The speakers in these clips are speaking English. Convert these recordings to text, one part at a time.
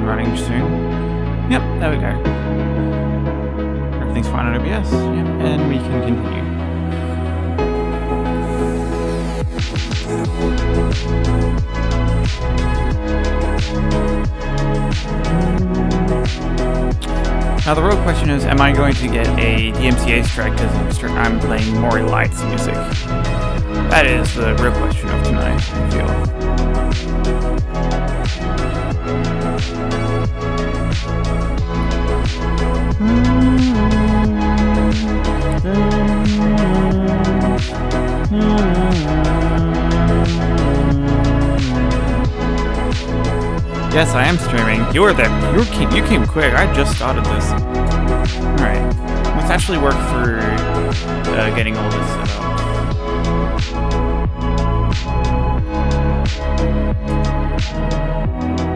and running soon. Yep, there we go. Everything's fine on OBS. Yep, and we can continue. Now the real question is, am I going to get a DMCA strike because I'm playing Maury Light's music? That is the real question of tonight, I feel. Yes, I am streaming. You were there. You came quick. I just started this. Alright. Let's actually work through getting all this set up.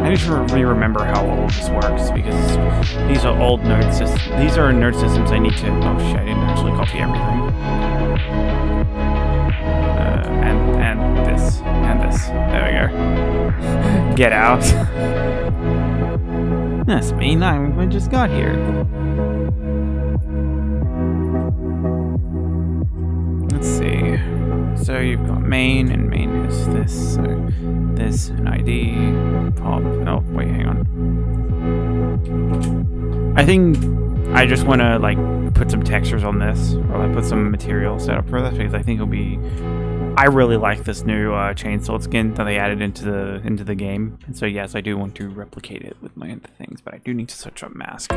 I need to remember how all this works because these are old node systems. These are node systems I need to... Oh shit, I didn't actually copy everything. And this. And this. There we go. Get out. That's me. I just got here. Let's see. So you've got main, and main is this. So this, an ID, pop. Oh, wait, hang on. I think I just want to like put some textures on this, or like put some material set up for this because I think it'll be. I really like this new chainsaw skin that they added into the game, and so yes, I do want to replicate it with my other things, but I do need to switch up mask.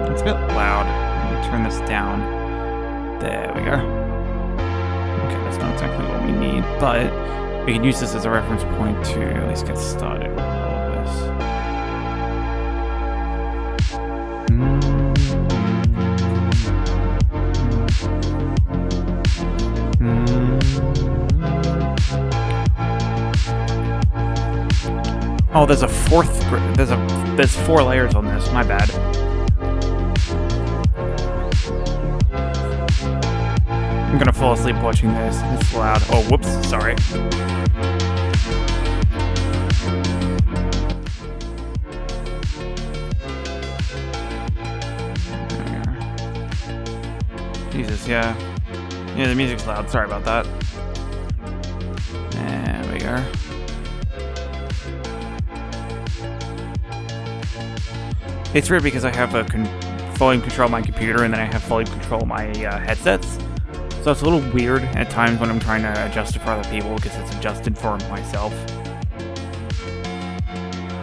It's a bit loud. Let me turn this down. There we go. Okay, that's not exactly what we need, but we can use this as a reference point to at least get started with all of this. Oh, there's a fourth. There's 4 layers on this. My bad. I'm gonna fall asleep watching this. It's loud. Oh, whoops. Sorry. Jesus, yeah. Yeah, the music's loud. Sorry about that. There we go. It's weird because I have volume control my computer and then I have volume control my headsets. So it's a little weird at times when I'm trying to adjust it for other people because it's adjusted for myself.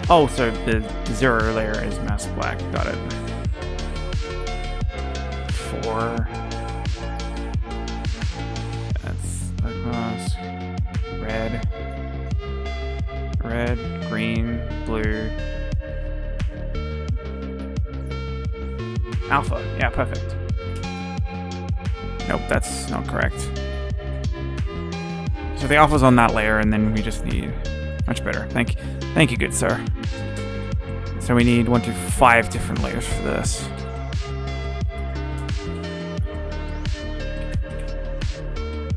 Oh, so the 0 layer is masked black. Got it. 4. That's across. Red. Red, green, blue. Alpha. Yeah, perfect. Nope, that's not correct. So the alpha's on that layer, and then we just need... Much better. Thank you, good sir. So we need 1 to 5 different layers for this.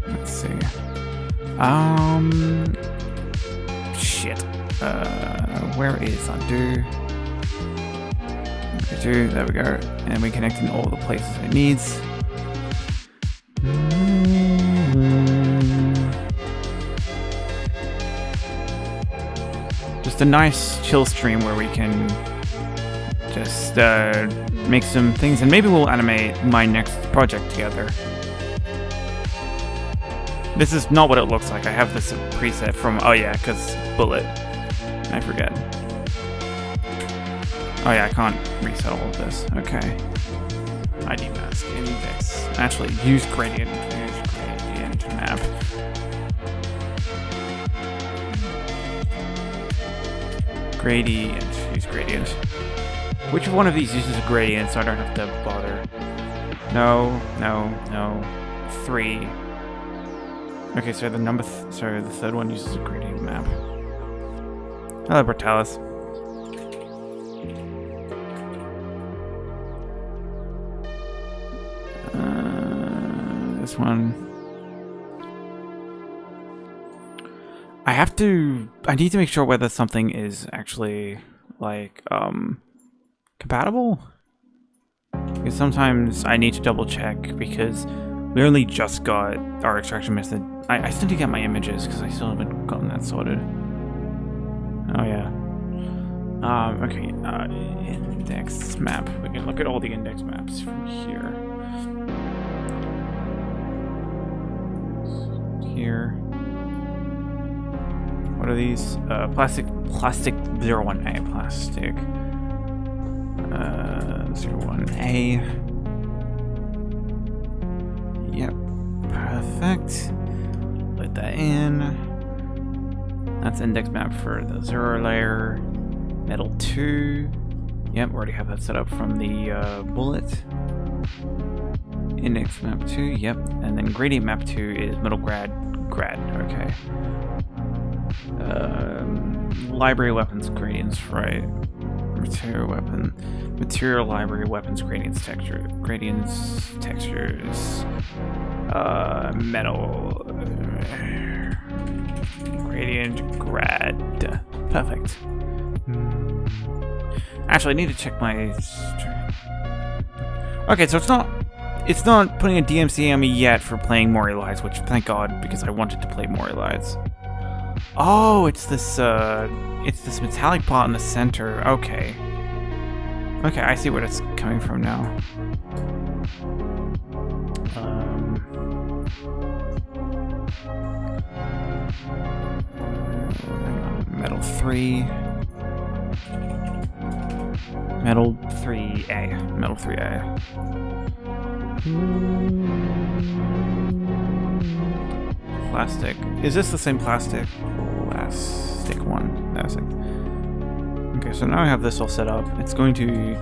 Let's see. Shit. Where is undo? There we go. And we connect in all the places it needs. Just a nice chill stream where we can just make some things, and maybe we'll animate my next project together. This is not what it looks like. I have this preset from, oh yeah, because bullet. I forget. Oh yeah, I can't reset all of this. Okay. ID mask, index. Actually, use gradient map. Gradient, use gradient. Which one of these uses a gradient so I don't have to bother? No. 3. Okay, so the third one uses a gradient map. Hello, Brutalis. This one. I need to make sure whether something is actually, like, compatible. Because sometimes I need to double check because we only just got our extraction method. I still need to get my images because I still haven't gotten that sorted. Oh yeah. Okay, index map. We can look at all the index maps from here. Here. What are these? Plastic 01A. Plastic 01A. Yep. Perfect. Put that in. That's index map for the 0 layer. Metal 2. Yep, we already have that set up from the bullet. Index map 2, yep. And then gradient map 2 is metal grad, okay. Library weapons gradients, right. Material library weapons gradients textures. Metal. Gradient grad. Perfect. Actually, I need to check my... Okay, so it's not putting a DMCA on me yet for playing Moar Elides, which, thank God, because I wanted to play Moar Elides. Oh, it's this metallic part in the center. Okay. Okay, I see where it's coming from now. Metal 3. Metal 3A. Metal 3A. Plastic. Is this the same plastic? Plastic one. That's it. Okay, so now I have this all set up. It's going to...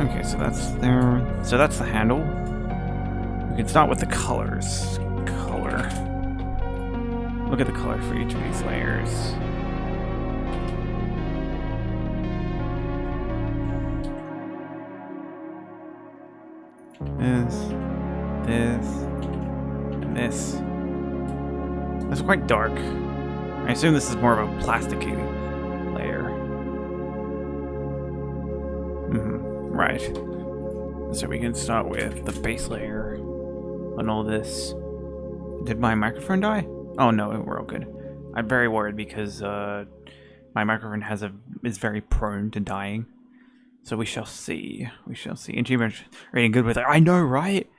Okay, so that's there. So that's the handle. We can start with the colors. Color. Look at the color for each of these layers. This, and this. That's quite dark. I assume this is more of a plasticky layer. Right. So we can start with the base layer on all this. Did my microphone die? Oh no, we're all good. I'm very worried because my microphone is very prone to dying. So we shall see. We shall see. Achievement rating good with it. I know, right?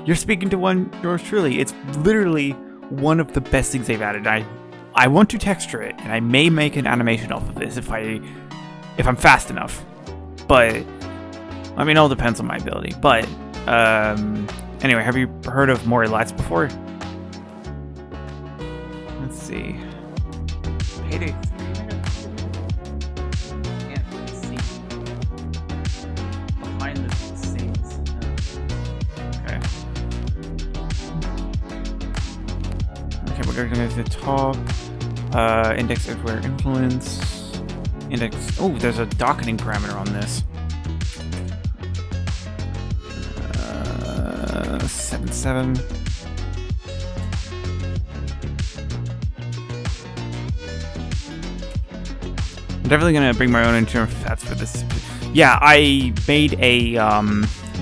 You're speaking to one yours truly. It's literally one of the best things they've added. I want to texture it, and I may make an animation off of this if I'm fast enough. But I mean, it all depends on my ability. But anyway, have you heard of Moar Elides before? Let's see. Payday 3. We're going to the top. Index everywhere influence. Index. Oh, there's a docketing parameter on this. 7.7. I'm definitely going to bring my own internal stats for this. Yeah, I made a.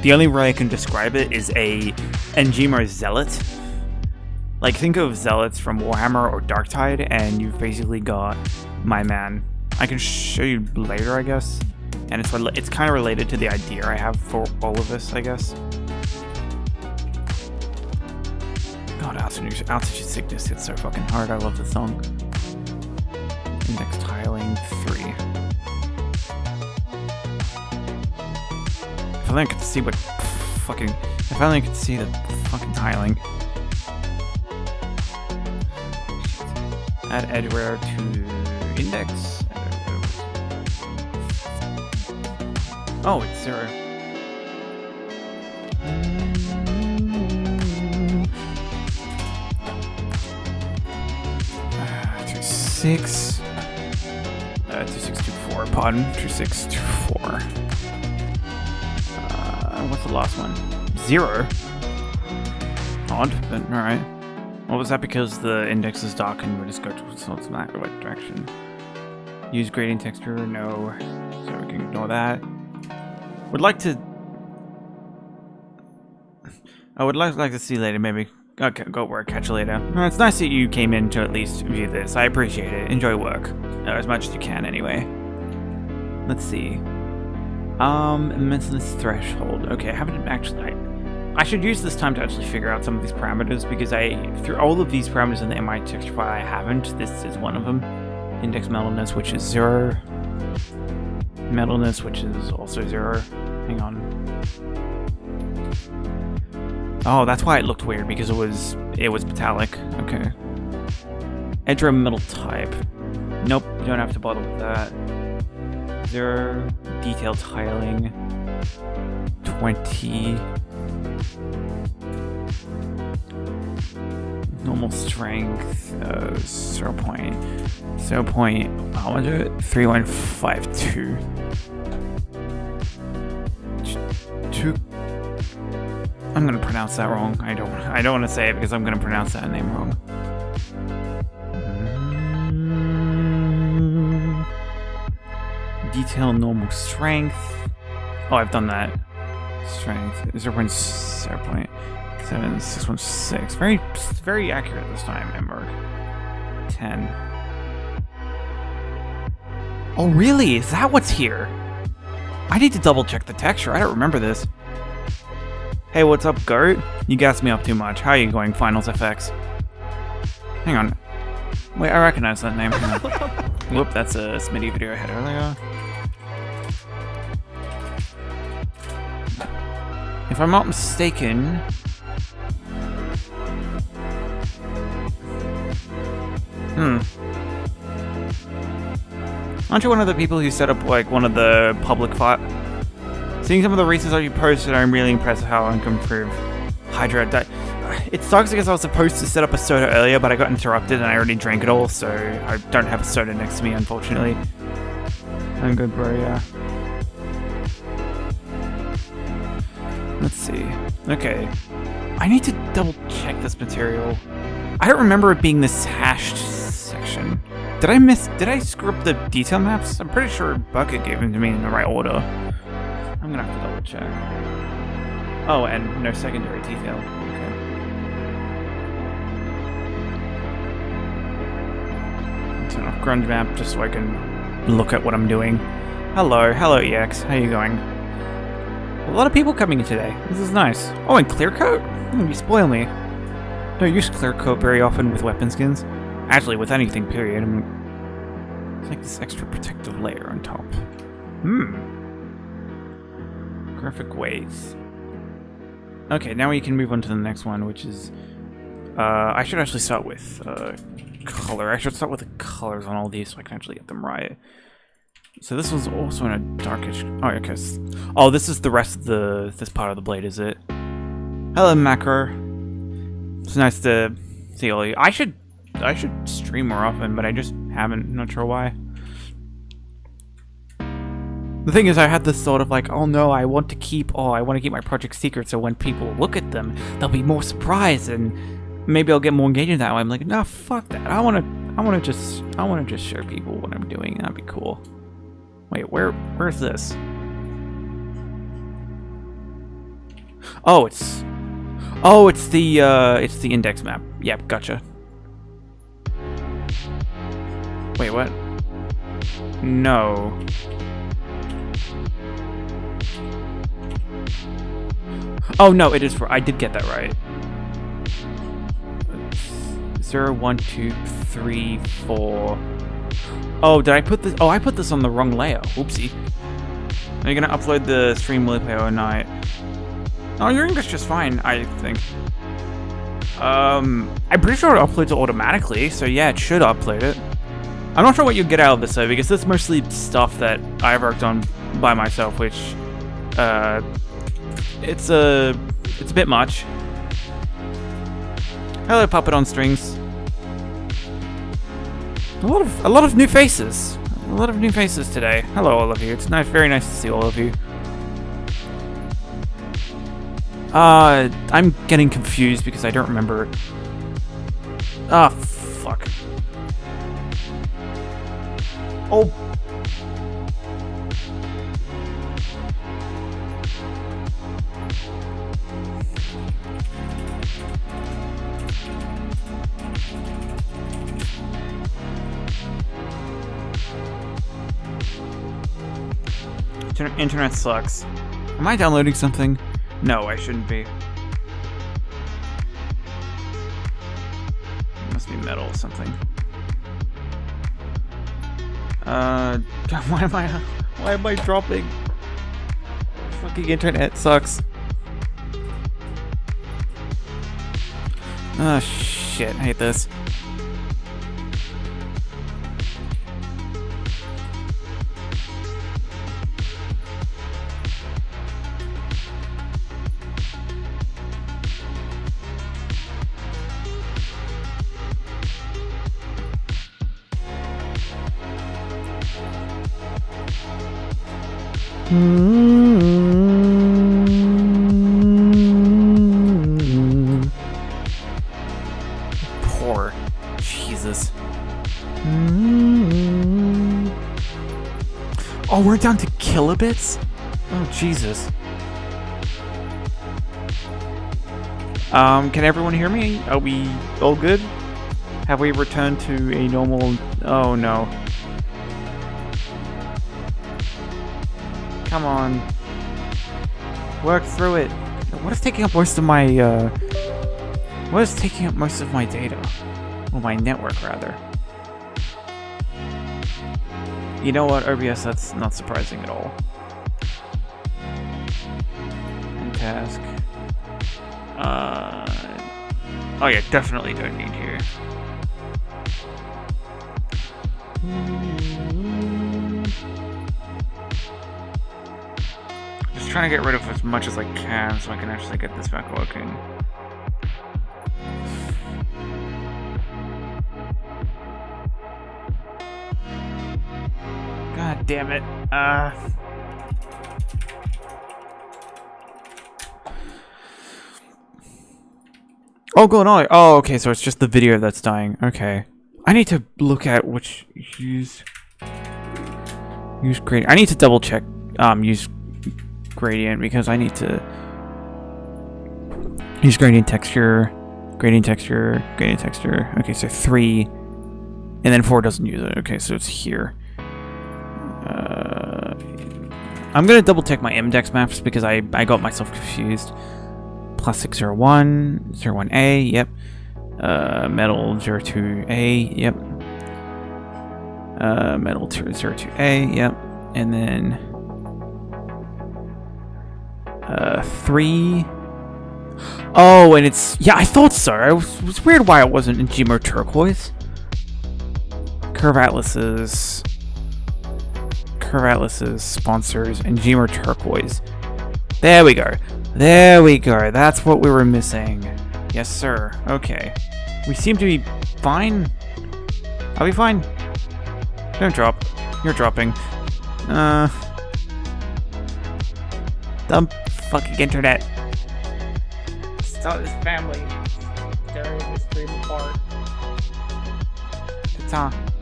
The only way I can describe it is a Engimar Zealot. Like, think of Zealots from Warhammer or Darktide, and you've basically got my man. I can show you later, I guess. And it's kind of related to the idea I have for all of this, I guess. God, Altitude Sickness hits so fucking hard. I love the song. Index tiling 3. If only I could see what fucking... If only I could see the fucking tiling. Add edgeware to index. Oh, it's 0. 26. 2624. Pardon. 2624. What's the last one? 0. Odd, but alright. What was that? Because the index is dark and we'll just go towards the right direction. Use gradient texture, no. So we can ignore that. Would like to... I would like to see later, maybe. Okay, go work, catch you later. It's nice that you came in to at least view this. I appreciate it. Enjoy work. As much as you can, anyway. Let's see. Immenseness threshold. Okay, I haven't actually... I should use this time to actually figure out some of these parameters, because through all of these parameters in the MI texture file, I haven't. This is one of them. Index metalness, which is 0. Metalness, which is also 0. Hang on. Oh, that's why it looked weird, because it was metallic. Okay. Edge metal type. Nope, you don't have to bother with that. 0. Detail tiling. 20. Normal strength. 0.3152. I'm gonna pronounce that wrong. I don't want to say it because I'm gonna pronounce that name wrong. Detail normal strength. Oh, I've done that. Strength 0.7616. Very accurate this time, Emberg. 10. Oh, really? Is that what's here? I need to double check the texture. I don't remember this. Hey, what's up, Goat? You gassed me up too much. How are you going, Finals FX? Hang on. Wait, I recognize that name. Whoop, that's a Smitty video I had earlier. If I'm not mistaken... Aren't you one of the people who set up, like, one of the public fight? Seeing some of the races that you posted, I'm really impressed with how I can improve Hydra. It sucks because I was supposed to set up a soda earlier, but I got interrupted and I already drank it all, so I don't have a soda next to me, unfortunately. I'm good, bro, yeah. Let's see. Okay. I need to double check this material. I don't remember it being this hashed section. Did I screw up the detail maps? I'm pretty sure Bucket gave them to me in the right order. I'm gonna have to double check. Oh, and no secondary detail. Okay. Turn off grunge map just so I can look at what I'm doing. Hello EX. How you going? A lot of people coming in today. This is nice. Oh, and clear coat? You spoil me. Don't use clear coat very often with weapon skins. Actually, with anything, period. It's like this extra protective layer on top. Graphic weights. Okay, now we can move on to the next one, which is... I should actually start with color. I should start with the colors on all these so I can actually get them right. So this one's also in a darkish... Oh, okay. Oh, this is the rest of this part of the blade, is it? Hello, Macro. It's nice to see all you. I should stream more often, but I just haven't. Not sure why. The thing is, I had this sort of like, oh no, I want to keep my project secret, so when people look at them, they'll be more surprised, and maybe I'll get more engaged in that way. I'm like, nah, fuck that. I wanna just show people what I'm doing. That'd be cool. Wait, where's this? Oh, it's the index map. Yep, gotcha. Wait, what? No. Oh no, it is for. I did get that right. 0, 1, 2, 3, 4. Oh, did I put this? Oh, I put this on the wrong layer. Oopsie. Are you gonna upload the stream replay or not? Oh, your English is fine, I think. I'm pretty sure it uploads it automatically, so yeah, it should upload it. I'm not sure what you'll get out of this though, because it's mostly stuff that I've worked on by myself, which it's a bit much. Hello, Puppet on Strings. A lot of new faces. A lot of new faces today. Hello, all of you. It's nice, very nice to see all of you. I'm getting confused because I don't remember Ah, fuck. Oh. Internet sucks. Am I downloading something? No, I shouldn't be. It must be metal or something. God, why am I dropping? Fucking internet sucks. Oh shit, I hate this. Poor Jesus. Oh, we're down to kilobits? Oh, Jesus. Can everyone hear me? Are we all good? Have we returned to a normal... Oh, no. Come on. Work through it. What is taking up most of my, What is taking up most of my data? Well, my network, rather. You know what, OBS, that's not surprising at all. And task. Oh yeah, definitely don't need here. Just trying to get rid of as much as I can so I can actually get this back working. God damn it. Oh, going on. Oh, okay, so it's just the video that's dying. Okay. I need to look at which use gradient. I need to double check use gradient because I need to use gradient texture. Okay, so 3 and then 4 doesn't use it. Okay, so it's here. I'm gonna double check my index maps because I got myself confused. Plus 601, 01A, yep. Metal 02A, yep. Metal 02A, yep. And then 3. Oh, and it's, yeah, I thought so. It was weird why it wasn't in Gmo turquoise. Curve Atlas's sponsors and Gmo turquoise. There we go. There we go. That's what we were missing. Yes, sir. Okay. We seem to be fine. Are we fine? Don't drop. You're dropping. Dumb fucking internet. Start this family. Tearing this stream apart.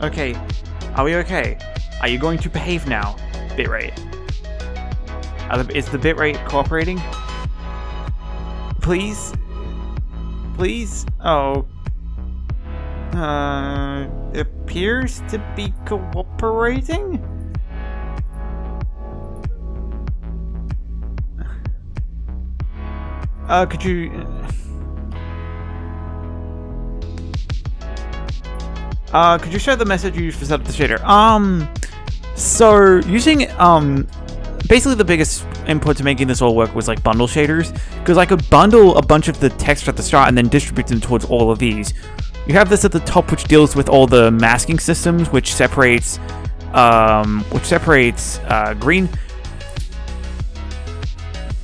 Okay. Are we okay? Are you going to behave now? Bitrate. Is the bitrate cooperating? Please? Please? Oh. Appears to be cooperating? Could you... could you show the message you used for set up the shader? So, using, basically the biggest input to making this all work was like bundle shaders, because I could bundle a bunch of the text at the start and then distribute them towards all of these. You have this at the top, which deals with all the masking systems, which separates green.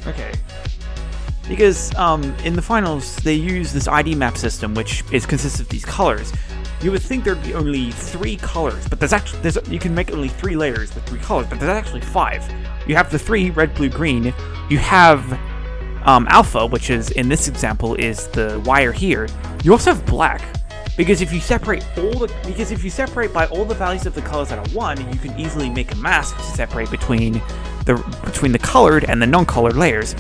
Okay. Because in the finals they use this ID map system, which consists of these colors. You would think there'd be only 3 colors, but you can make only 3 layers with 3 colors, but there's actually 5. You have the 3, red, blue, green. You have alpha, which is, in this example, is the wire here. You also have black. Because if you separate by all the values of the colors that are 1, you can easily make a mask to separate between the colored and the non-colored layers.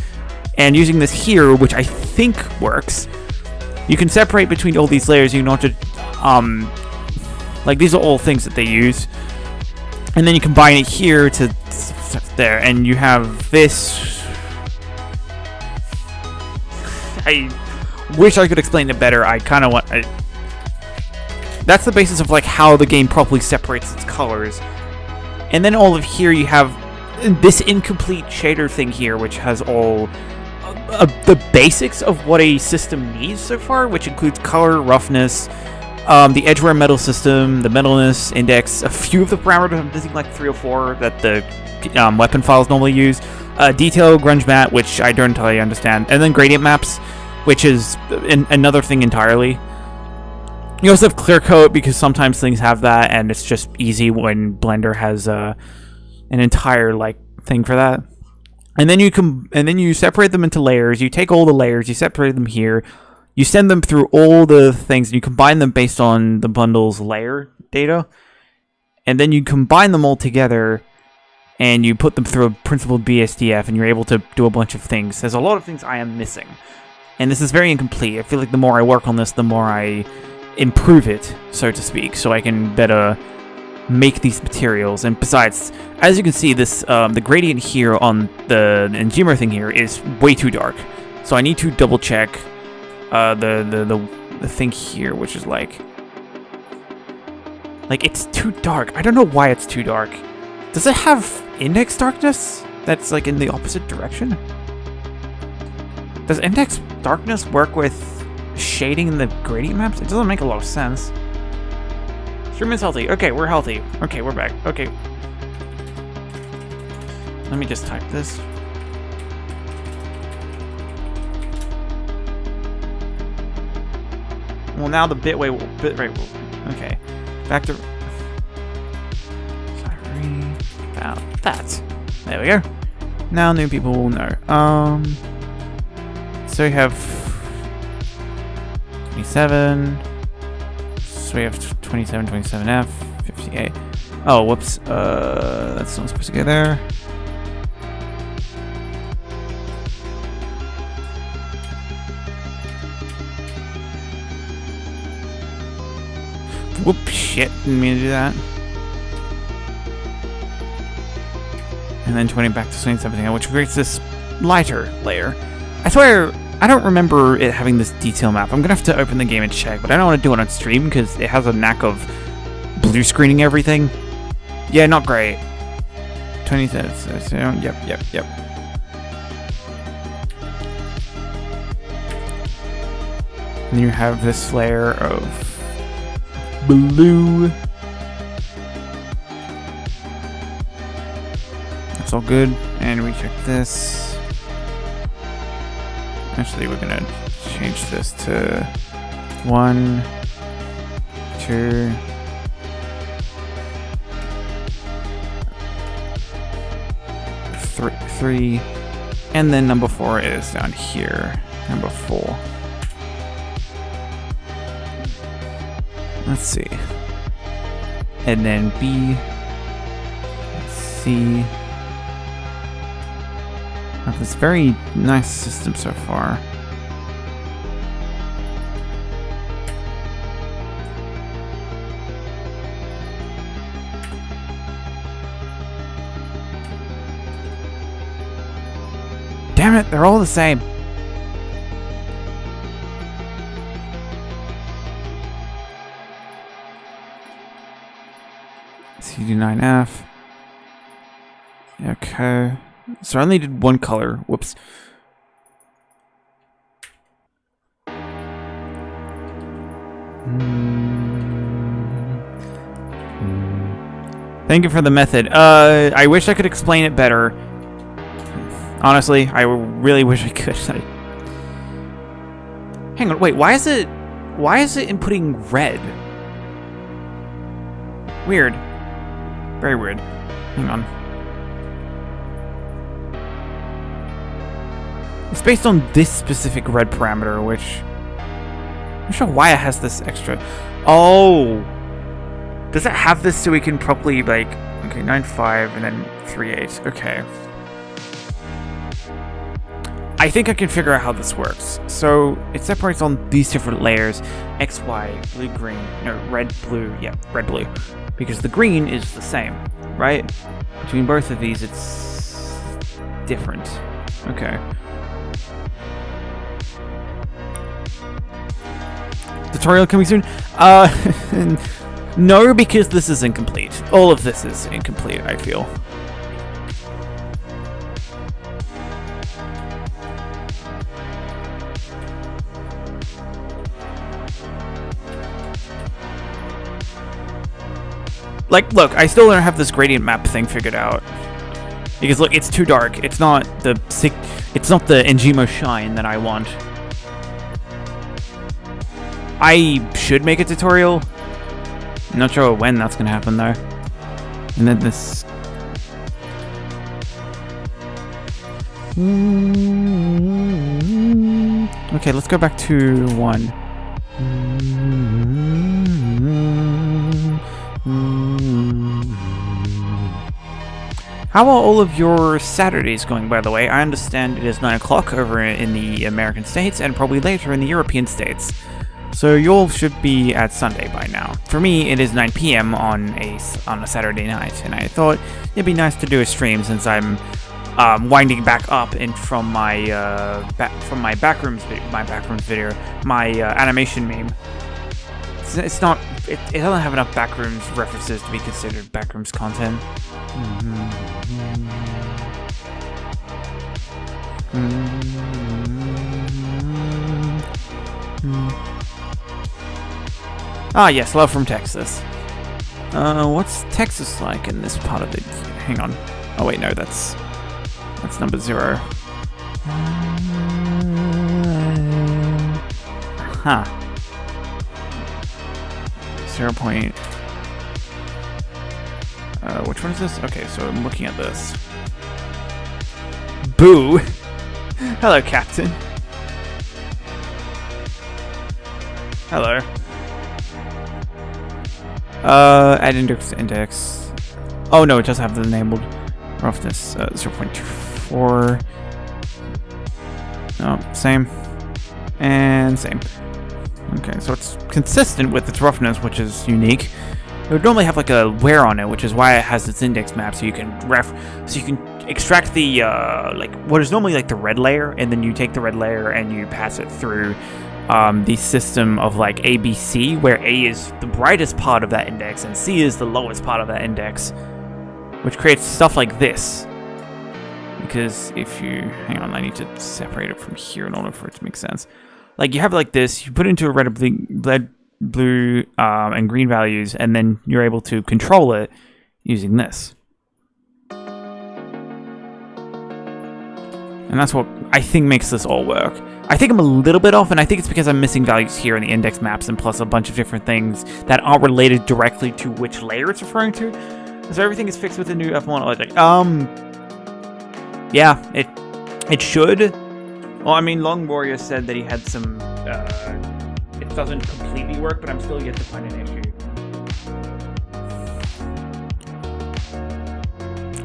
And using this here, which I think works, you can separate between all these layers. You can not just like these are all things that they use, and then you combine it here to there, and you have this. I wish I could explain it better. I kind of want. That's the basis of like how the game properly separates its colors, and then all of here you have this incomplete shader thing here, which has all the basics of what a system needs so far, which includes color, roughness, the edgeware metal system, the metalness index, a few of the parameters. I'm missing like 3 or 4 that the weapon files normally use. Detail, grunge matte, which I don't entirely understand, and then gradient maps, which is another thing entirely. You also have clear coat because sometimes things have that, and it's just easy when Blender has an entire like thing for that. And then you separate them into layers. You take all the layers, you separate them here, you send them through all the things, and you combine them based on the bundle's layer data, and then you combine them all together, and you put them through a principled BSDF, and you're able to do a bunch of things. There's a lot of things I am missing, and this is very incomplete. I feel like the more I work on this, the more I improve it, so to speak, so I can better make these materials. And besides, as you can see, this the gradient here on the Enjimmer thing here is way too dark, so I need to double check the thing here, which is like it's too dark. I don't know why it's too dark. Does it have index darkness that's like in the opposite direction? Does index darkness work with shading in the gradient maps? It doesn't make a lot of sense. Stream is healthy. Okay, we're healthy. Okay, we're back. Okay. Let me just type this. Well, now the bitrate will. Okay. Back to. Sorry about that. There we go. Now new people will know. So we have 27. So we have 27, 27F, 58. Oh, whoops. That's not supposed to go there. Whoop, shit. Didn't mean to do that. And then 20 back to 27, which creates this lighter layer. I swear, I don't remember it having this detail map. I'm gonna have to open the game and check, but I don't want to do it on stream because it has a knack of blue screening everything. Yeah, not great. 27, so yep. And you have this layer of blue. That's all good. And we check this. Actually, we're gonna change this to 1, 2, 3, and then number 4 is down here. Number 4. Let's see. And then B, C. Have this very nice system so far. Damn it, they're all the same. CD9F. Okay. So I only did one color. Whoops. Thank you for the method. I wish I could explain it better. Honestly, I really wish I could. Hang on, wait, why is it inputting red? Weird. Very weird. Hang on. It's based on this specific red parameter, which not sure why it has this extra. Oh, does it have this so we can properly like? Okay, 9.5 and then 3.8. Okay. I think I can figure out how this works. So it separates on these different layers: X, Y, blue, green. No, red, blue. Yeah, red, blue. Because the green is the same, right? Between both of these, it's different. Okay. Tutorial coming soon? No, because this is incomplete. All of this is incomplete, I feel. Like, look, I still don't have this gradient map thing figured out. Because look, it's too dark. It's not the Ngemo shine that I want. I should make a tutorial. I'm not sure when that's gonna happen though. And then this. Okay, let's go back to 1. How are all of your Saturdays going, by the way? I understand it is 9 o'clock over in the American states and probably later in the European states. So you all should be at Sunday by now. For me, it is 9 p.m. on a Saturday night, and I thought it'd be nice to do a stream since I'm winding back up from my backrooms video, my animation meme. It doesn't have enough backrooms references to be considered backrooms content. Ah, yes, love from Texas. What's Texas like in this part of the... Hang on. Oh, wait, no, that's number 0. Huh. 0 point... which one is this? Okay, so I'm looking at this. Boo! Hello, Captain. Hello. Add index. Oh no, it does have the enabled roughness, 0.24. Oh, same. And same. Okay, so it's consistent with its roughness, which is unique. It would normally have like a wear on it, which is why it has its index map, so you can extract the like what is normally like the red layer, and then you take the red layer and you pass it through the system of like ABC, where A is the brightest part of that index and C is the lowest part of that index, which creates stuff like this. Because if you hang on, I need to separate it from here in order for it to make sense. Like you have it like this, you put it into a red, blue, and green values, and then you're able to control it using this. And that's what I think makes this all work. I think I'm a little bit off, and I think it's because I'm missing values here in the index maps, and plus a bunch of different things that aren't related directly to which layer it's referring to. So everything is fixed with the new F1 logic. Yeah, it should. Well, I mean, Long Warrior said that he had some. It doesn't completely work, but I'm still yet to find an issue.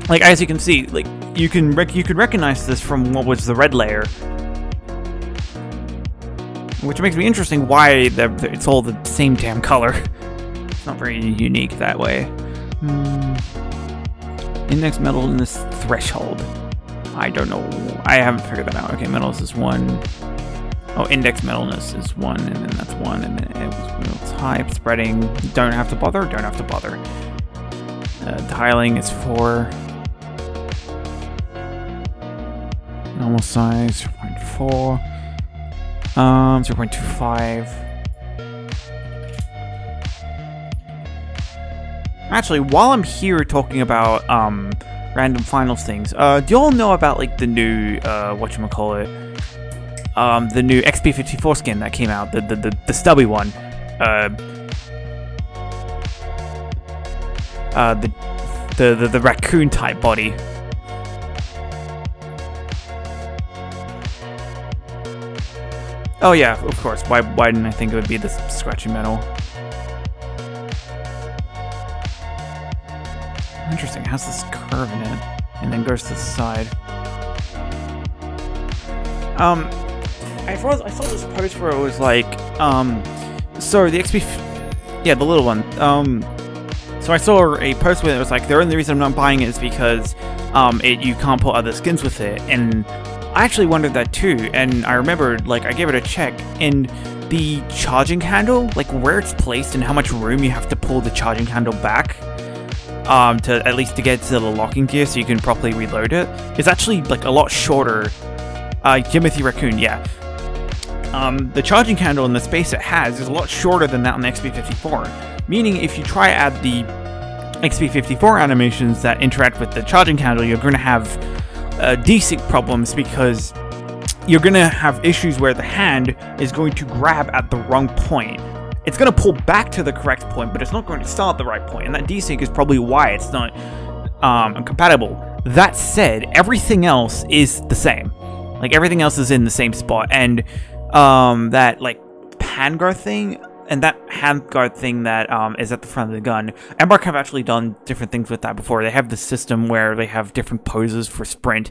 Like as you can see, like you can recognize this from what was the red layer, which makes me interesting why it's all the same damn color. It's not very unique that way. Index metalness threshold. I don't know. I haven't figured that out. Okay, metals is 1. Oh, index metalness is 1, and then that's 1, and then it was type, spreading. Don't have to bother. Tiling is 4. Normal size 0.4. 0.25. Actually, while I'm here talking about random finals things, do you all know about like the new whatchamacallit? The new XP54 skin that came out, the stubby one. The raccoon type body. Oh yeah, of course. Why didn't I think it would be this scratchy metal? Interesting. It has this curve in it, and then goes to the side. I saw this post where it was like, so the XP, yeah, the little one. So I saw a post where it was like, the only reason I'm not buying it is because, you can't put other skins with it, and I actually wondered that too. And I remembered, like, I gave it a check, and the charging handle, like where it's placed and how much room you have to pull the charging handle back, to at least to get to the locking gear so you can properly reload it, is actually like a lot shorter. Timothy Raccoon, yeah. The charging handle and the space it has is a lot shorter than that on the XP54. Meaning, if you try to add the XP54 animations that interact with the charging handle, you're going to have desync problems, because you're going to have issues where the hand is going to grab at the wrong point. It's going to pull back to the correct point, but it's not going to start at the right point, and that desync is probably why it's not compatible. That said, everything else is the same. Like, everything else is in the same spot, and that, like, handguard thing, and that handguard thing that is at the front of the gun, Embark have actually done different things with that before. They have the system where they have different poses for sprint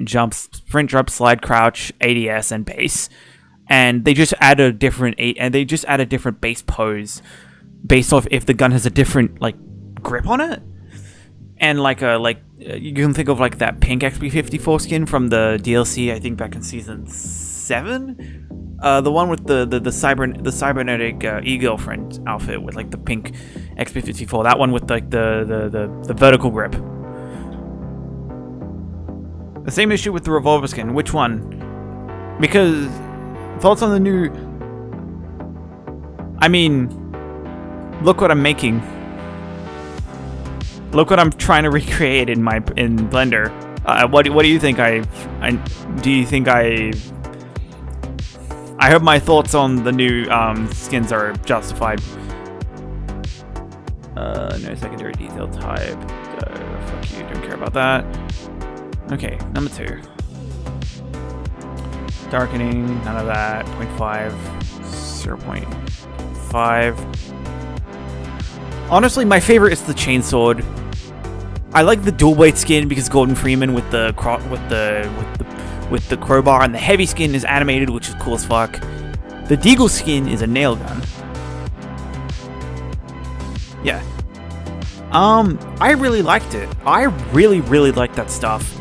jump, slide, crouch, ADS, and base, and they just add a different base pose based off if the gun has a different, like, grip on it. And you can think of like that pink XP54 skin from the DLC, I think back in season 7, the one with the cybernetic e-girlfriend outfit with like the pink XP54. That one with like the vertical grip. The same issue with the revolver skin. Which one? Because thoughts on the new. I mean, look what I'm making. Look what I'm trying to recreate in Blender. What do you think I hope my thoughts on the new skins are justified. No secondary detail type. Fuck you, don't care about that. Okay, number 2. Darkening, none of that. 0.5, 0.5. Honestly, my favorite is the chainsword. I like the dual blade skin because Gordon Freeman with the crowbar, and the heavy skin is animated, which is cool as fuck. The deagle skin is a nail gun. Yeah. I really liked it. I really liked that stuff.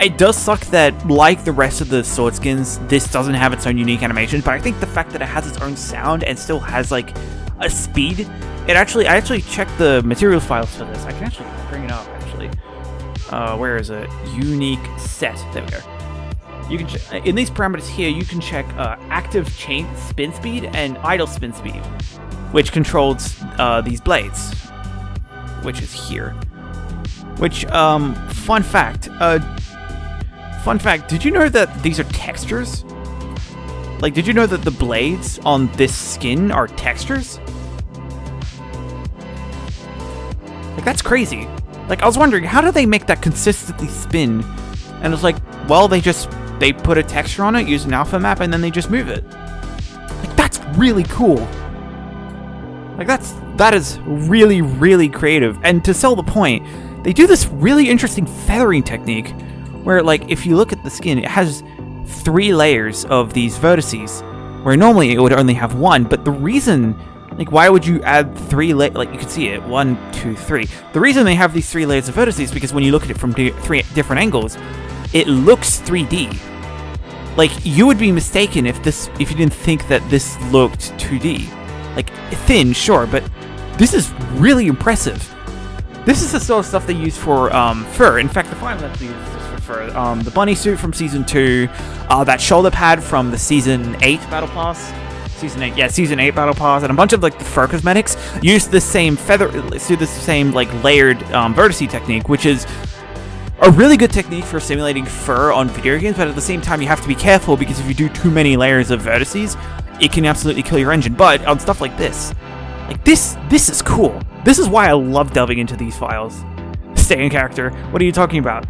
It does suck that, like the rest of the sword skins, this doesn't have its own unique animation, but I think the fact that it has its own sound and still has like a speed. I actually checked the materials files for this. I can actually bring it up, actually. Where is it? Unique set. There we go. You can in these parameters here, you can check active chain spin speed and idle spin speed, which controls these blades, which is here. Which, fun fact, did you know that these are textures? Like, did you know that the blades on this skin are textures? Like, that's crazy. Like, I was wondering, how do they make that consistently spin? And it's like, well, they put a texture on it, use an alpha map, and then they just move it. Like, that's really cool. Like, that is really creative. And to sell the point, they do this really interesting feathering technique where, like, if you look at the skin, it has 3 layers of these vertices, where normally it would only have 1, but the reason, like, why would you add 3 layers? Like, you can see it, 1, 2, 3. The reason they have these 3 layers of vertices is because when you look at it from 3 different angles, it looks 3D. Like, you would be mistaken if you didn't think that this looked 2D. Like, thin, sure, but this is really impressive. This is the sort of stuff they use for fur. In fact, the final that they use this for fur. The bunny suit from Season 2, that shoulder pad from the Season 8 Battle Pass. Season 8 Battle Pass, and a bunch of, like, the fur cosmetics use the same like, layered vertice technique, which is a really good technique for simulating fur on video games, but at the same time, you have to be careful, because if you do too many layers of vertices, it can absolutely kill your engine. But on stuff like this, this is cool. This is why I love delving into these files. Stay in character. What are you talking about?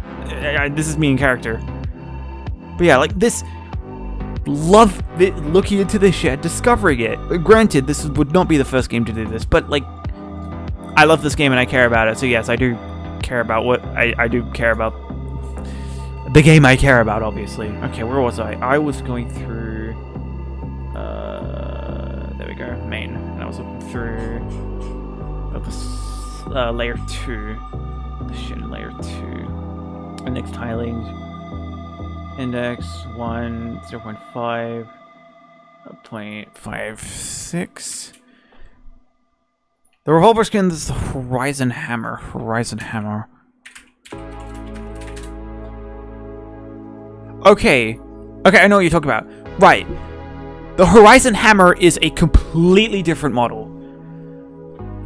This is me in character. But yeah, like, this love looking into this shit, discovering it. Granted, this would not be the first game to do this, but like, I love this game and I care about it. So yes, I do care about what I do care about the game I care about, obviously. Okay, where was I? I was going through. There we go, main, and I was looking through layer 2. The shit in layer 2. Index tiling. Index 1, 0.5, 0.5, 6. The revolver skin is the Horizon Hammer. Horizon Hammer. Okay. Okay, I know what you're talking about. Right. The Horizon Hammer is a completely different model.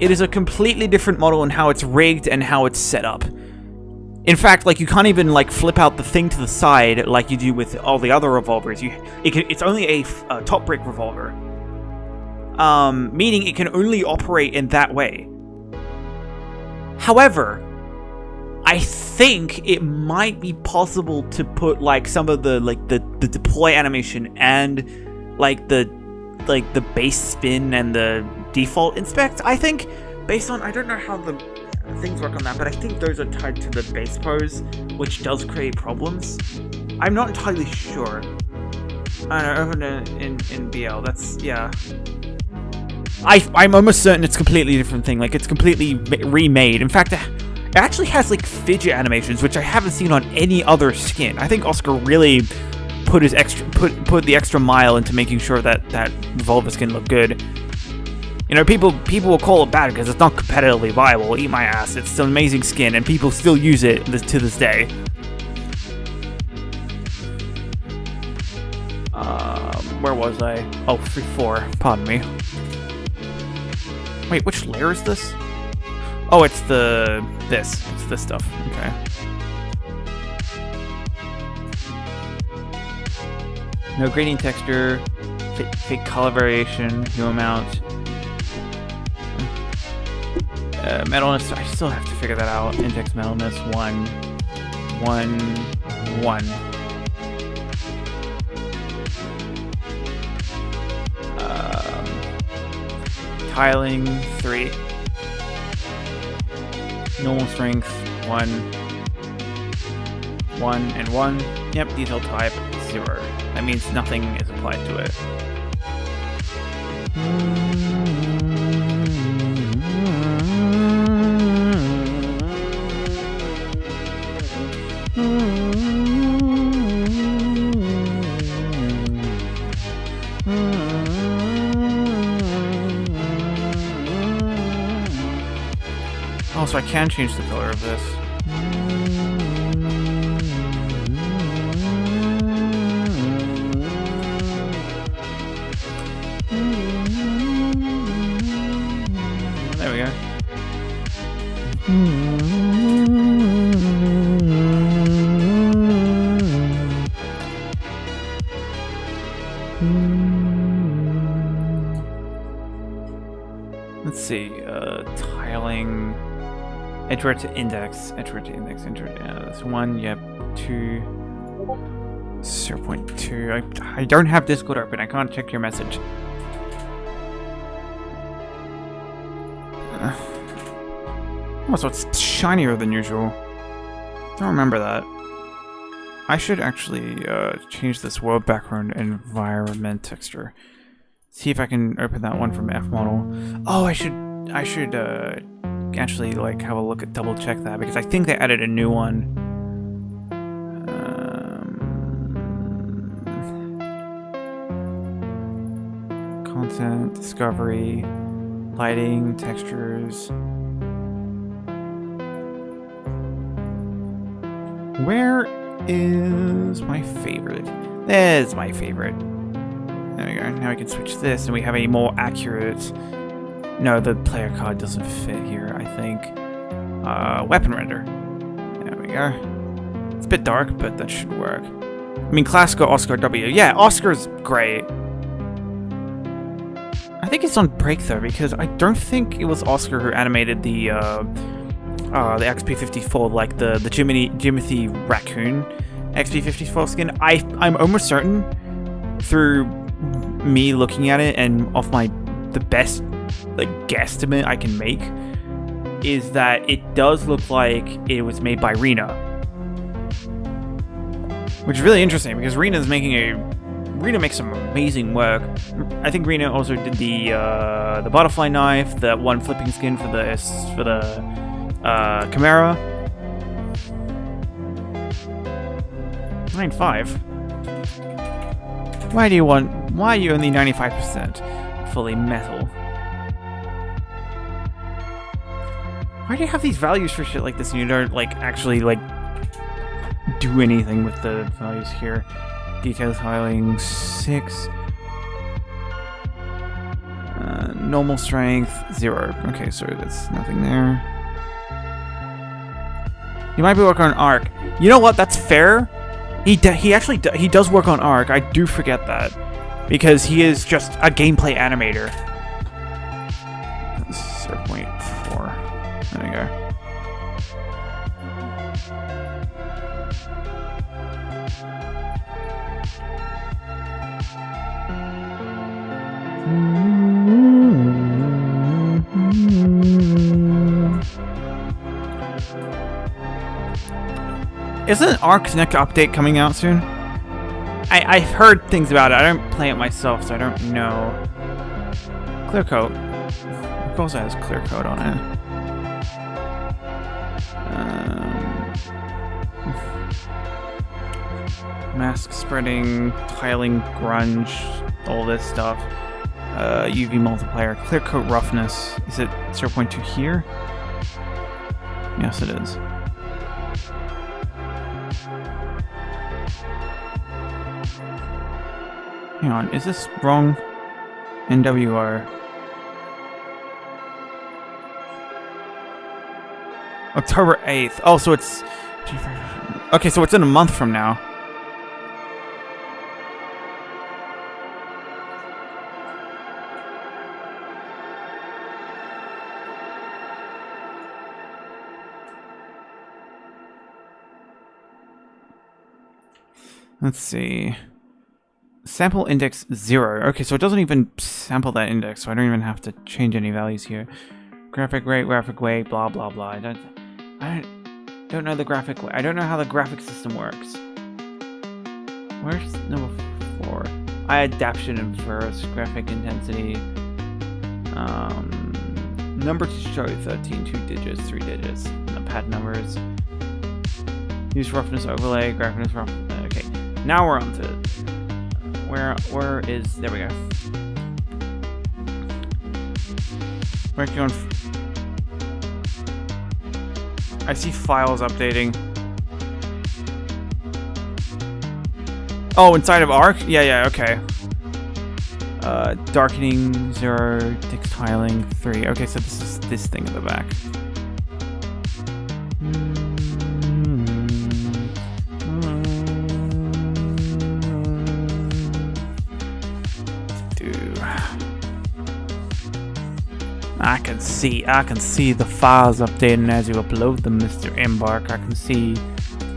It is a completely different model in how it's rigged and how it's set up. In fact, like, you can't even, like, flip out the thing to the side like you do with all the other revolvers. It's only a top brick revolver. Meaning it can only operate in that way. However, I think it might be possible to put, like, some of the, like, the deploy animation and, like, the base spin and the default inspect, I think, based on, I don't know how the things work on that, but I think those are tied to the base pose, which does create problems. I'm not entirely sure. I don't know, in BL, that's, yeah. I'm almost certain it's a completely different thing, like, it's completely remade. In fact, it actually has, like, fidget animations, which I haven't seen on any other skin. I think Oscar really put the extra mile into making sure that Revolver skin looked good. You know, people will call it bad because it's not competitively viable. Eat my ass. It's still amazing skin, and people still use it to this day. Where was I? Oh, 3-4. Pardon me. Wait, which layer is this? Oh, it's this. It's this stuff. Okay. No gradient texture. Fake color variation. No amount. Metalness, I still have to figure that out. Index metalness 1, 1, 1. Tiling 3. Normal strength 1, 1, and 1. Yep, detail type 0. That means nothing is applied to it. Oh, so I can change the color of this. There we go. Let's see, tiling, enter to index, enter to index, that's 1, yep, 2, 0.2, I don't have Discord open, I can't check your message. Oh, so it's shinier than usual. Don't remember that. I should actually change this world background environment texture. See if I can open that one from F model. Oh, I should actually like have a look at double check that because I think they added a new one. Content, discovery, lighting, textures. Where is my favorite? There's my favorite. There we go. Now we can switch this and we have a more accurate... No, the player card doesn't fit here, I think. Weapon render. There we go. It's a bit dark, but that should work. I mean, classical Oscar W. Yeah, Oscar's great. I think it's on break though, because I don't think it was Oscar who animated the XP54, like the Jimothy Raccoon XP54 skin. I'm almost certain through me looking at it and off the best like guesstimate I can make is that it does look like it was made by Rena, which is really interesting because Rena makes some amazing work. I think Rena also did the butterfly knife, the one flipping skin for the Chimera. 9.5. Why are you only 95% fully metal? Why do you have these values for shit like this and you don't like actually like do anything with the values here? Detail tiling 6. Normal strength 0. Okay, so there's nothing there. You might be working on arc. You know what? That's fair. He does work on arc. I do forget that because he is just a gameplay animator. 0.4. There we go. Isn't Ark's next update coming out soon? I've heard things about it. I don't play it myself, so I don't know. Clear coat. Of course it has clear coat on it. Mask spreading, tiling, grunge, all this stuff. UV multiplier, clear coat roughness. Is it 0.2 here? Yes, it is. Hang on, is this wrong? NWR. October 8th. Oh, so it's... Okay, so it's in a month from now. Let's see. Sample index 0. Okay, so it doesn't even sample that index, so I don't even have to change any values here. Graphic rate, blah blah blah. I don't know the graphic. I don't know how the graphic system works. Where's number 4? Adaptation inverse, graphic intensity. Number to show 13, 2 digits, 3 digits. The pad numbers. Use roughness overlay, graphics roughness. Okay, now we're on to it. Where is... There we go. Working on... I see files updating. Oh, inside of Arc? Yeah, okay. Darkening 0, text tiling 3. Okay, so this is this thing in the back. I can see the files updating as you upload them, Mr. Embark. I can see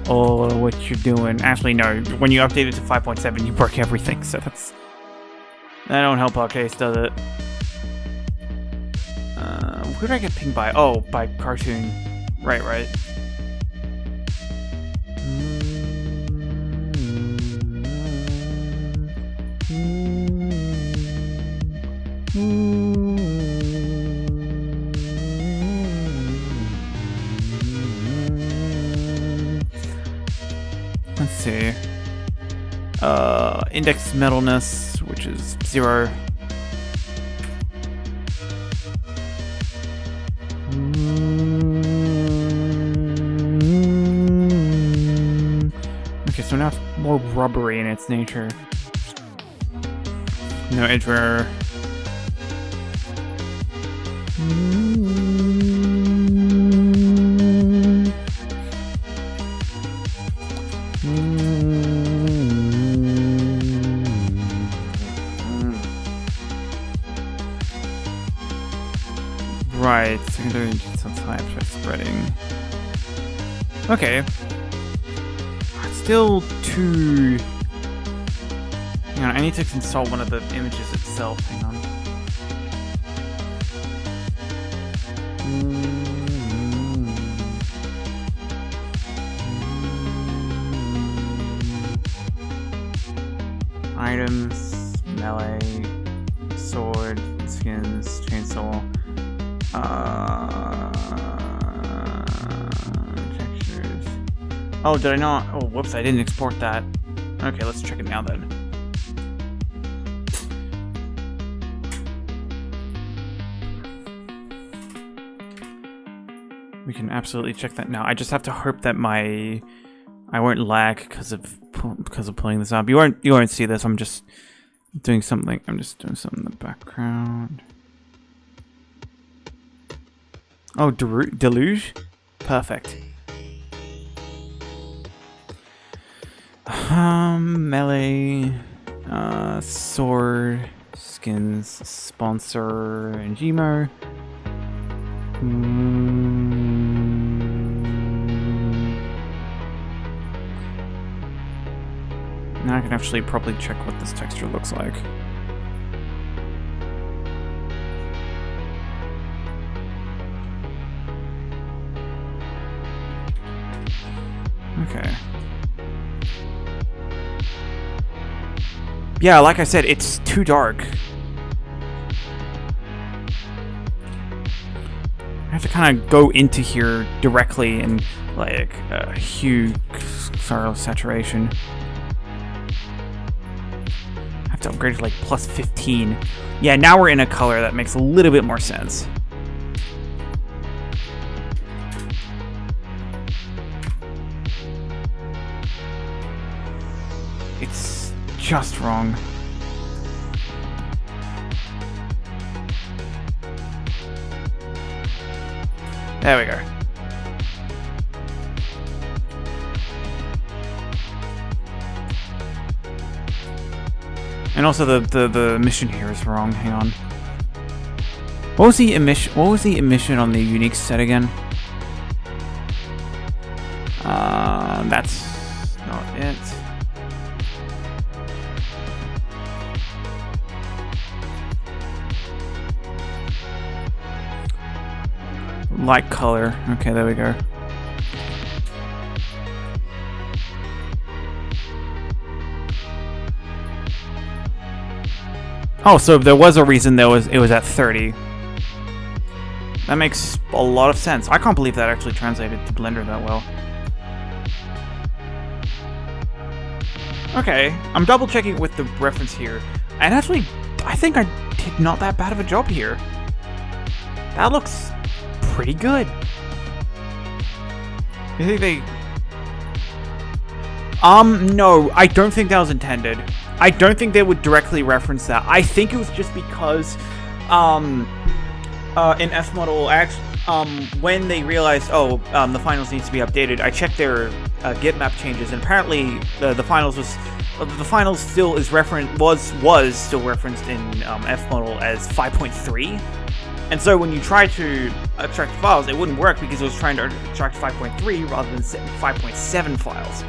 all what you're doing. Actually, no. When you update it to 5.7, you break everything. So that don't help our case, does it? Who did I get pinged by? Oh, by Cartoon. Right. Let's see. Index metalness, which is 0. Okay, so now it's more rubbery in its nature. No edge wear. Right, secondary digital type spreading. Okay. It's still too... Hang on, I need to install one of the images itself. Hang on. Items, melee, sword, skins, chainsaw, textures. Oh, did I not? Oh, whoops, I didn't export that. Okay, let's check it now then. We can absolutely check that now. I just have to hope that I won't lag because of pulling this up. You won't see this. I'm just doing something. I'm just doing something in the background. Oh, deluge? Perfect. Melee, sword, skins, sponsor, and Gmo. Now I can actually probably check what this texture looks like. Okay. Yeah, like I said, it's too dark. I have to kind of go into here directly and like hue, saturation. I have to upgrade to like plus 15. Yeah, now we're in a color that makes a little bit more sense. It's just wrong. There we go. And also the emission here is wrong. Hang on. What was the emission? What was the emission on the unique set again? That's not it. Light color. Okay, there we go. Oh, so there was a reason it was at 30. That makes a lot of sense. I can't believe that actually translated to Blender that well. Okay, I'm double checking with the reference here. And actually, I think I did not that bad of a job here. That looks pretty good. You think they... no, I don't think that was intended. I don't think they would directly reference that. I think it was just because, in F-Model, when they realized, the finals needs to be updated, I checked their Git map changes, and apparently the finals still is was still referenced in F-Model as 5.3. And so when you try to extract files, it wouldn't work because it was trying to extract 5.3 rather than 5.7 files.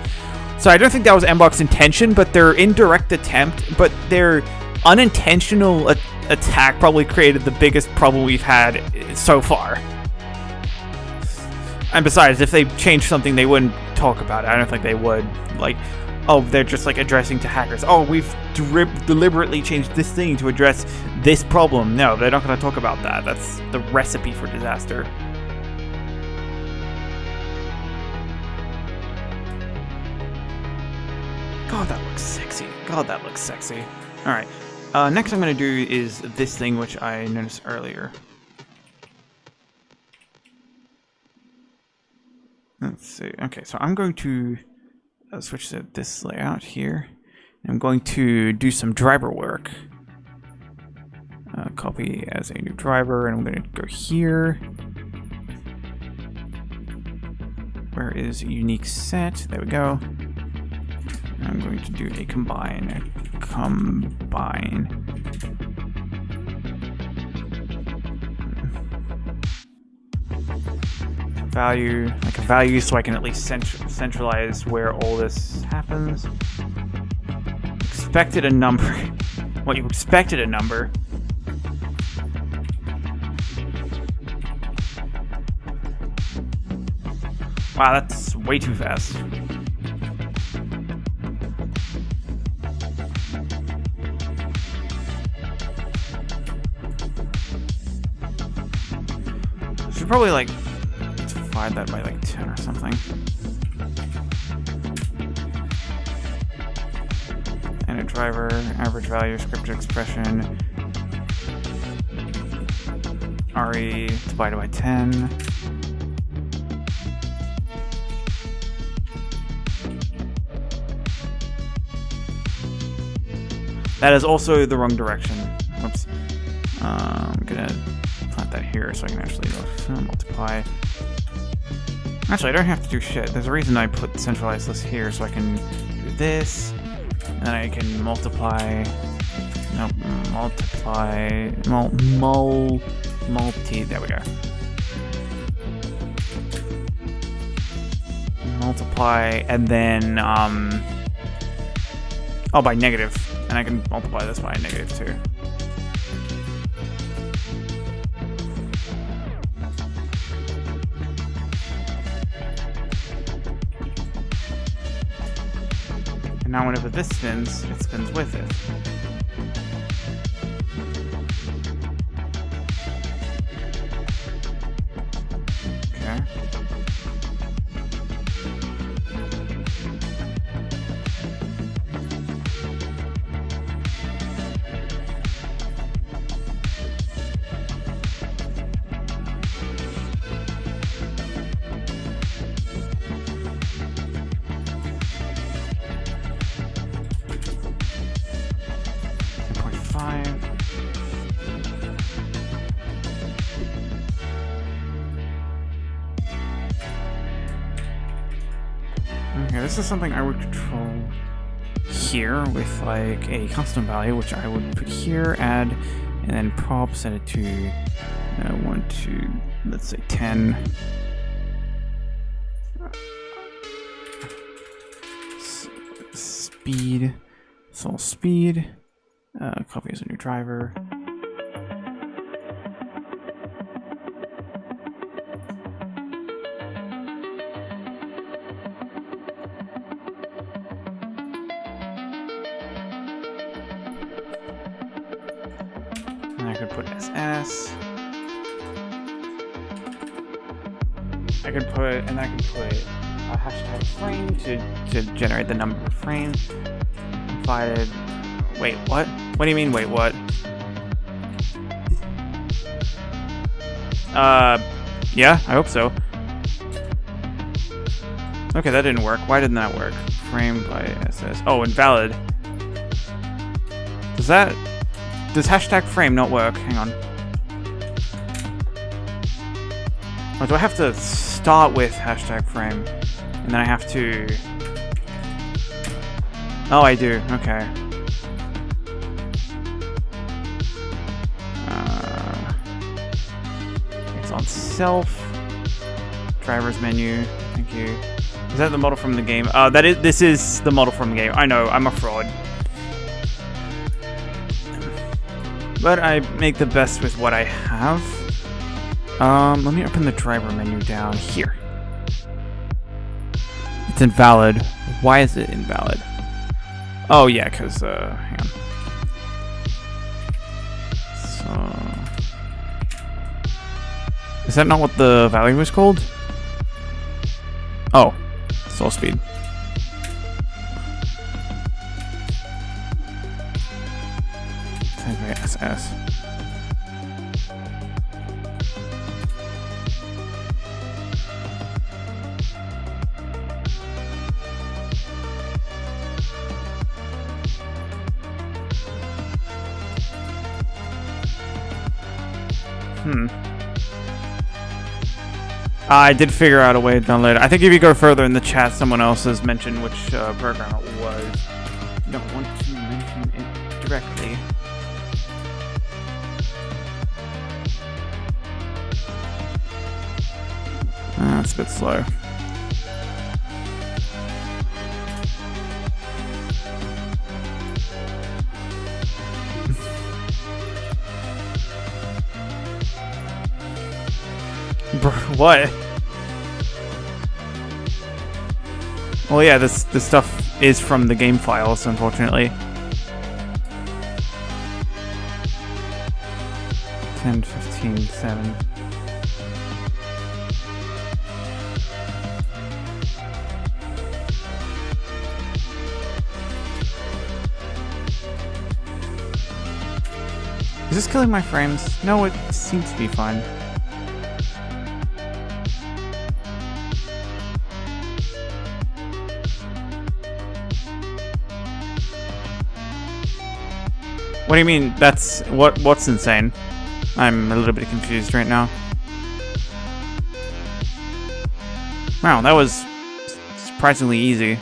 So I don't think that was Mbox's intention, but their indirect attempt, but their unintentional attack probably created the biggest problem we've had so far. And besides, if they changed something, they wouldn't talk about it. I don't think they would. Like, oh, they're just like addressing to hackers. Oh, we've deliberately changed this thing to address this problem. No, they're not going to talk about that. That's the recipe for disaster. God, that looks sexy. God, that looks sexy. Alright. Next I'm going to do is this thing which I noticed earlier. Let's see. Okay, so I'm going to switch to this layout here. I'm going to do some driver work. Copy as a new driver, and I'm going to go here. Where is unique set? There we go. I'm going to do a combine. Value, like a value, so I can at least centralize where all this happens. expected a number. What, you expected a number? Wow, that's way too fast. Should probably like divide that by like 10 or something. And a driver, average value, scripted expression. RE divided by 10. That is also the wrong direction. Whoops. I'm gonna plant that here so I can actually multiply. Actually, I don't have to do shit. There's a reason I put centralized list here so I can do this. And then I can multiply. Nope, multiply. Multi. There we go. Multiply, and then oh, by negative. And I can multiply this by a negative 2. And now whenever this spins, it spins with it. Okay. Okay, this is something I would control here with like a custom value, which I would put here, add, and then prop set it to 1 to, let's say 10. Speed, sol speed, copy as a new driver. And I could put SS. I could put a hashtag frame to generate the number of frames. Divided. Wait, what? What do you mean, wait, what? Yeah, I hope so. Okay, that didn't work. Why didn't that work? Frame by SS. Oh, invalid. Does hashtag frame not work? Hang on. Or do I have to start with hashtag frame? And then I have to... Oh, I do. Okay. It's on self. Driver's menu. Thank you. Is that the model from the game? This is the model from the game. I know, I'm a fraud. But I make the best with what I have. Let me open the driver menu down here. It's invalid. Why is it invalid? Oh yeah, because hang on. So is that not what the value was called? Oh, soul speed. SS. I did figure out a way to download it. I think if you go further in the chat, someone else has mentioned which program it was. You don't want to mention it directly. It's a bit slow. What? Well, yeah, this stuff is from the game files, unfortunately. 10, 15, 7. Is this killing my frames? No, it seems to be fine. What do you mean? That's what's insane? I'm a little bit confused right now. Wow, that was surprisingly easy.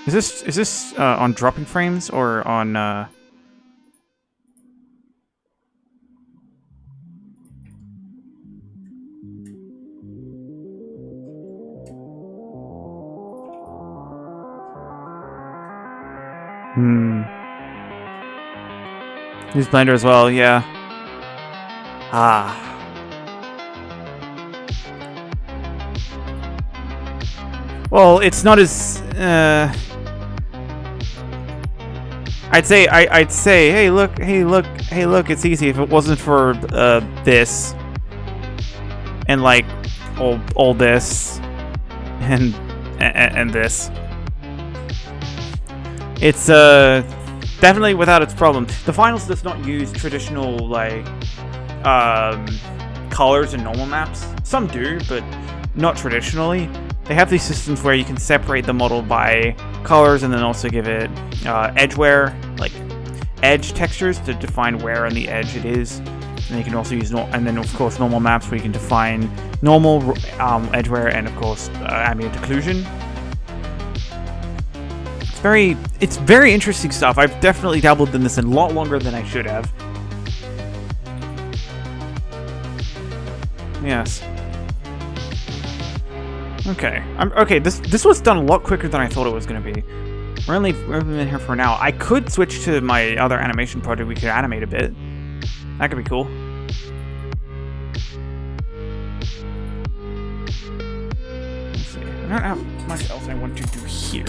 Is this on dropping frames or on Use Blender as well, yeah. Ah. Well, it's not as I'd say, hey look, it's easy if it wasn't for this and like all this and this. It's definitely without its problem. The finals does not use traditional like colors and normal maps. Some do, but not traditionally. They have these systems where you can separate the model by colors and then also give it edgeware, like edge textures to define where on the edge it is. And you can also use and then of course normal maps where you can define normal edgeware and of course ambient occlusion. It's very interesting stuff. I've definitely dabbled in this a lot longer than I should have. Yes. Okay. Okay. This was done a lot quicker than I thought it was going to be. We're only in here for now. I could switch to my other animation project. We could animate a bit. That could be cool. Let's see. I don't have much else I want to do here.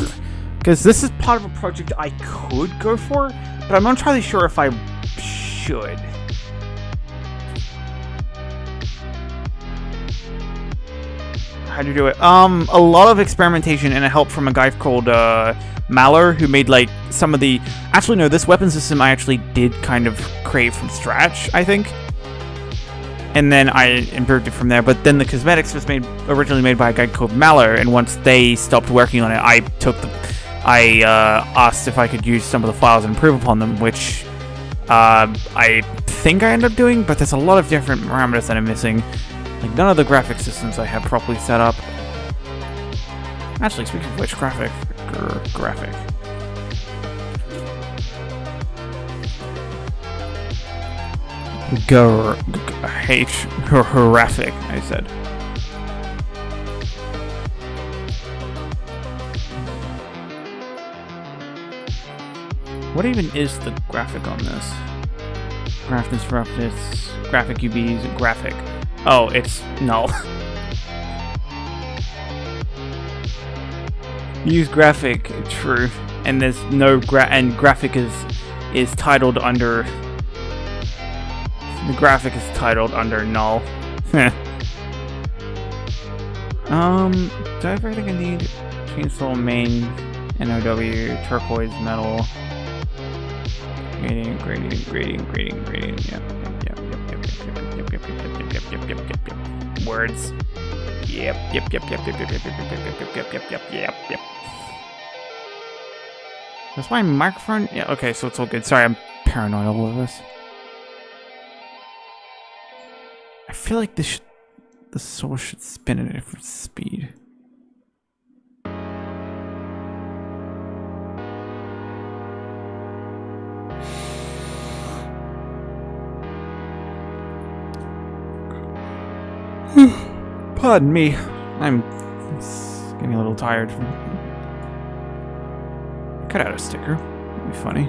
Because this is part of a project I could go for, but I'm not entirely sure if I should. How do you do it? A lot of experimentation and a help from a guy called Moar, who made like some of the... Actually, no, this weapon system I actually did kind of create from scratch, I think. And then I improved it from there. But then the cosmetics was originally made by a guy called Moar, and once they stopped working on it, I asked if I could use some of the files and improve upon them, which I think I ended up doing, but there's a lot of different parameters that I'm missing. Like, none of the graphic systems I have properly set up. Actually, speaking of which, graphic. Graphic, I said. What even is the graphic on this? Roughness, graphic UVs, graphic. Oh, it's null. Use graphic, true. And there's no graphic is titled under... The graphic is titled under null. Do I have everything I need? Chainsaw, main, NOW, turquoise, metal. Grading. Yep. Words. Yep. That's my microphone? Yeah, okay, so it's all good. Sorry, I'm paranoid all over this. I feel like the source should spin at a different speed. Pardon me. I'm getting a little tired. Cut out a sticker. That'd be funny.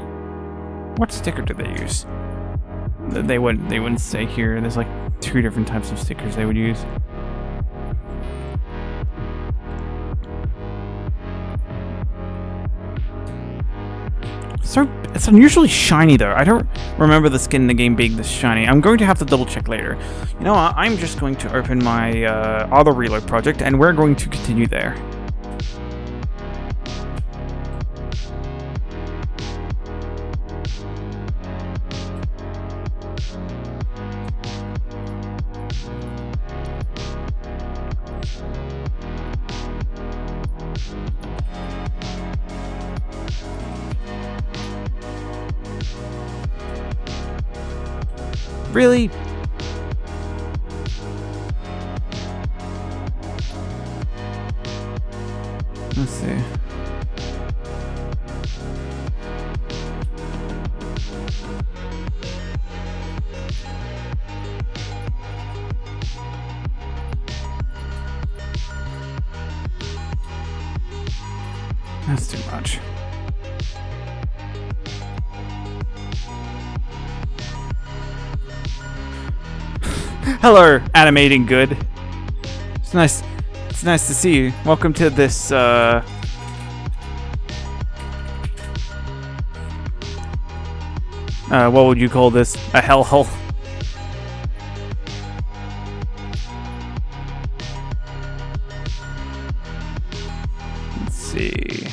What sticker did they use? they wouldn't stay here. There's like 2 different types of stickers they would use. So it's unusually shiny though. I don't remember the skin in the game being this shiny. I'm going to have to double check later. You know what? I'm just going to open my other reload project and we're going to continue there. Really? Let's see. That's too much. Hello, animating good. It's nice to see you. Welcome to this what would you call this? A hellhole. Let's see.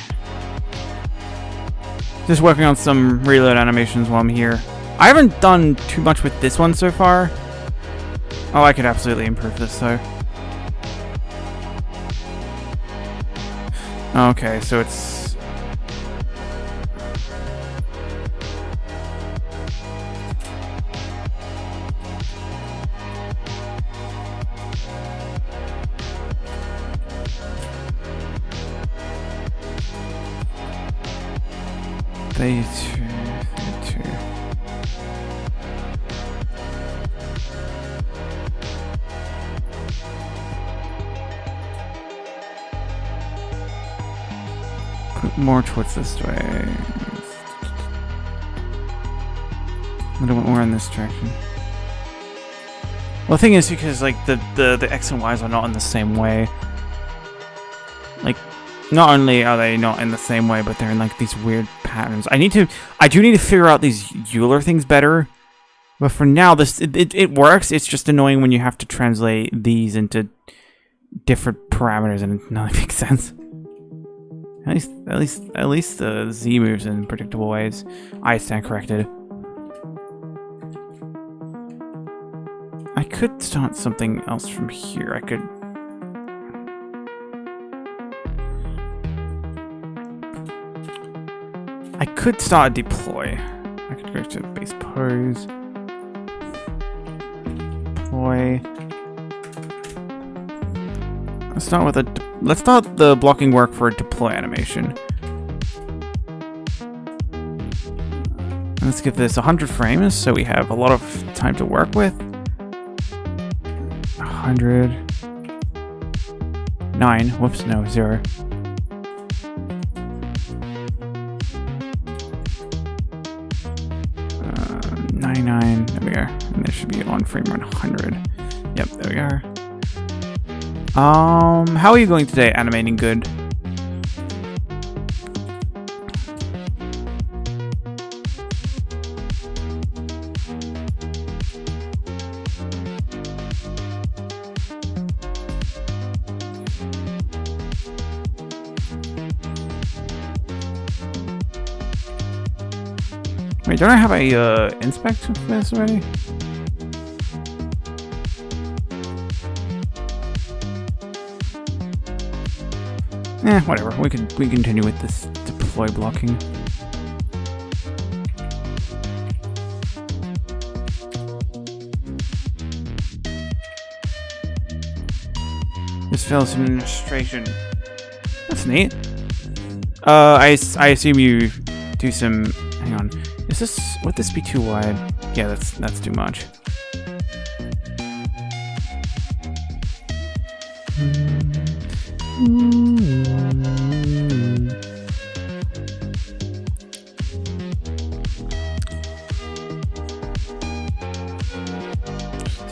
Just working on some reload animations while I'm here. I haven't done too much with this one so far. Oh, I could absolutely improve this though. Okay, so it's... Day 2. More towards this way. I don't want more in this direction. Well, the thing is, because like the X and Y's are not in the same way. Like, not only are they not in the same way, but they're in like these weird patterns. I do need to figure out these Euler things better. But for now, it works. It's just annoying when you have to translate these into different parameters, and it doesn't make sense. At least the Z moves in predictable ways. I stand corrected. I could start something else from here. I could start a deploy. I could go to base pose. Deploy. Let's start the blocking work for a deploy animation. Let's give this 100 frames so we have a lot of time to work with. 100. 9. Whoops, no, 0. Uh, 99. There we are. And there should be one frame around 100. Yep, there we are. How are you going today, animating good? Wait, don't I have a inspect for this already? Whatever. We continue with this deploy blocking. This fails in illustration. That's neat. I assume you do some. Hang on. Would this be too wide? Yeah, that's too much.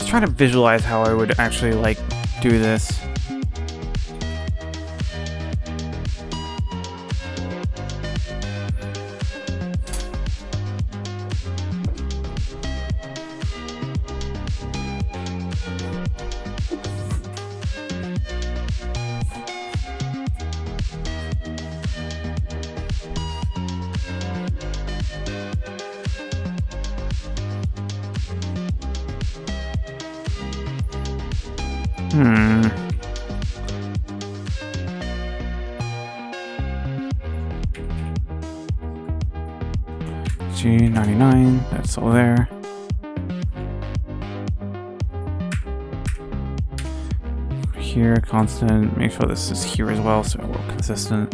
was trying to visualize how I would actually like do this. G99, that's all there. Here, constant, make sure this is here as well so we're consistent.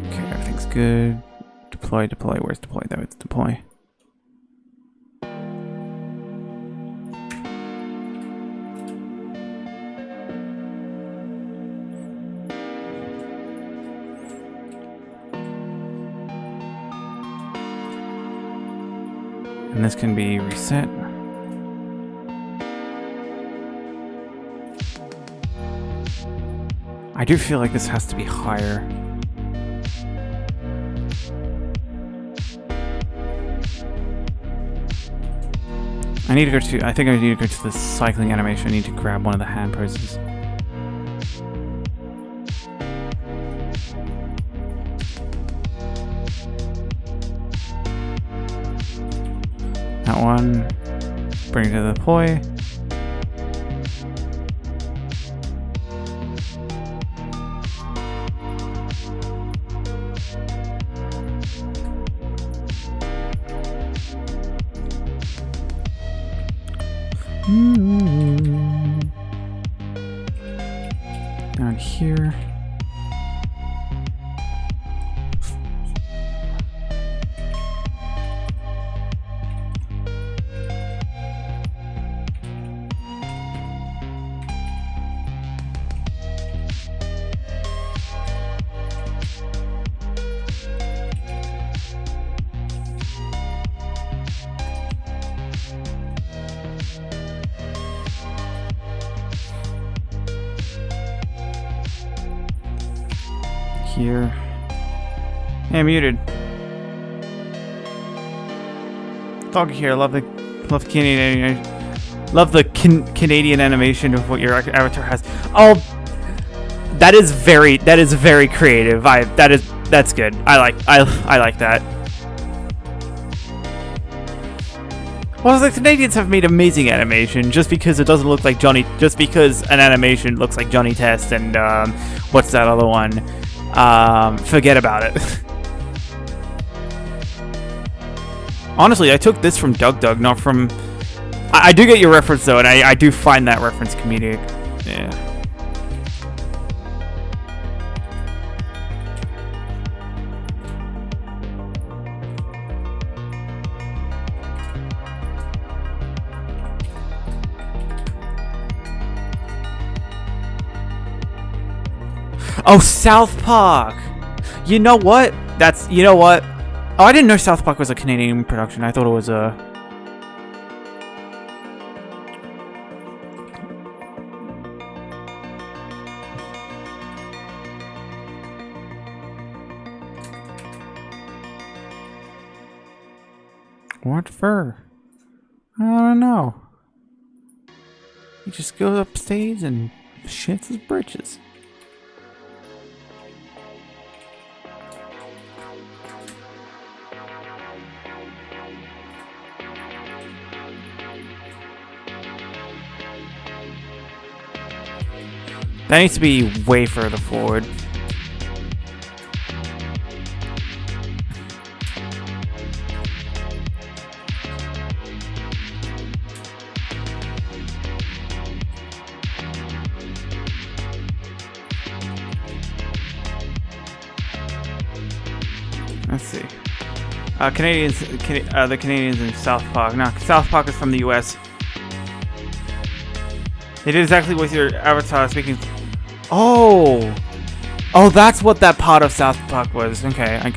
Okay, everything's good. Deploy, deploy, where's deploy? There, it's deploy. And this can be reset. I do feel like this has to be higher. I need to go to, I think I need to go to the cycling animation. I need to grab one of the hand poses. That one, bring it to the deploy. Down here. Here. Hey, muted. Dog here. Love Canadian. Love the Canadian animation of what your avatar has. Oh, that is very creative. That's good. I like that. Well, the Canadians have made amazing animation just because it doesn't look like Johnny. Just because an animation looks like Johnny Test and what's that other one? Forget about it. Honestly, I took this from Doug Doug, not from... I do get your reference, though, and I do find that reference comedic. Yeah. Oh, South Park! You know what? You know what? Oh, I didn't know South Park was a Canadian production. I thought it was a... What for? I don't know. He just goes upstage and shits his britches. That needs to be way further forward. Let's see. The Canadians in South Park. No, South Park is from the US. They did exactly what your avatar speaking. Oh! Oh, that's what that part of South Park was. Okay.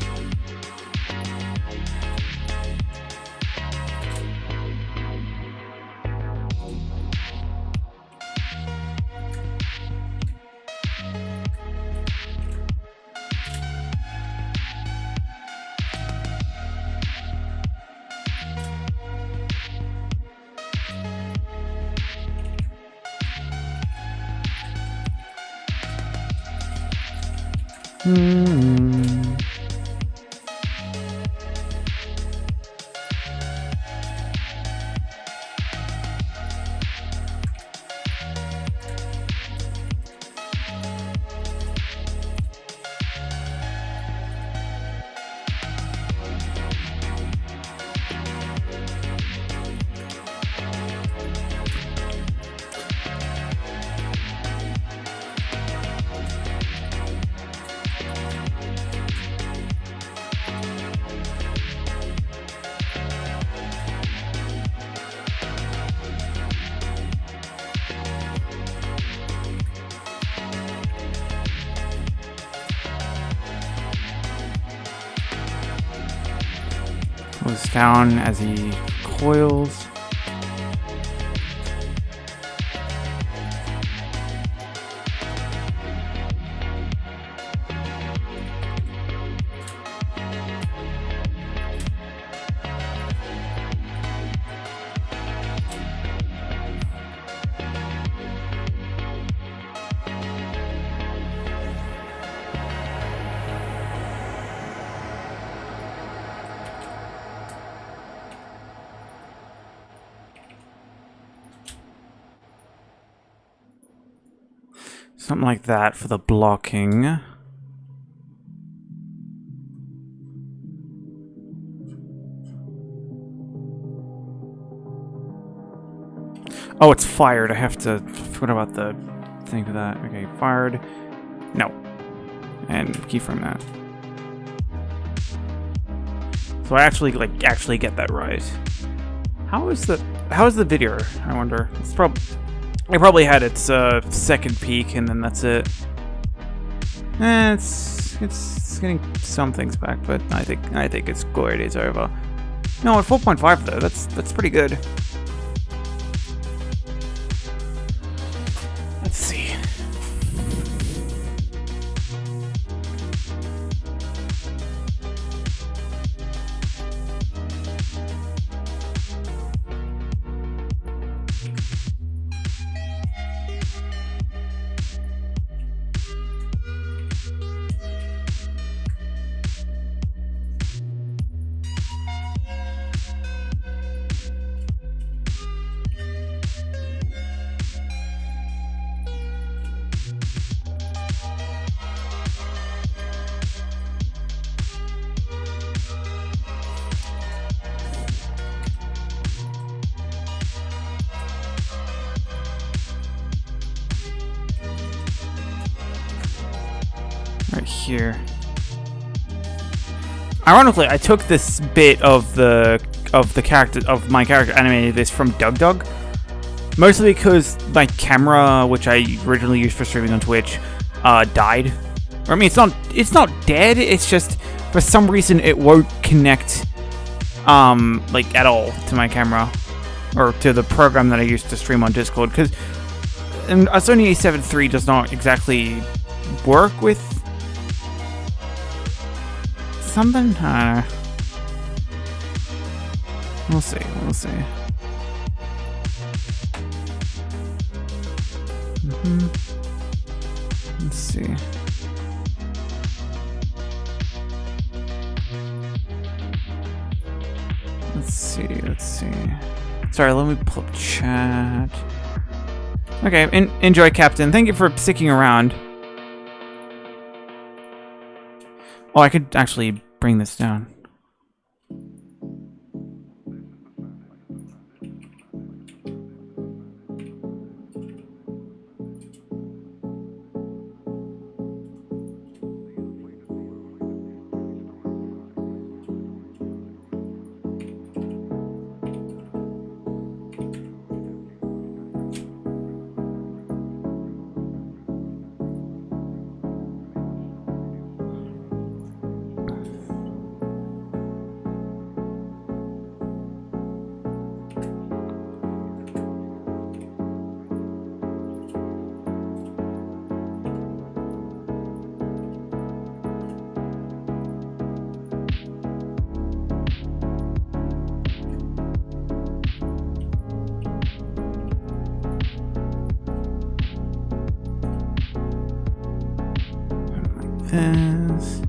Goes down as he coils. Something like that for the blocking. Oh, it's fired. I have to... What about the thing for that? Okay, fired. No. And keyframe that. So I actually get that right. How is the video? I wonder. It's it probably had its second peak, and then that's it. It's getting some things back, but I think its glory days are over. No, at 4.5 though, that's pretty good. Let's see. Right here. Ironically, I took this bit of my character animated this from Dug, mostly because my camera, which I originally used for streaming on Twitch, died. Or I mean, it's not dead. It's just for some reason it won't connect, like at all to my camera or to the program that I used to stream on Discord. Because a Sony A7 III does not exactly work with something? I don't know. We'll see. Let's see. Let's see. Sorry, let me pull up chat. Okay, enjoy, Captain. Thank you for sticking around. Oh, I could actually bring this down. this.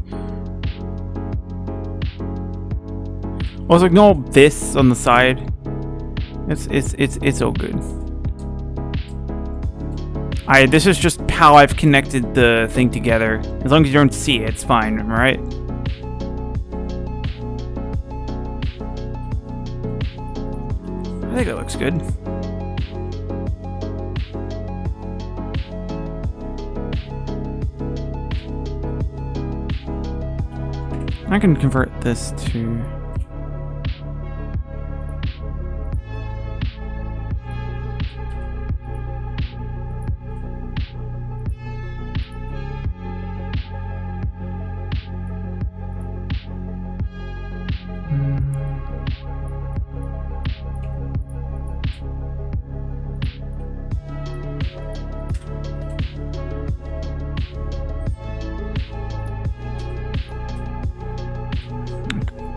Also, ignore this on the side. It's all good. This is just how I've connected the thing together. As long as you don't see it, it's fine, alright? I think it looks good. I can convert this to...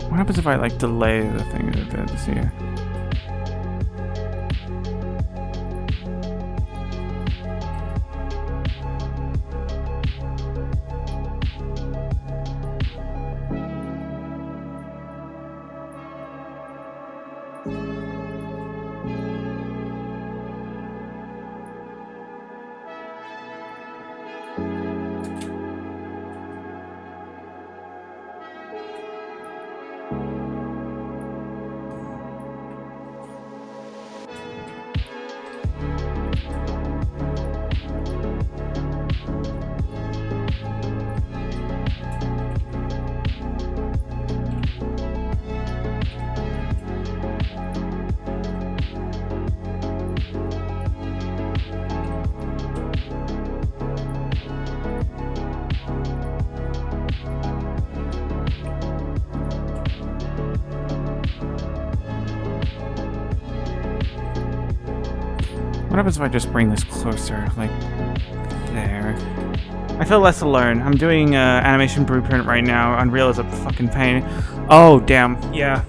What happens if I like delay the thing a bit to see it? What happens if I just bring this closer, like there? I feel less alone. I'm doing animation blueprint right now. Unreal is a fucking pain. Oh damn, yeah.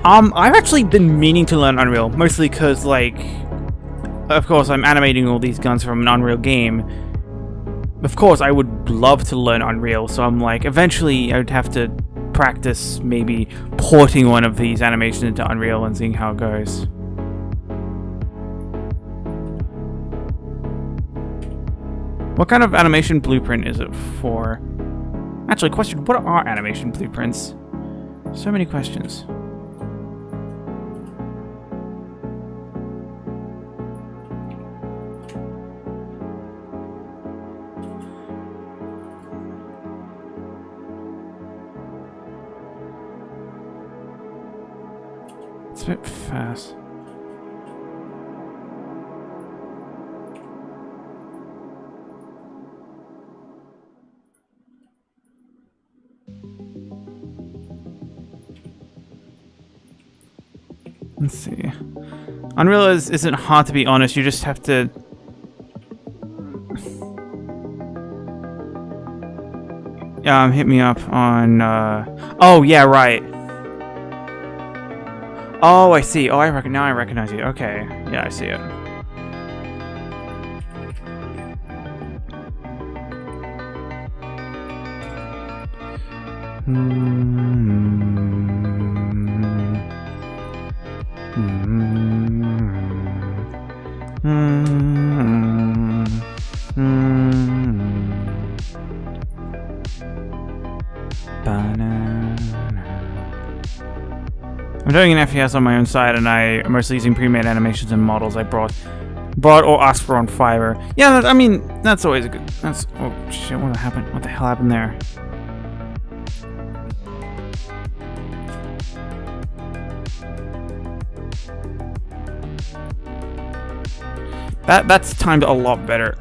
I've actually been meaning to learn Unreal, mostly because, like, of course I'm animating all these guns from an Unreal game. Of course I would love to learn Unreal, so I'm like, eventually I would have to practice maybe porting one of these animations into Unreal and seeing how it goes. What kind of animation blueprint is it for? Actually, question, what are animation blueprints? So many questions. It's a bit fast. Let's see. Unreal isn't hard, to be honest. You just have to... hit me up on... Oh, yeah, right. Oh, I see. Oh, now I recognize you. Okay. Yeah, I see it. I'm doing an FPS on my own side, and I'm mostly using pre-made animations and models I brought or asked for on Fiverr. Yeah, I mean, that's always a good... That's... Oh, shit, what happened? What the hell happened there? That's timed a lot better.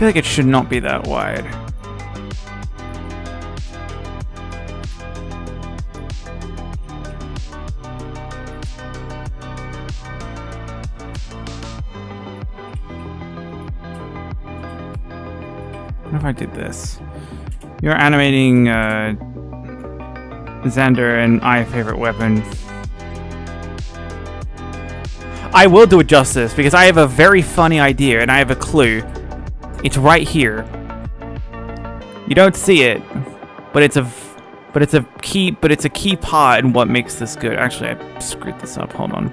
feel like it should not be that wide. What if I did this? You're animating Xander and I favorite weapon. I will do it justice because I have a very funny idea and I have a clue. It's right here. You don't see it, but it's a key part in what makes this good. Actually, I screwed this up. Hold on.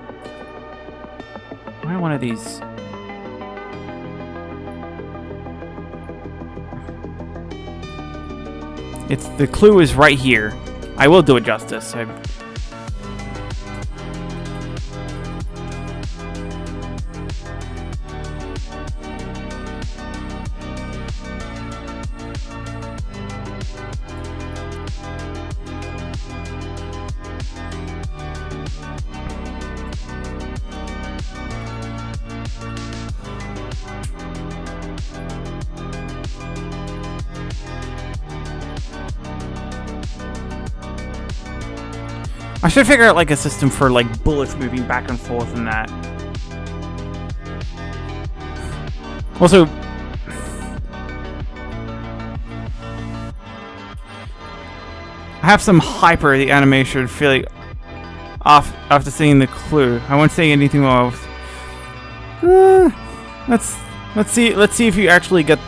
Why one of these? The clue is right here. I will do it justice. I should figure out like a system for like bullets moving back and forth and that. Also, I have some hyper the animation feeling off after seeing the clue. I won't say anything more. Let's see if you actually get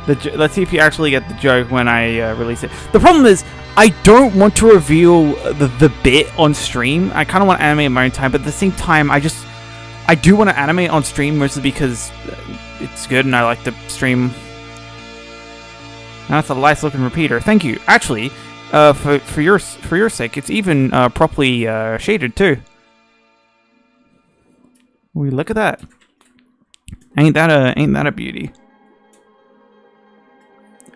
let's see if you actually get the joke when I release it. The problem is, I don't want to reveal the bit on stream. I kind of want to animate my own time, but at the same time, I do want to animate on stream mostly because it's good and I like to stream. That's a nice looking repeater. Thank you. Actually, for your sake, it's even properly shaded too. We look at that. Ain't that a beauty?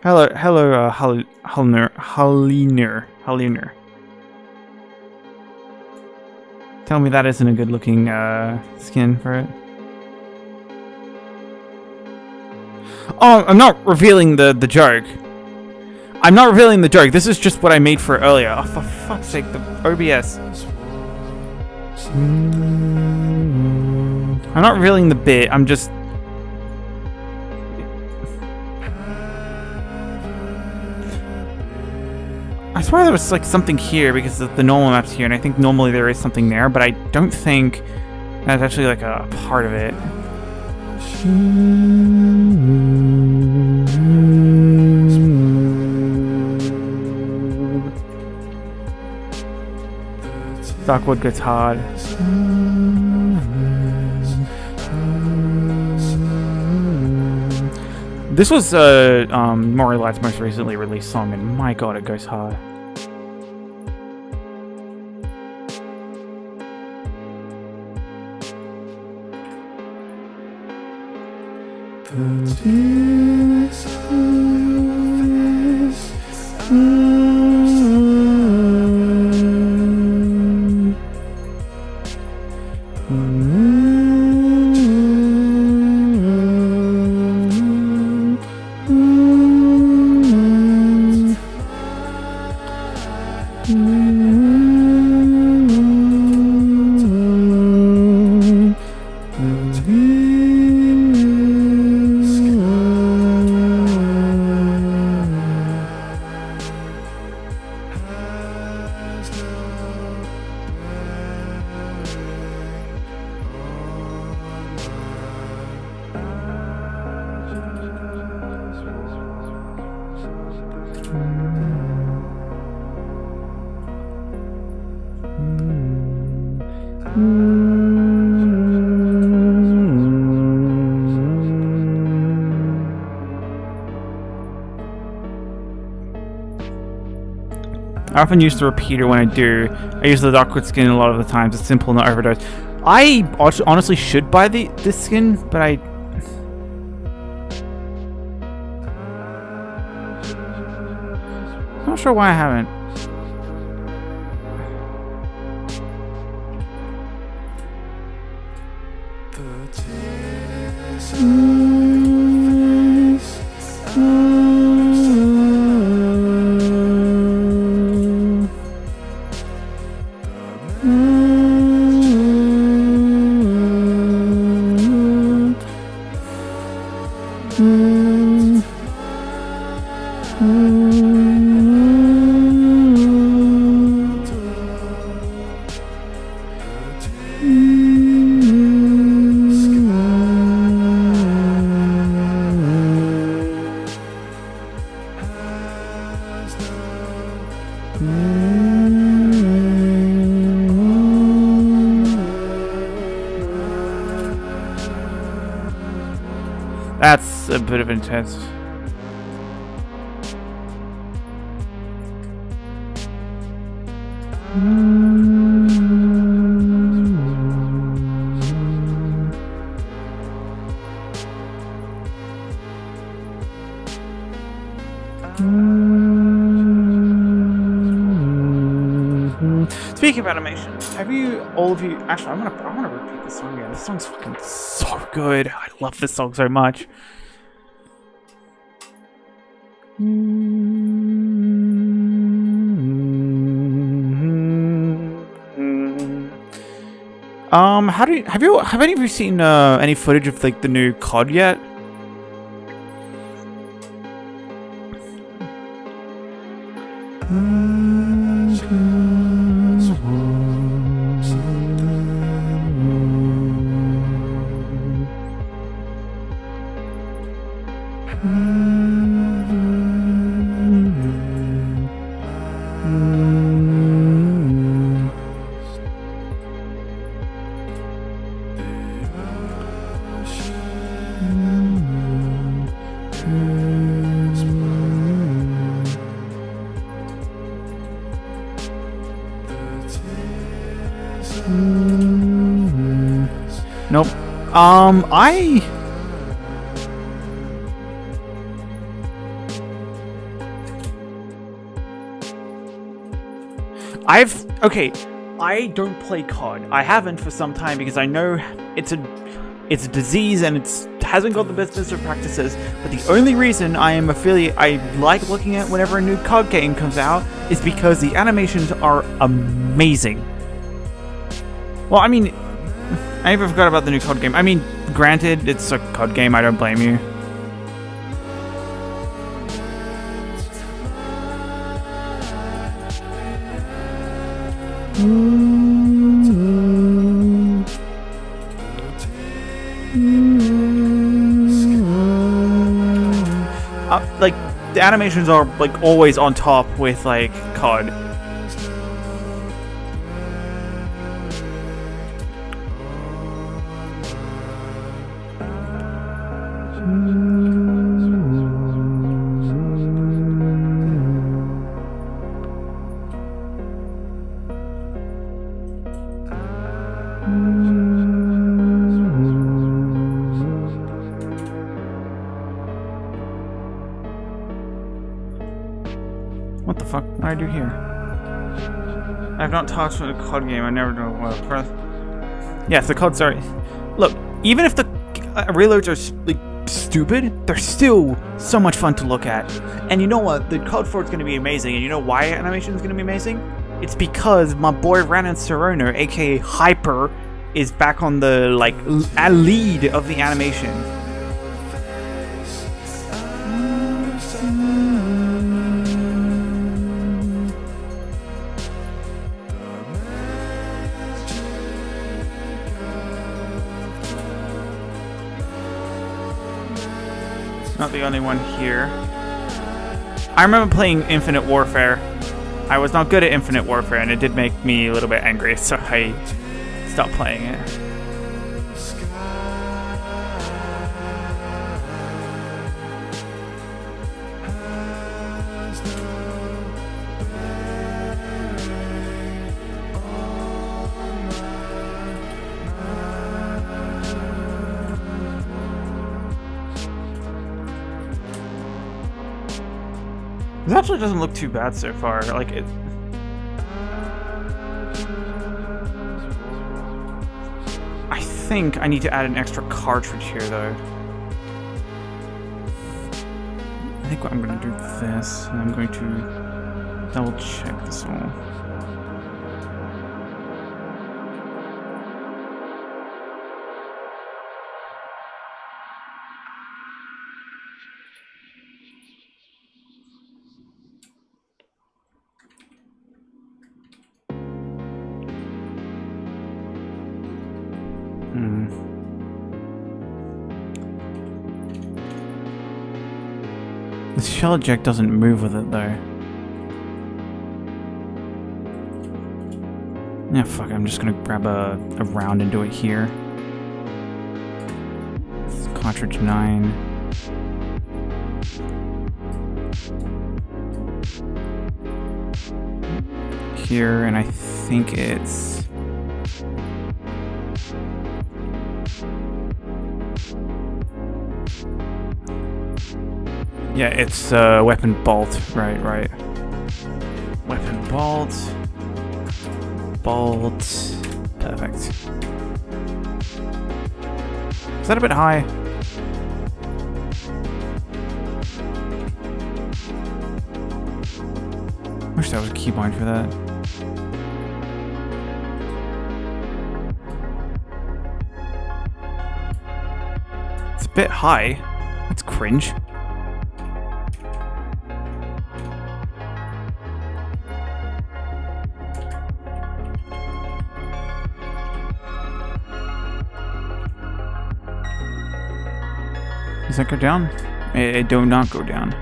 Hello, Haliner. Tell me that isn't a good looking skin for it. Oh, I'm not revealing the joke. I'm not revealing the joke. This is just what I made for earlier. Oh, for fuck's sake, the OBS. I'm not revealing the bit. I'm just... I swear there was like something here because the normal map's here, and I think normally there is something there, but I don't think that's actually like a part of it. Darkwood gets hard. This was Moar Light's most recently released song, and my god, it goes hard. I often use the repeater when I do. I use the Darkwood skin a lot of the times. It's simple, not overdose. I honestly should buy this skin, but I'm not sure why I haven't. That's a bit of intense. Speaking of animation, have you, all of you, actually, I want to repeat this song again. This song's fucking so good. I love this song so much. Have any of you seen any footage of like the new COD yet? Nope. I don't play COD. I haven't for some time because I know it's a disease and it hasn't got the best business practices. But the only reason I like looking at whenever a new COD game comes out is because the animations are amazing. Well, I mean, I even forgot about the new COD game. I mean, granted, it's a COD game. I don't blame you. Like, the animations are like always on top with like COD. What the fuck? What do I do here? I have not touched a COD game. I never know what. Yes, the CODs are. Look, even if the reloads are like stupid, they're still so much fun to look at. And you know what? The COD 4 is going to be amazing. And you know why animation is going to be amazing? It's because my boy Ranan Sarono, aka Hyper, is back on the like lead of the animation. Not the only one here. I remember playing Infinite Warfare. I was not good at Infinite Warfare, and it did make me a little bit angry, so I stopped playing it. This actually doesn't look too bad so far. Like it. I think I need to add an extra cartridge here, though. I think I'm going to do this, and I'm going to double check this all. The shell eject doesn't move with it though. Yeah, fuck it, I'm just gonna grab a round and do it here. It's cartridge 9. Here, and I think it's... Yeah, it's weapon bolt. Right. Weapon bolt. Bolt. Perfect. Is that a bit high? Wish there was a keybind for that. It's a bit high. That's cringe. Does that go down? It do not go down.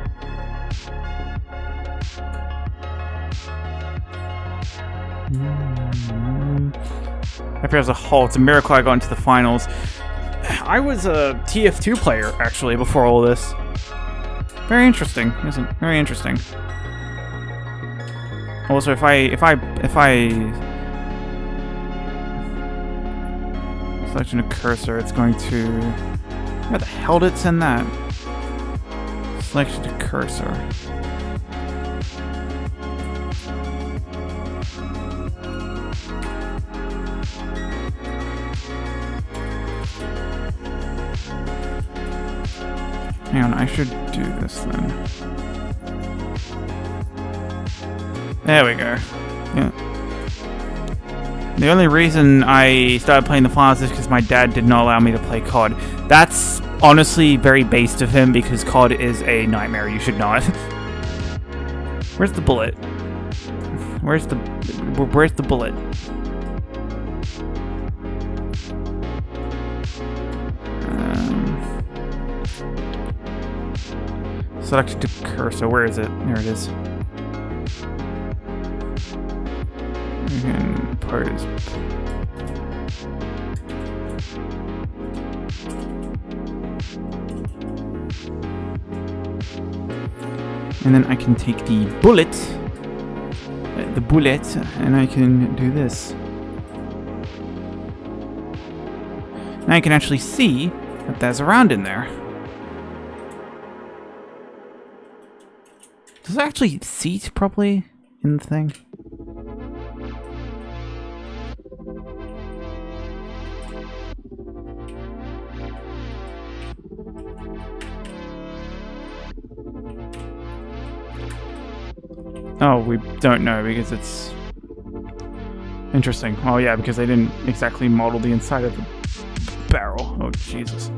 After as a whole, it's a miracle I got into the finals. I was a TF2 player actually before all this. Very interesting, isn't it? Very interesting. Also, if I selection a cursor, it's going to. Where the hell did it send that? Selection to cursor. Hang on, I should do this then. There we go. Yeah. The only reason I started playing the finals is because my dad did not allow me to play COD. That's honestly very based of him because COD is a nightmare. You should not. Where's the bullet? Where's the bullet? Select to cursor. Where is it? There it is. You can pose. And then I can take the bullet, and I can do this. Now I can actually see that there's a round in there. Does it actually seat properly in the thing? Oh, we don't know because it's interesting. Oh yeah, because they didn't exactly model the inside of the barrel. Oh Jesus.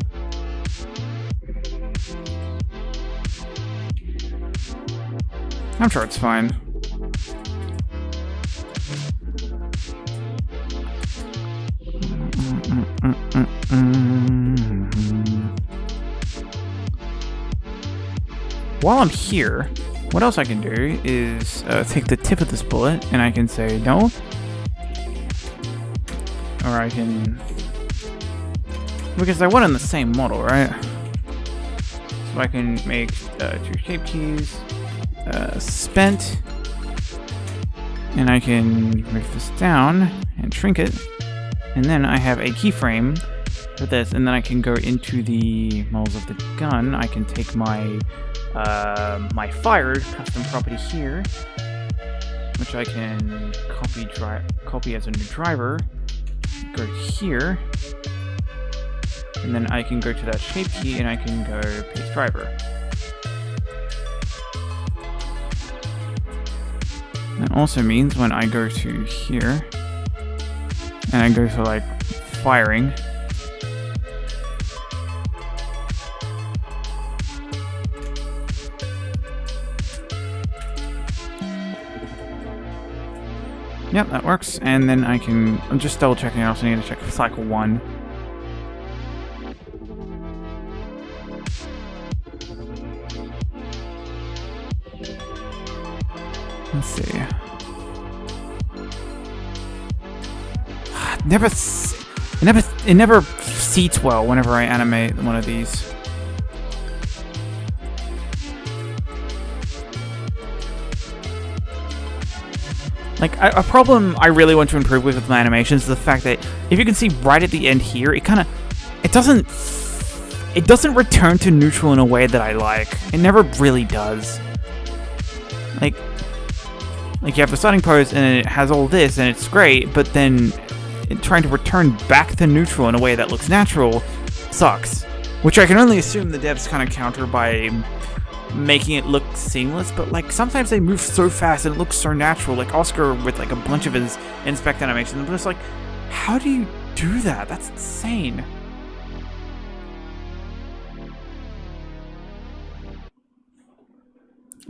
I'm sure it's fine. While I'm here, what else I can do is take the tip of this bullet and I can say no. Or I can... Because they're one in the same model, right? So I can make 2 shape keys. Spent, and I can move this down and shrink it, and then I have a keyframe for this, and then I can go into the models of the gun. I can take my my fired custom property here, which I can copy as a new driver, go here, and then I can go to that shape key and I can go paste driver. That also means when I go to here, and I go to like firing, yep, that works. And then I can, I'm just double checking, I also need to check cycle 1. Let's see. It never seats well whenever I animate one of these. Like, a problem I really want to improve with my animations is the fact that if you can see right at the end here, it doesn't return to neutral in a way that I like. It never really does. Like you have the starting pose and it has all this and it's great, but then trying to return back to neutral in a way that looks natural sucks. Which I can only assume the devs kind of counter by making it look seamless, but like sometimes they move so fast and it looks so natural, like Oscar with like a bunch of his inspect animations. I'm just like, how do you do that? That's insane.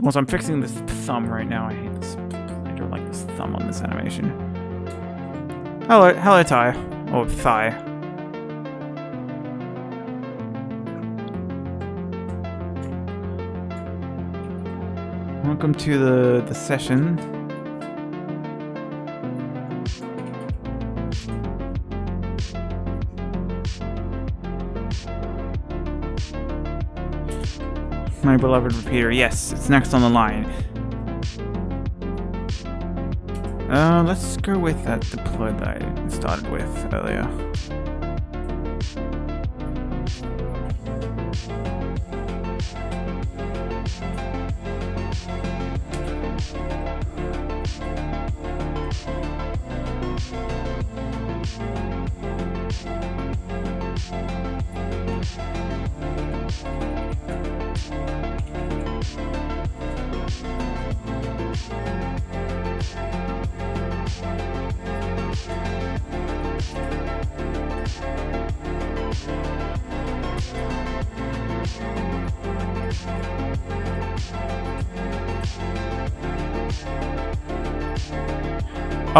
Also, I'm fixing this thumb right now. I hate this. I don't like this thumb on this animation. Hello, Ty. Oh, thigh. Welcome to the session. My beloved repeater. Yes, it's next on the line. Let's go with that deploy that I started with earlier.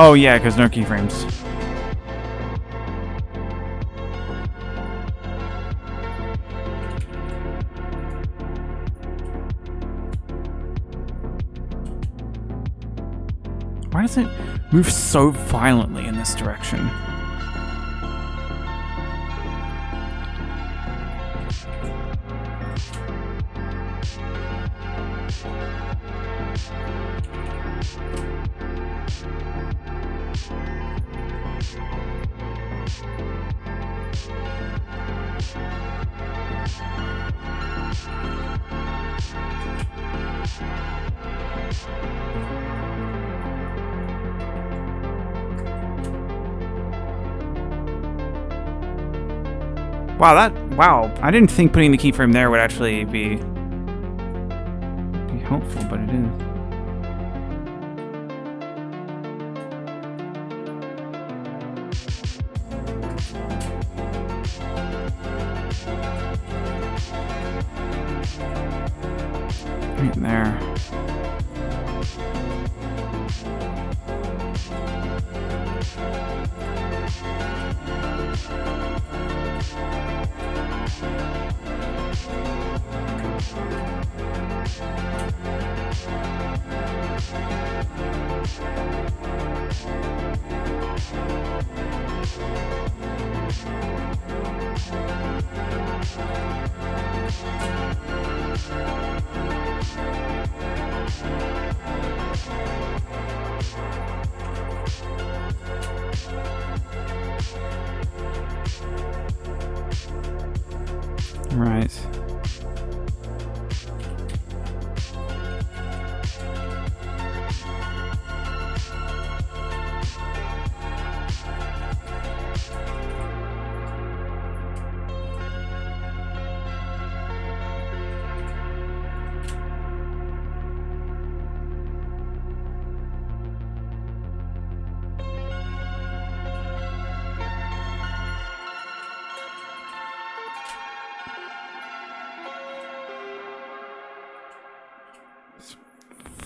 Oh yeah, because no keyframes. Why does it move so violently in this direction? Wow, I didn't think putting the keyframe there would actually be helpful, but it is. Right there. Right.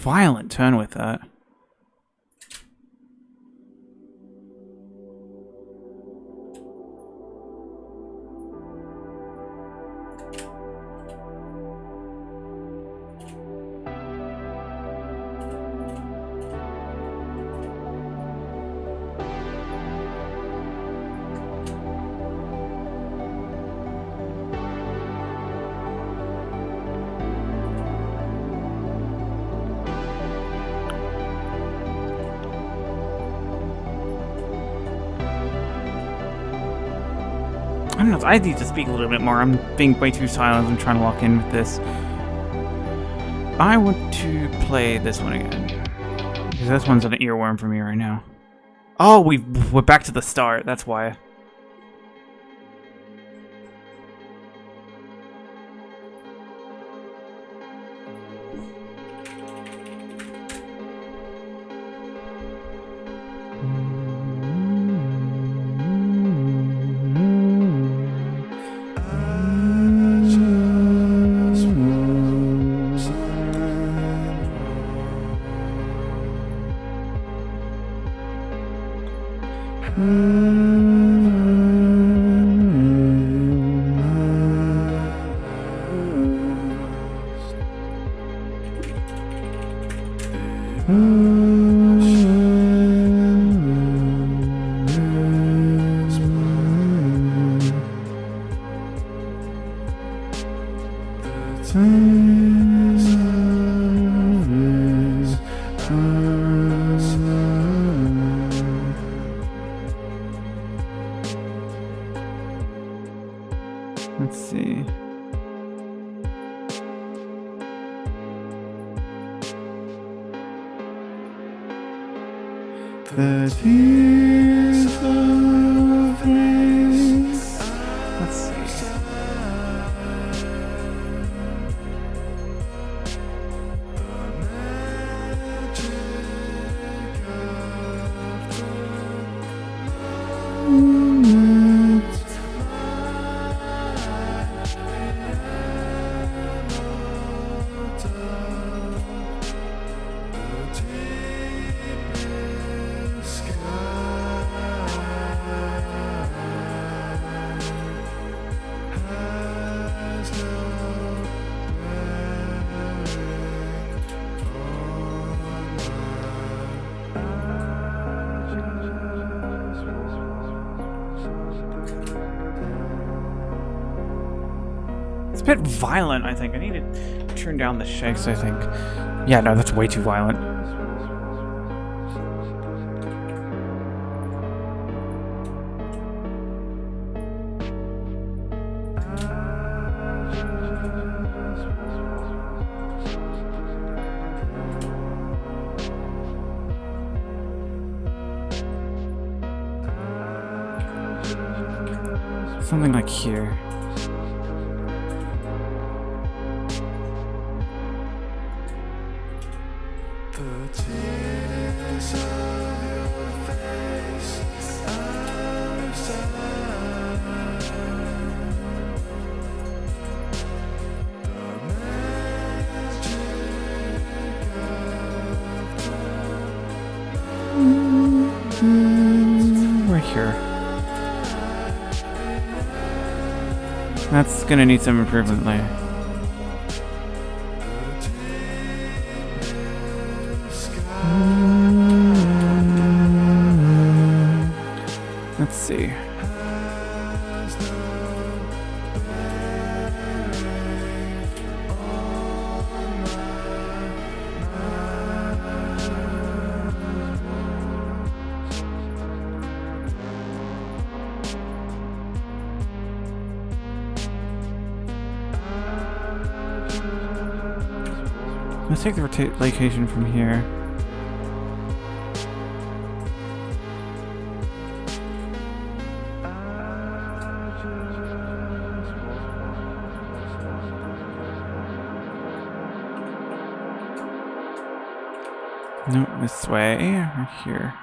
Violent turn with that. knows? I need to speak a little bit more. I'm being way too silent. I'm trying to lock in with this. I want to play this one again. Because this one's an earworm for me right now. Oh, we're back to the start. That's why. Let's see. The tears of face. Let's see. It's a bit violent, I think. I need to turn down the shakes, I think. Yeah, no, that's way too violent. Something like here. Right here. That's gonna need some improvement later. Let's see. Let's take the location from here. Nope, this way, right here.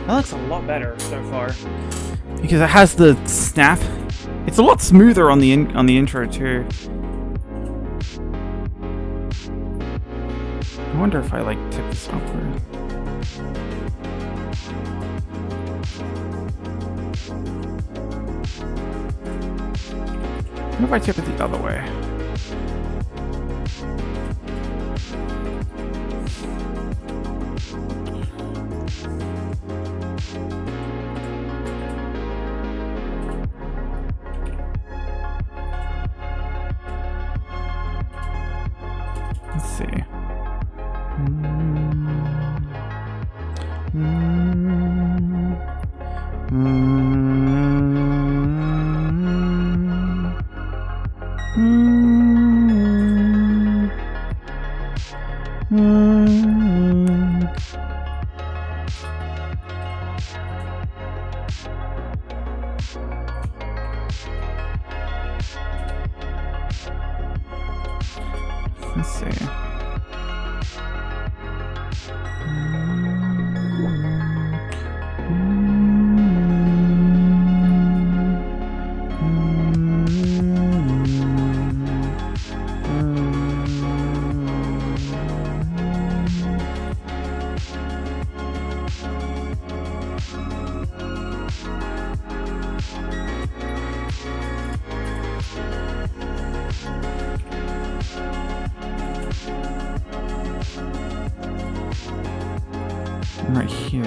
That looks a lot better so far because it has the snap. It's a lot smoother on the intro too. I wonder if I like tip this upward. What if I tip it the other way? Let's see. Let's see. Right here.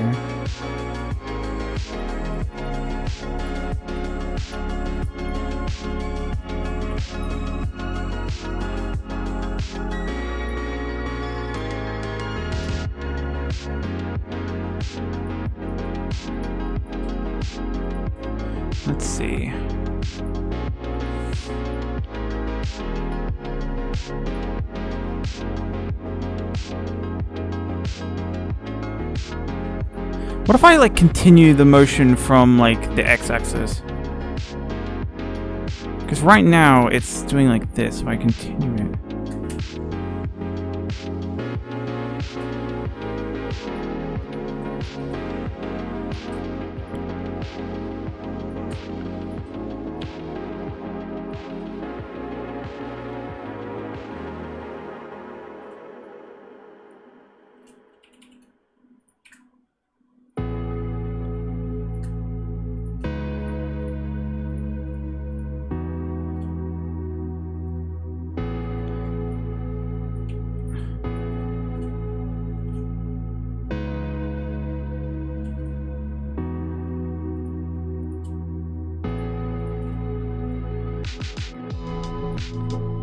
Let's see. What if I like continue the motion from like the x-axis? Because right now it's doing like this. If I continue it.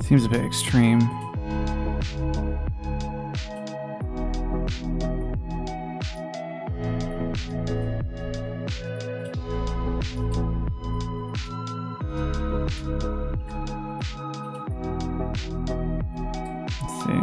Seems a bit extreme. Let's see.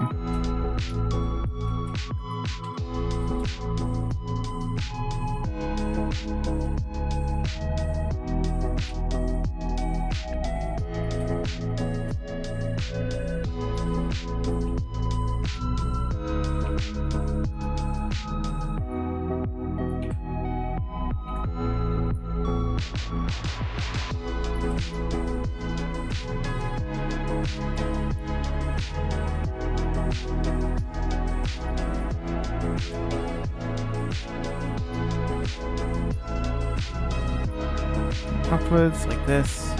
Upwards like this.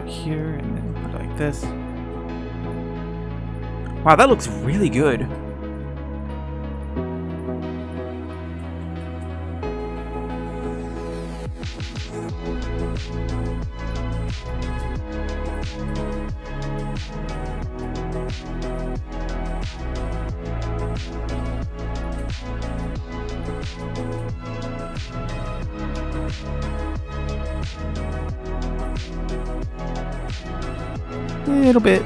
Here and then put it like this. Wow, that looks really good. A little bit.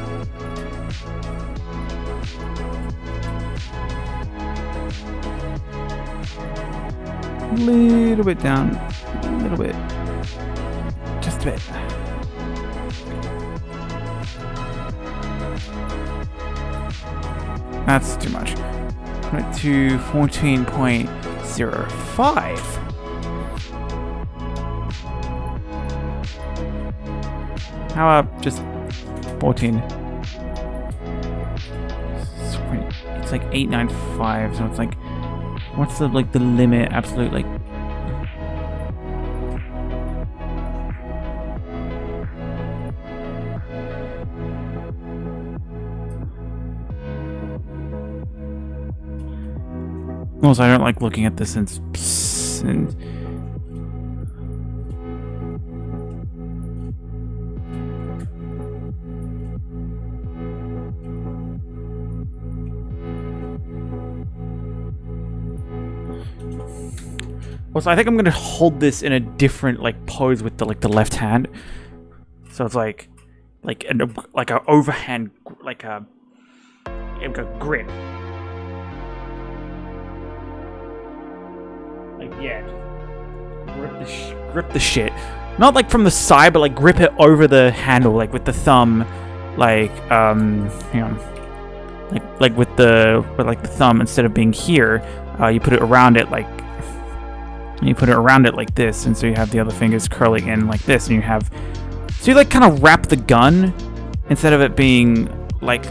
little bit down. A little bit. Just a bit. That's too much. Put it to 14.05. How about just 14? It's like 895, so it's like, what's the the limit? Absolute like. Also, I don't like looking at this and also, I think I'm gonna hold this in a different pose with the the left hand. So it's like an overhand a grip. Yeah, grip the shit. Not from the side, but grip it over the handle, with the thumb, hang on, with the thumb instead of being here, you put it around it like this, and so you have the other fingers curling in like this, and you have so you kind of wrap the gun instead of it being like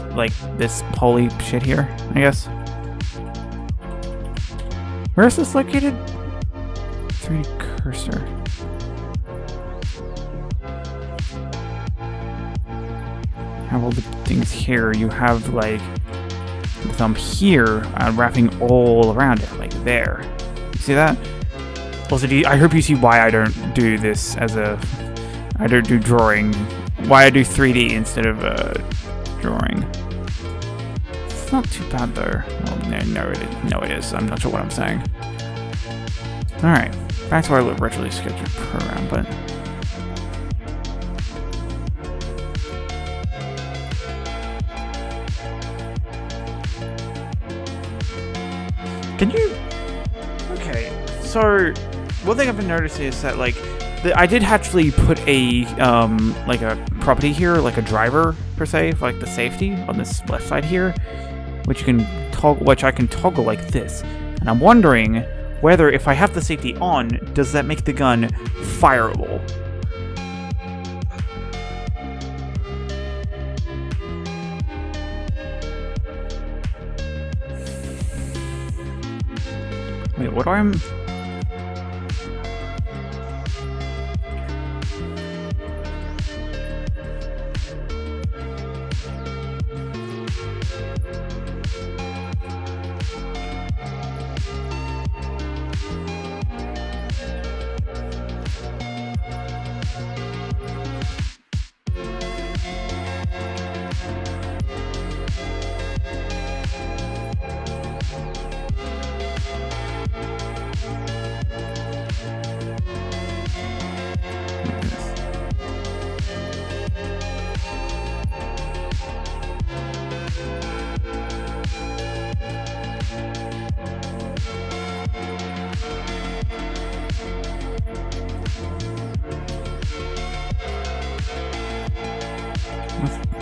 this poly shit here, I guess. Where is this located? 3D cursor. Have all the things here. You have the thumb here, wrapping all around it, there. You see that? Also, I hope you see why I don't do this I don't do drawing. Why I do 3D instead of drawing. It's not too bad though. Well, no, it is. I'm not sure what I'm saying. All right. Back to our virtually scheduled program, but can you? Okay, so one thing I've been noticing is that I did actually put a a property here, a driver per se, for the safety on this left side here, which you can toggle, which I can toggle like this, and I'm wondering whether if I have the safety on, does that make the gun fireable? Wait, what am I?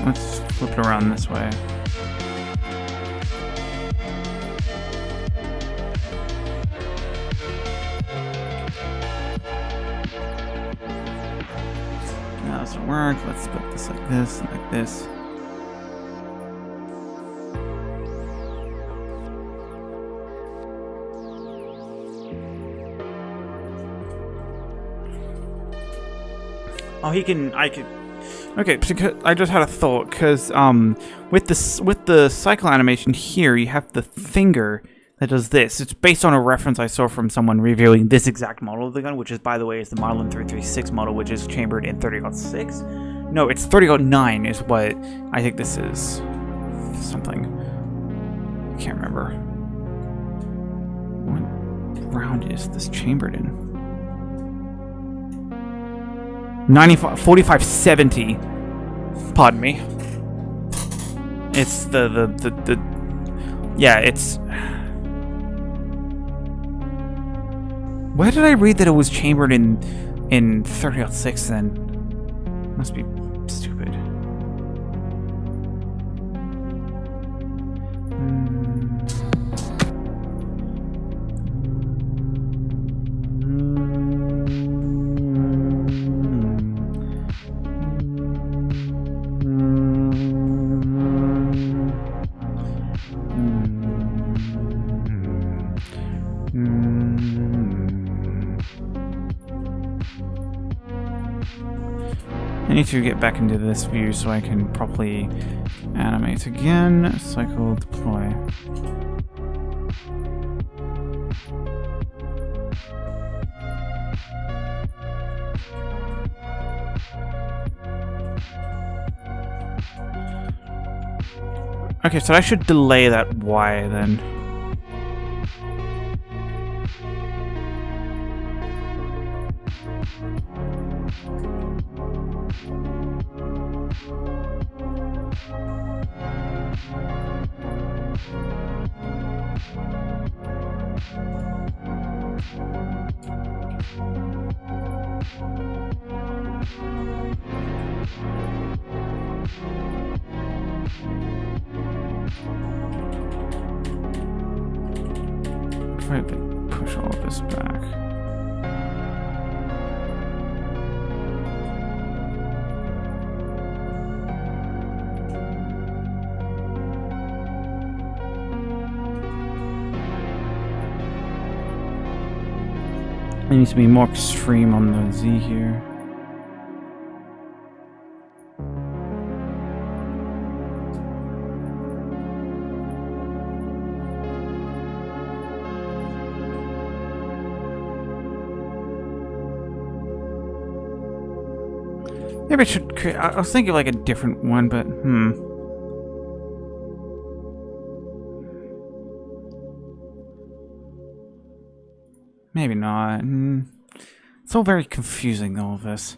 Let's flip it around this way. That doesn't work. Let's split this like this, and like this. Oh, I could. Okay, because I just had a thought, because with the cycle animation here, you have the finger that does this. It's based on a reference I saw from someone reviewing this exact model of the gun, which is, by the way, is the Model 336 model, which is chambered in 30-6. No, it's 30-9 is what I think this is. Something. I can't remember. What round is this chambered in? 4570. Pardon me. It's the yeah, it's Where did I read that it was chambered in 30.6 then? Must be stupid. I need to get back into this view so I can properly animate again. Cycle deploy. Okay, so I should delay that Y then. Try to push all of this back. It needs to be more extreme on the Z here. Maybe I should create. I was thinking like a different one, but maybe not. It's all very confusing, all of this.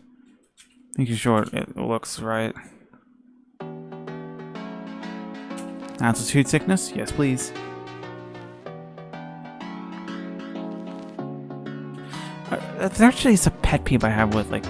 Making sure it looks right. Altitude sickness? Yes, please. That's actually a pet peeve I have with like.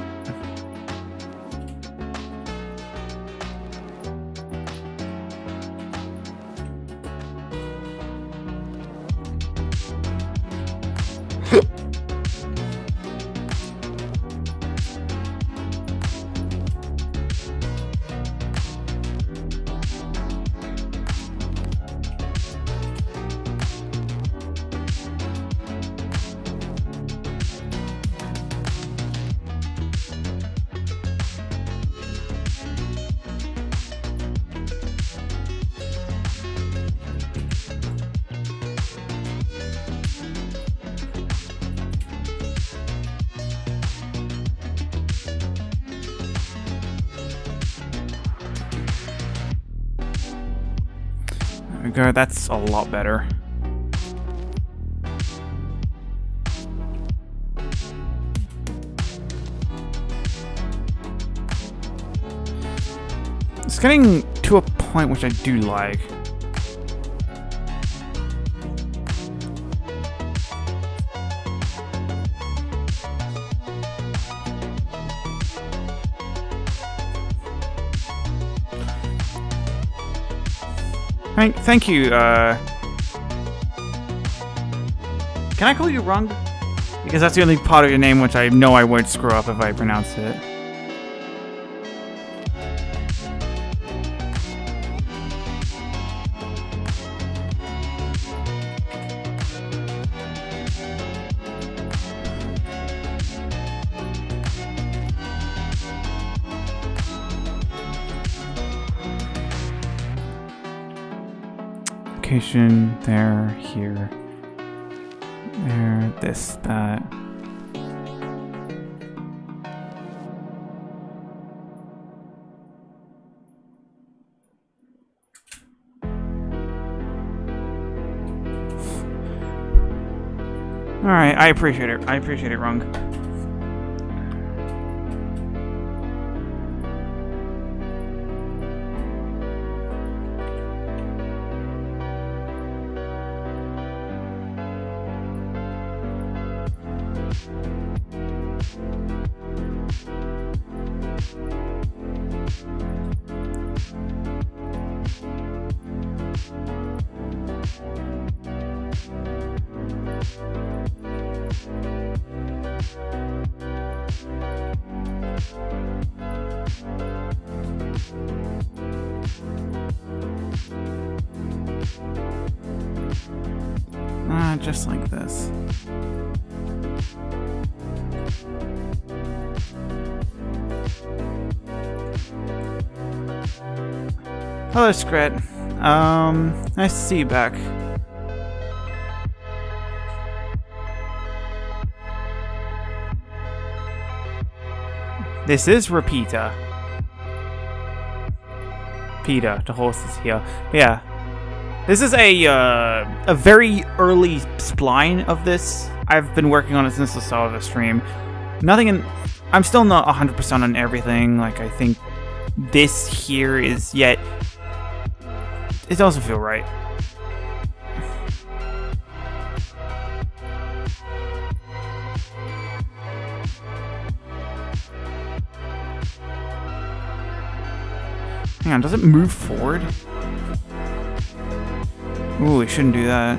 There we go, that's a lot better. It's getting to a point which I do like. Thank you, Can I call you Rung? Because that's the only part of your name which I know I won't screw up if I pronounce it. Location, there, here, there, this, that. Alright, I appreciate it. I appreciate it, Rung. Yeah, just like this. Hello, Scrat. Nice to see you back. This is Repeater. PETA, the horse is here. Yeah. This is a very early spline of this. I've been working on it since the start of the stream. I'm still not 100% on everything. Like, I think this here is yet... It doesn't feel right. Hang on, does it move forward? Ooh, we shouldn't do that.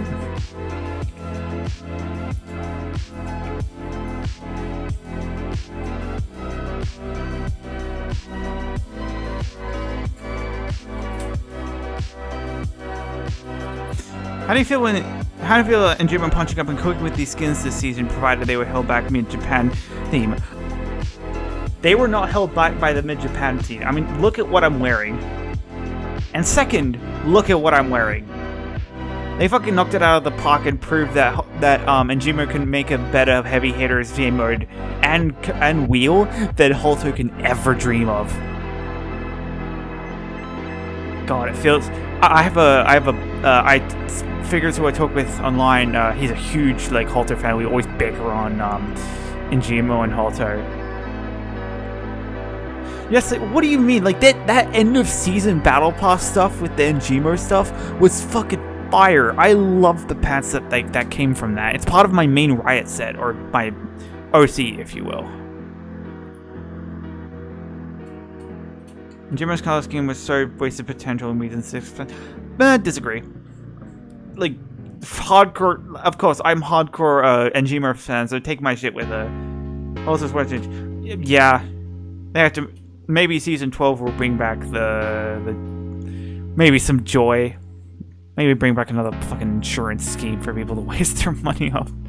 How do you feel Enjima punching up and cooking with these skins this season, provided they were held back mid-Japan theme? They were not held back by the mid-Japan theme. I mean, look at what I'm wearing. And second, look at what I'm wearing. They fucking knocked it out of the park and proved that Enjima can make a better heavy hitters game mode and wheel than Holto can ever dream of. God, it feels. I figures who I talk with online. He's a huge like Halter fan. We always bicker on Enjima and Halter. Yes, like, what do you mean? Like that end of season battle pass stuff with the Enjima stuff was fucking fire. I love the pants that came from that. It's part of my main Riot set, or my OC, if you will. Enjima's color scheme was so wasted potential in Season 6. Disagree. Like, hardcore, of course, I'm hardcore Enjima fan, so take my shit with a... Also, yeah, they have to... Maybe Season 12 will bring back the maybe some joy. Maybe bring back another fucking insurance scheme for people to waste their money on.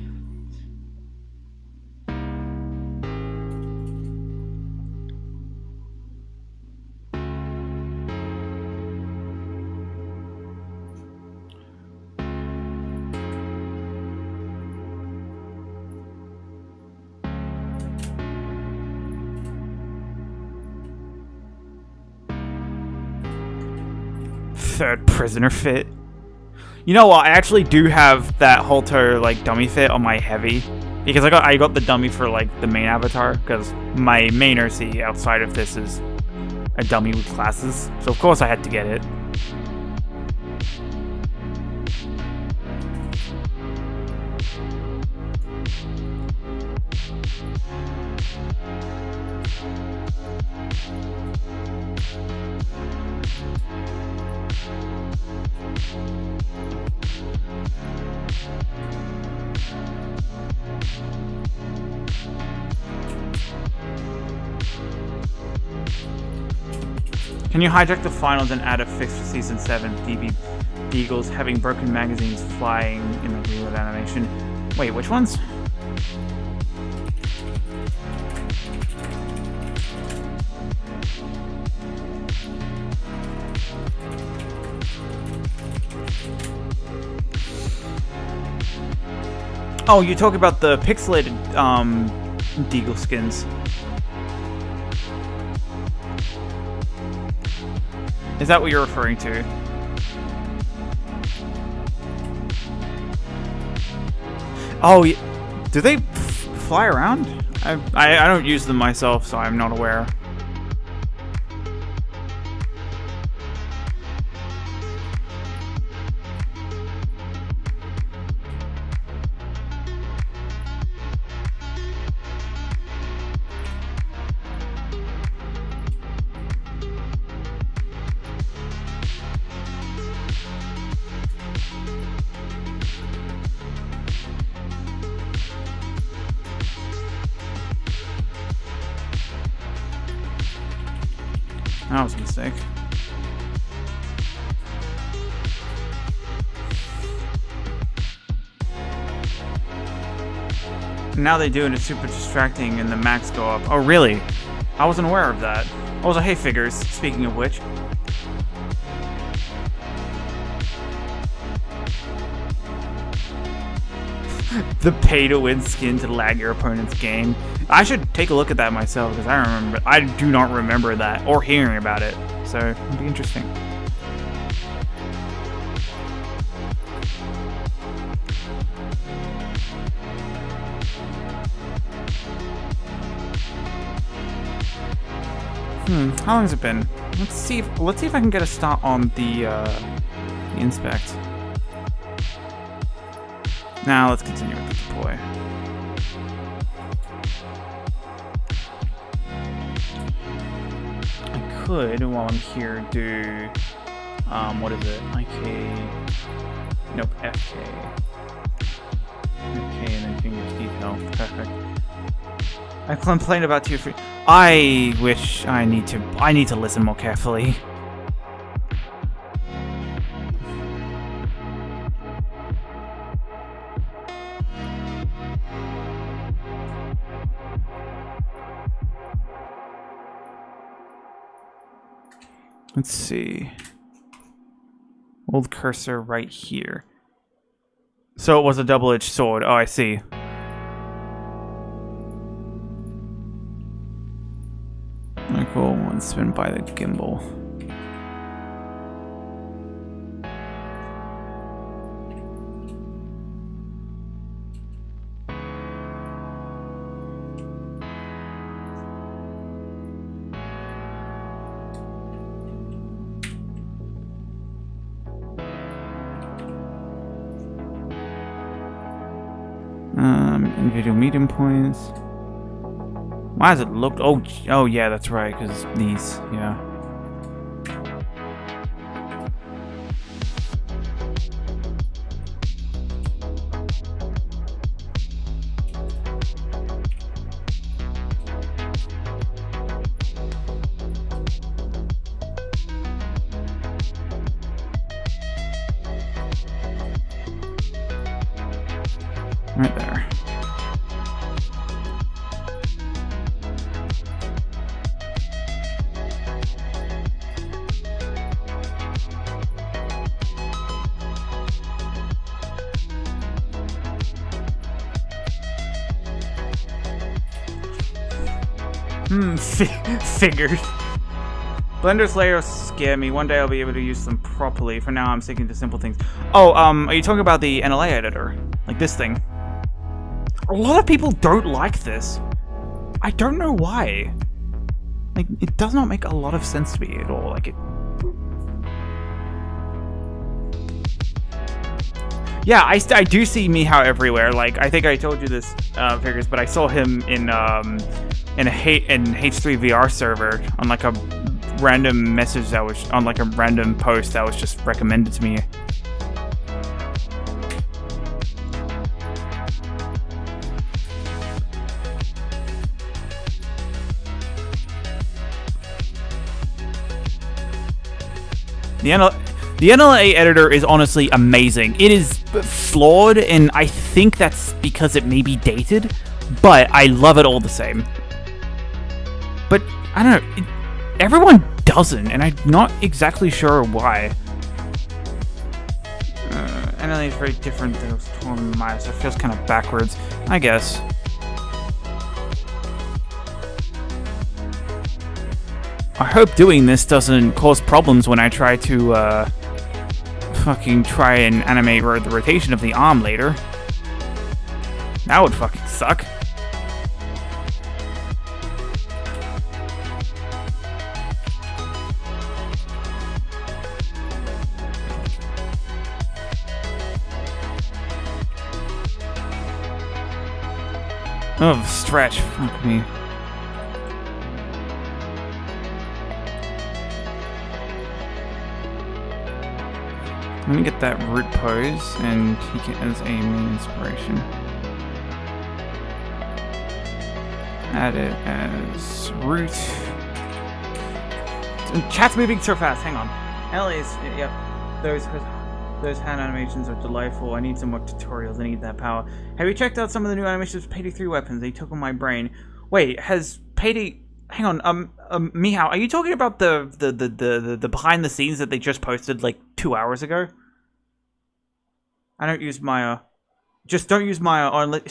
Third prisoner fit. You know what? I actually do have that halter like dummy fit on my heavy because I got the dummy for like the main avatar because my main RC outside of this is a dummy with classes, so of course I had to get it. Can you hijack the finals and add a fix for Season 7? DB Beagles having broken magazines flying in the real animation. Wait, which ones? Oh, you talk about the pixelated Deagle skins. Is that what you're referring to? Oh, do they fly around? I don't use them myself, so I'm not aware. That was a mistake. And now they do it, it's super distracting and the max go up. Oh, really? I wasn't aware of that. Also, hey, figures, speaking of which. The pay-to-win skin to lag your opponent's game. I should take a look at that myself because I do not remember that or hearing about it. So it'd be interesting. How long has it been? Let's see if I can get a start on the inspect. Now let's continue with the deploy. I could, while I'm here, do what is it? Nope, FK. FK and then fingers detail. Perfect. I complained about 2 free. I wish I need to listen more carefully. Let's see. Hold cursor right here. So it was a double-edged sword. Oh, I see. Cool. One spin by the gimbal. Individual medium points. Why does it look? Oh yeah, that's right. Because these, yeah. Right there. Figured. Blender's layers scare me. One day I'll be able to use them properly. For now, I'm sticking to simple things. Oh, are you talking about the NLA editor? Like this thing? A lot of people don't like this. I don't know why. Like, it does not make a lot of sense to me at all. Like, it... Yeah, I do see Mihao everywhere. Like, I think I told you this, Figures, but I saw him in H3 VR server on like a random message that was on like a random post that was just recommended to me. The NLA editor is honestly amazing. It is flawed, and I think that's because it may be dated, but I love it all the same. But, I don't know, everyone doesn't, and I'm not exactly sure why. NLA is very different than those Torn Miles, so it feels kind of backwards, I guess. I hope doing this doesn't cause problems when I try to, fucking try and animate the rotation of the arm later. That would fucking suck. Oh, stretch. Fuck me. Let me get that root pose and take it as a main inspiration. Add it as root. Chat's moving so fast, hang on. LA's, yep. Those. Those hand animations are delightful. I need some more tutorials. I need that power. Have you checked out some of the new animations of Payday 3 weapons? They took on my brain. Wait, has Payday... Hang on, Mihao, are you talking about the behind the scenes that they just posted like 2 hours ago? I don't use Maya. Just don't use Maya on...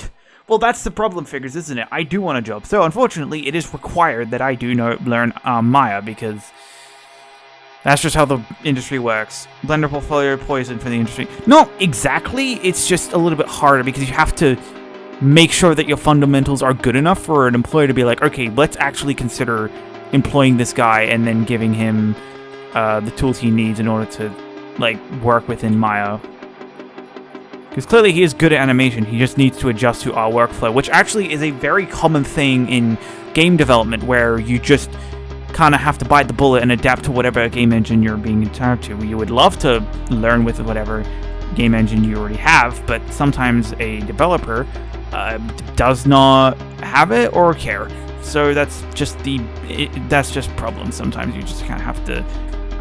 Well, that's the problem, Figures, isn't it? I do want a job. So, unfortunately, it is required that I do learn Maya, because that's just how the industry works. Blender portfolio poison for the industry. Not exactly. It's just a little bit harder, because you have to make sure that your fundamentals are good enough for an employer to be like, okay, let's actually consider employing this guy and then giving him the tools he needs in order to, like, work within Maya. Because clearly he is good at animation, he just needs to adjust to our workflow, which actually is a very common thing in game development, where you just kind of have to bite the bullet and adapt to whatever game engine you're being entitled to. You would love to learn with whatever game engine you already have, but sometimes a developer does not have it or care. So that's just problem. Sometimes you just kind of have to...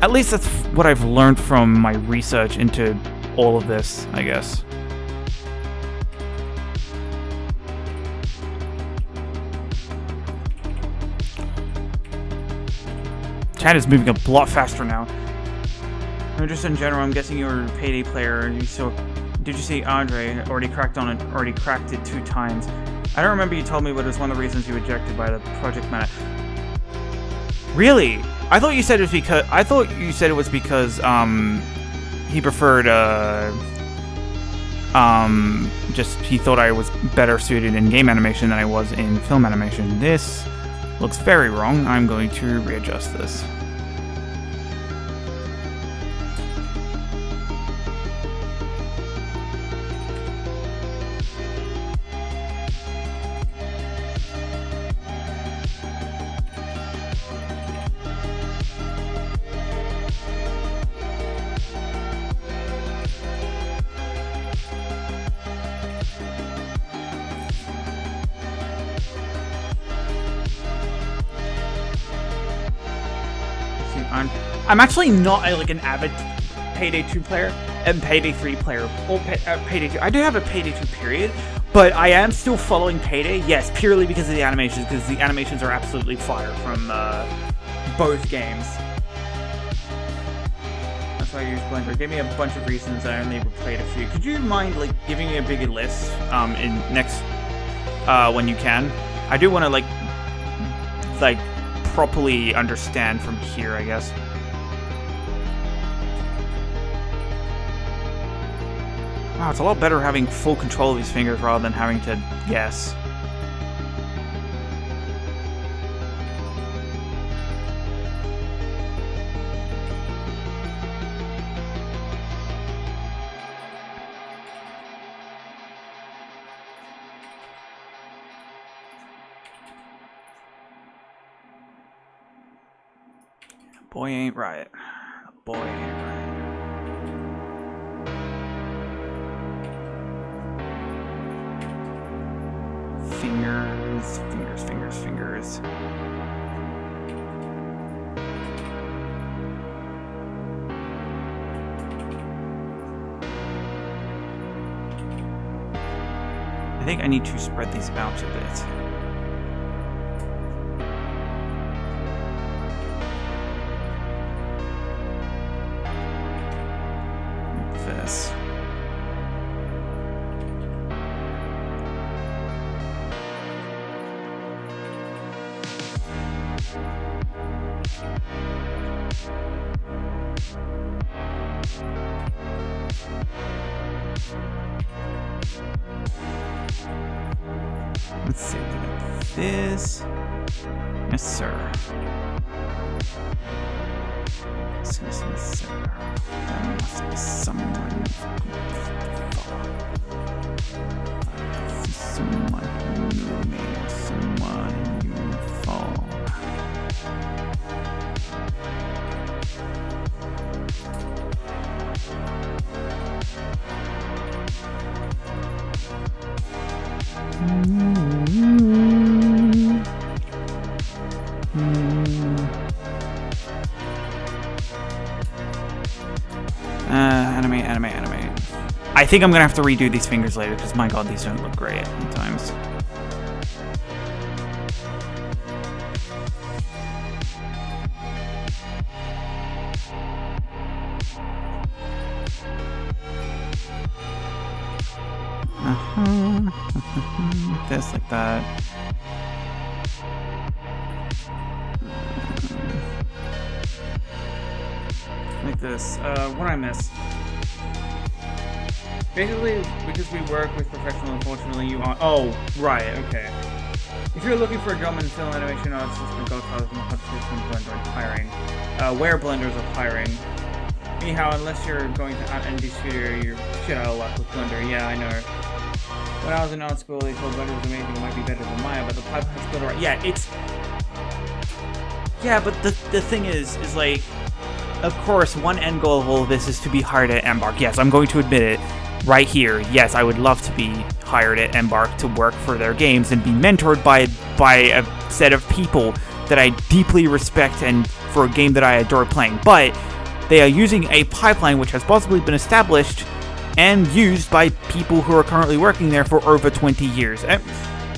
At least that's what I've learned from my research into all of this, I guess. Chat is moving a lot faster now. Just in general, I'm guessing you're a Payday player, and did you see Andre already cracked it 2 times? I don't remember you told me, but it was one of the reasons you rejected by the project manager. Really? I thought you said it was because he preferred just he thought I was better suited in game animation than I was in film animation. This looks very wrong. I'm going to readjust this. I'm actually not an avid Payday 2 player and Payday 3 player, or Payday 2. I do have a Payday 2 period, but I am still following Payday, yes, purely because of the animations, because the animations are absolutely fire from both games. That's why I use Blender. Give me a bunch of reasons I only played a few. Could you mind giving me a bigger list in next when you can? I do want to properly understand from here, I guess. Wow, it's a lot better having full control of these fingers rather than having to guess. Boy ain't right. Boy ain't right. Fingers, fingers, fingers, fingers. I think I need to spread these out a bit. This. Let's see, this. Yes, sir. Yes, sir. There must be someone. Someone who knew me, someone you fall. Animate. I think I'm gonna have to redo these fingers later because my god, these don't look great sometimes. This, like that. Like this. What I miss? Basically, because we work with professional, unfortunately, you are. Oh, right, okay. If you're looking for a job in film animation or assistant, go to the competition Blender hiring. Where Blenders are hiring. Anyhow, unless you're going to ND Studio, you're shit out of luck with Blender. Yeah, I know. When I was in art school, they told Blender was amazing, it might be better than Maya, but the pipeline's built right. Yeah, it's. Yeah, but the thing is like, of course, one end goal of all of this is to be hired at Embark. Yes, I'm going to admit it right here. Yes, I would love to be hired at Embark to work for their games and be mentored by a set of people that I deeply respect and for a game that I adore playing. But they are using a pipeline which has possibly been established and used by people who are currently working there for over 20 years. And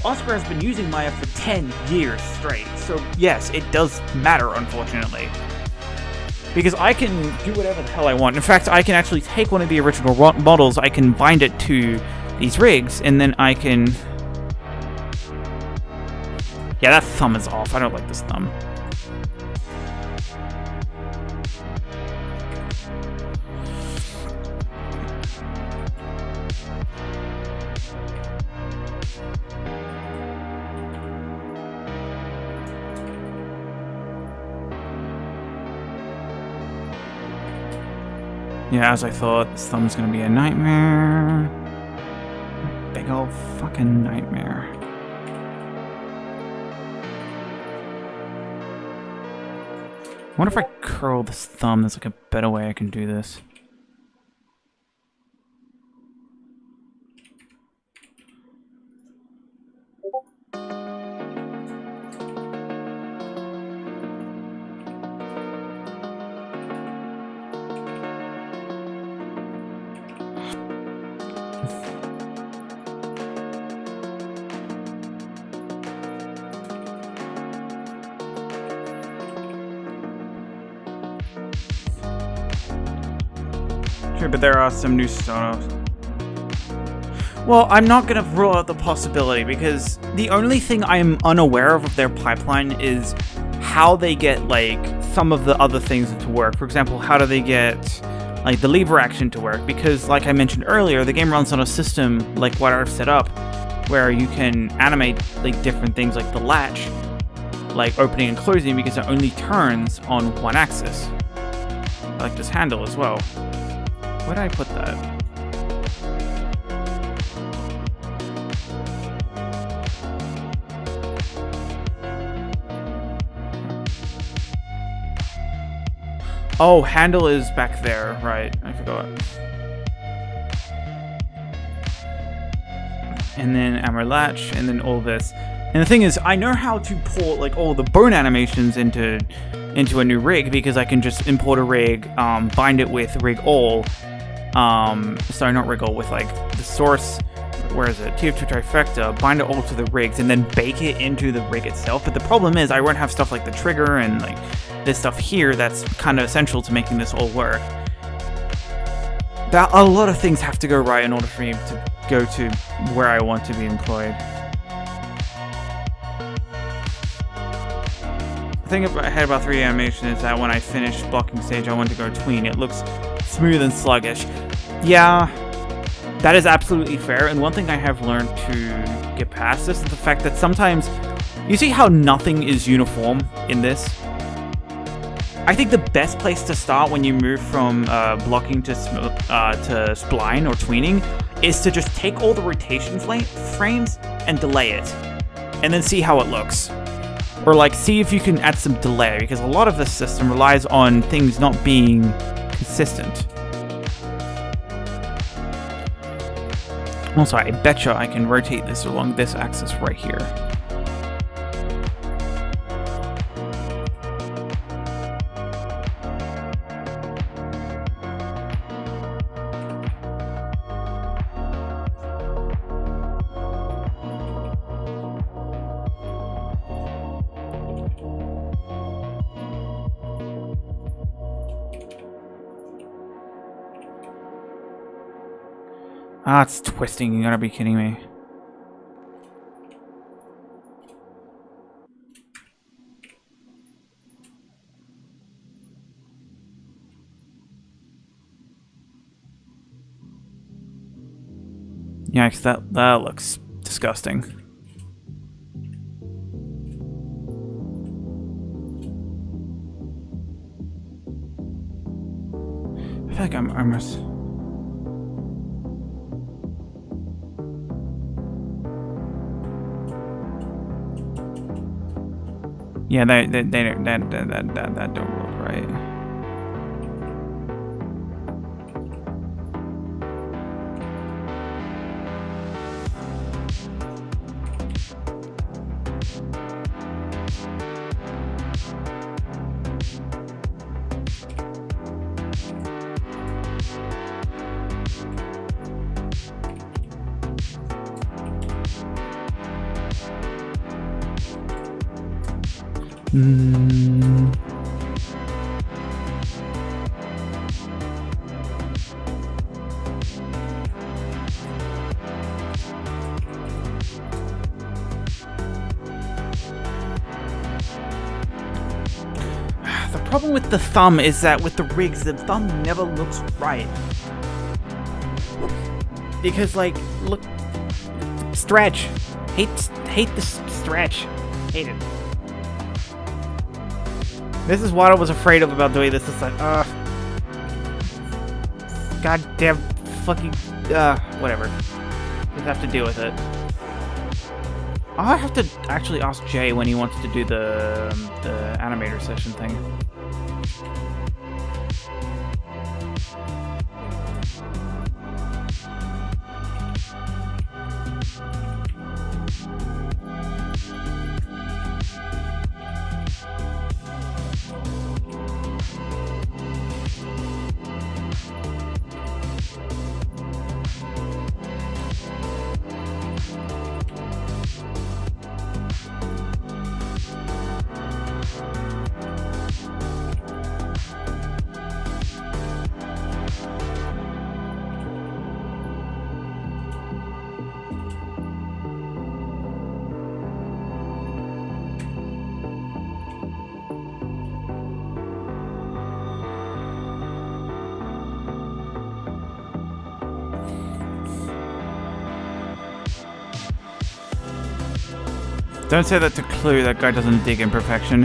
Oscar has been using Maya for 10 years straight, so yes, it does matter, unfortunately. Because I can do whatever the hell I want. In fact, I can actually take one of the original models, I can bind it to these rigs, and then I can... Yeah, that thumb is off. I don't like this thumb. Yeah, as I thought, this thumb's gonna be a nightmare. Big ol' fucking nightmare. I wonder if I curl this thumb, there's like a better way I can do this. Sure, but there are some new startups. Well, I'm not gonna rule out the possibility because the only thing I'm unaware of their pipeline is how they get like some of the other things to work. For example, how do they get like the lever action to work? Because like I mentioned earlier, the game runs on a system like what I've set up where you can animate like different things like the latch, like opening and closing because it only turns on one axis. I like this handle as well. Where did I put that? Oh, handle is back there, right? I forgot. And then Amber latch, and then all this. And the thing is, I know how to port like all the bone animations into a new rig because I can just import a rig, bind it with rig all. Sorry, not rig all, with like the source. Where is it? TF2 trifecta, bind it all to the rigs, and then bake it into the rig itself. But the problem is, I won't have stuff like the trigger and like this stuff here that's kind of essential to making this all work. A lot of things have to go right in order for me to go to where I want to be employed. The thing I had about 3D animation is that when I finish blocking stage, I want to go tween. It looks smooth and sluggish. Yeah, that is absolutely fair. And one thing I have learned to get past this is the fact that sometimes, you see how nothing is uniform in this? I think the best place to start when you move from blocking to spline or tweening is to just take all the rotation frames and delay it, and then see how it looks. Or like see if you can add some delay, because a lot of this system relies on things not being consistent. Also, I betcha I can rotate this along this axis right here. Ah, it's twisting. You gotta be kidding me. Yikes, that looks disgusting. I feel like I'm almost... Yeah, that don't look right. The problem with the thumb is that with the rigs, the thumb never looks right. Because, like, look, stretch. Hate the stretch. Hate it. This is what I was afraid of about doing this. It's like, goddamn fucking, whatever. Just have to deal with it. I'll have to actually ask Jay when he wants to do the animator session thing. Don't say that to Clue, that guy doesn't dig imperfection.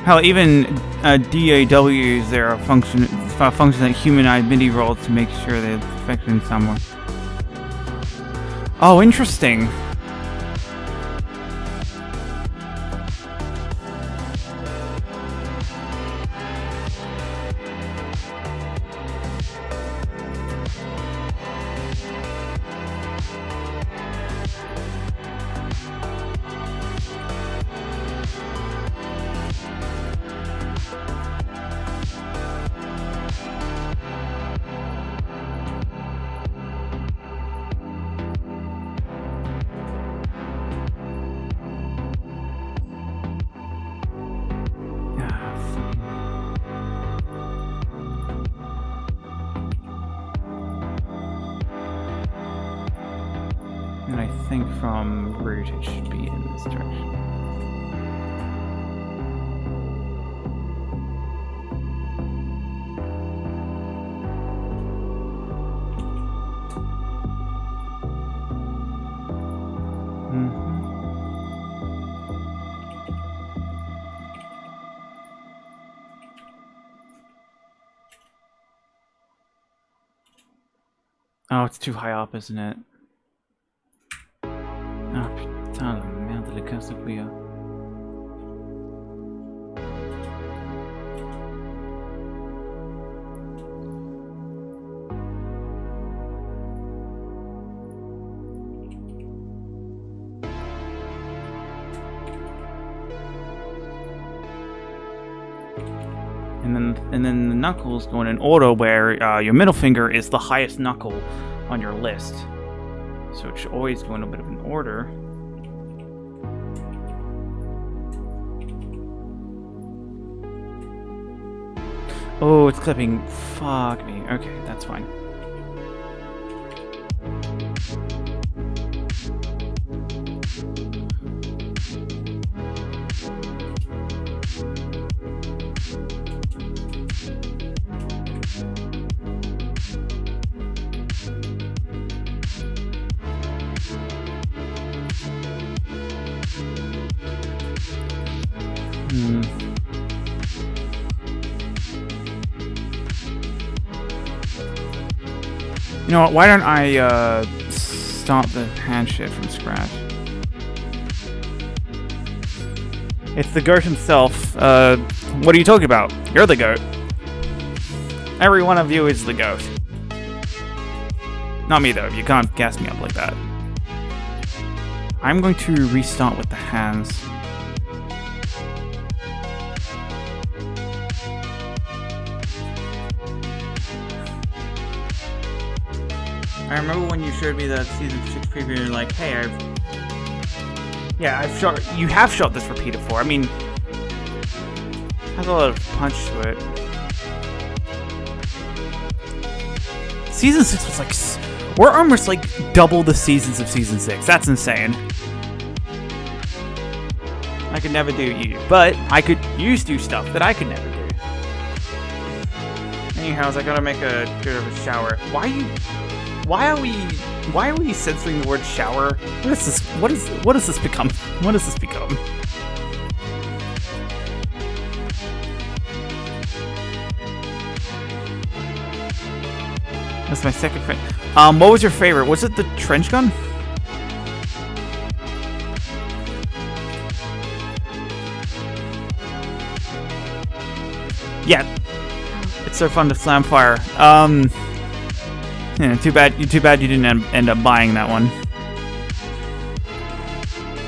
Hell, even DAW use their function that humanoid MIDI rolls to make sure there's perfection somewhere. Oh, interesting. And I think from root it should be in this direction. Oh, it's too high up, isn't it? Ah, putain, la merde, le casse de couille. And then the knuckles go in an order where your middle finger is the highest knuckle on your list. So it should always go in a bit of an order. Oh, it's clipping. Fuck me. Okay, that's fine. You know what? Why don't I start the hand shit from scratch? It's the goat himself. What are you talking about? You're the goat. Every one of you is the goat. Not me though. You can't gas me up like that. I'm going to restart with the hands. I remember when you showed me that season 6 preview and you're like, hey, you have shot this repeater before. I mean, has a lot of punch to it. Season 6 was like, we're almost like double the seasons of season 6. That's insane. I could never do you, but I could do stuff that I could never do. Anyhow, I gotta make a bit of a shower. Why are we censoring the word shower? What is this? What does this become? What does this become? That's my second favorite. What was your favorite? Was it the trench gun? Yeah. It's so fun to slam fire. Yeah, too bad you didn't end up buying that one.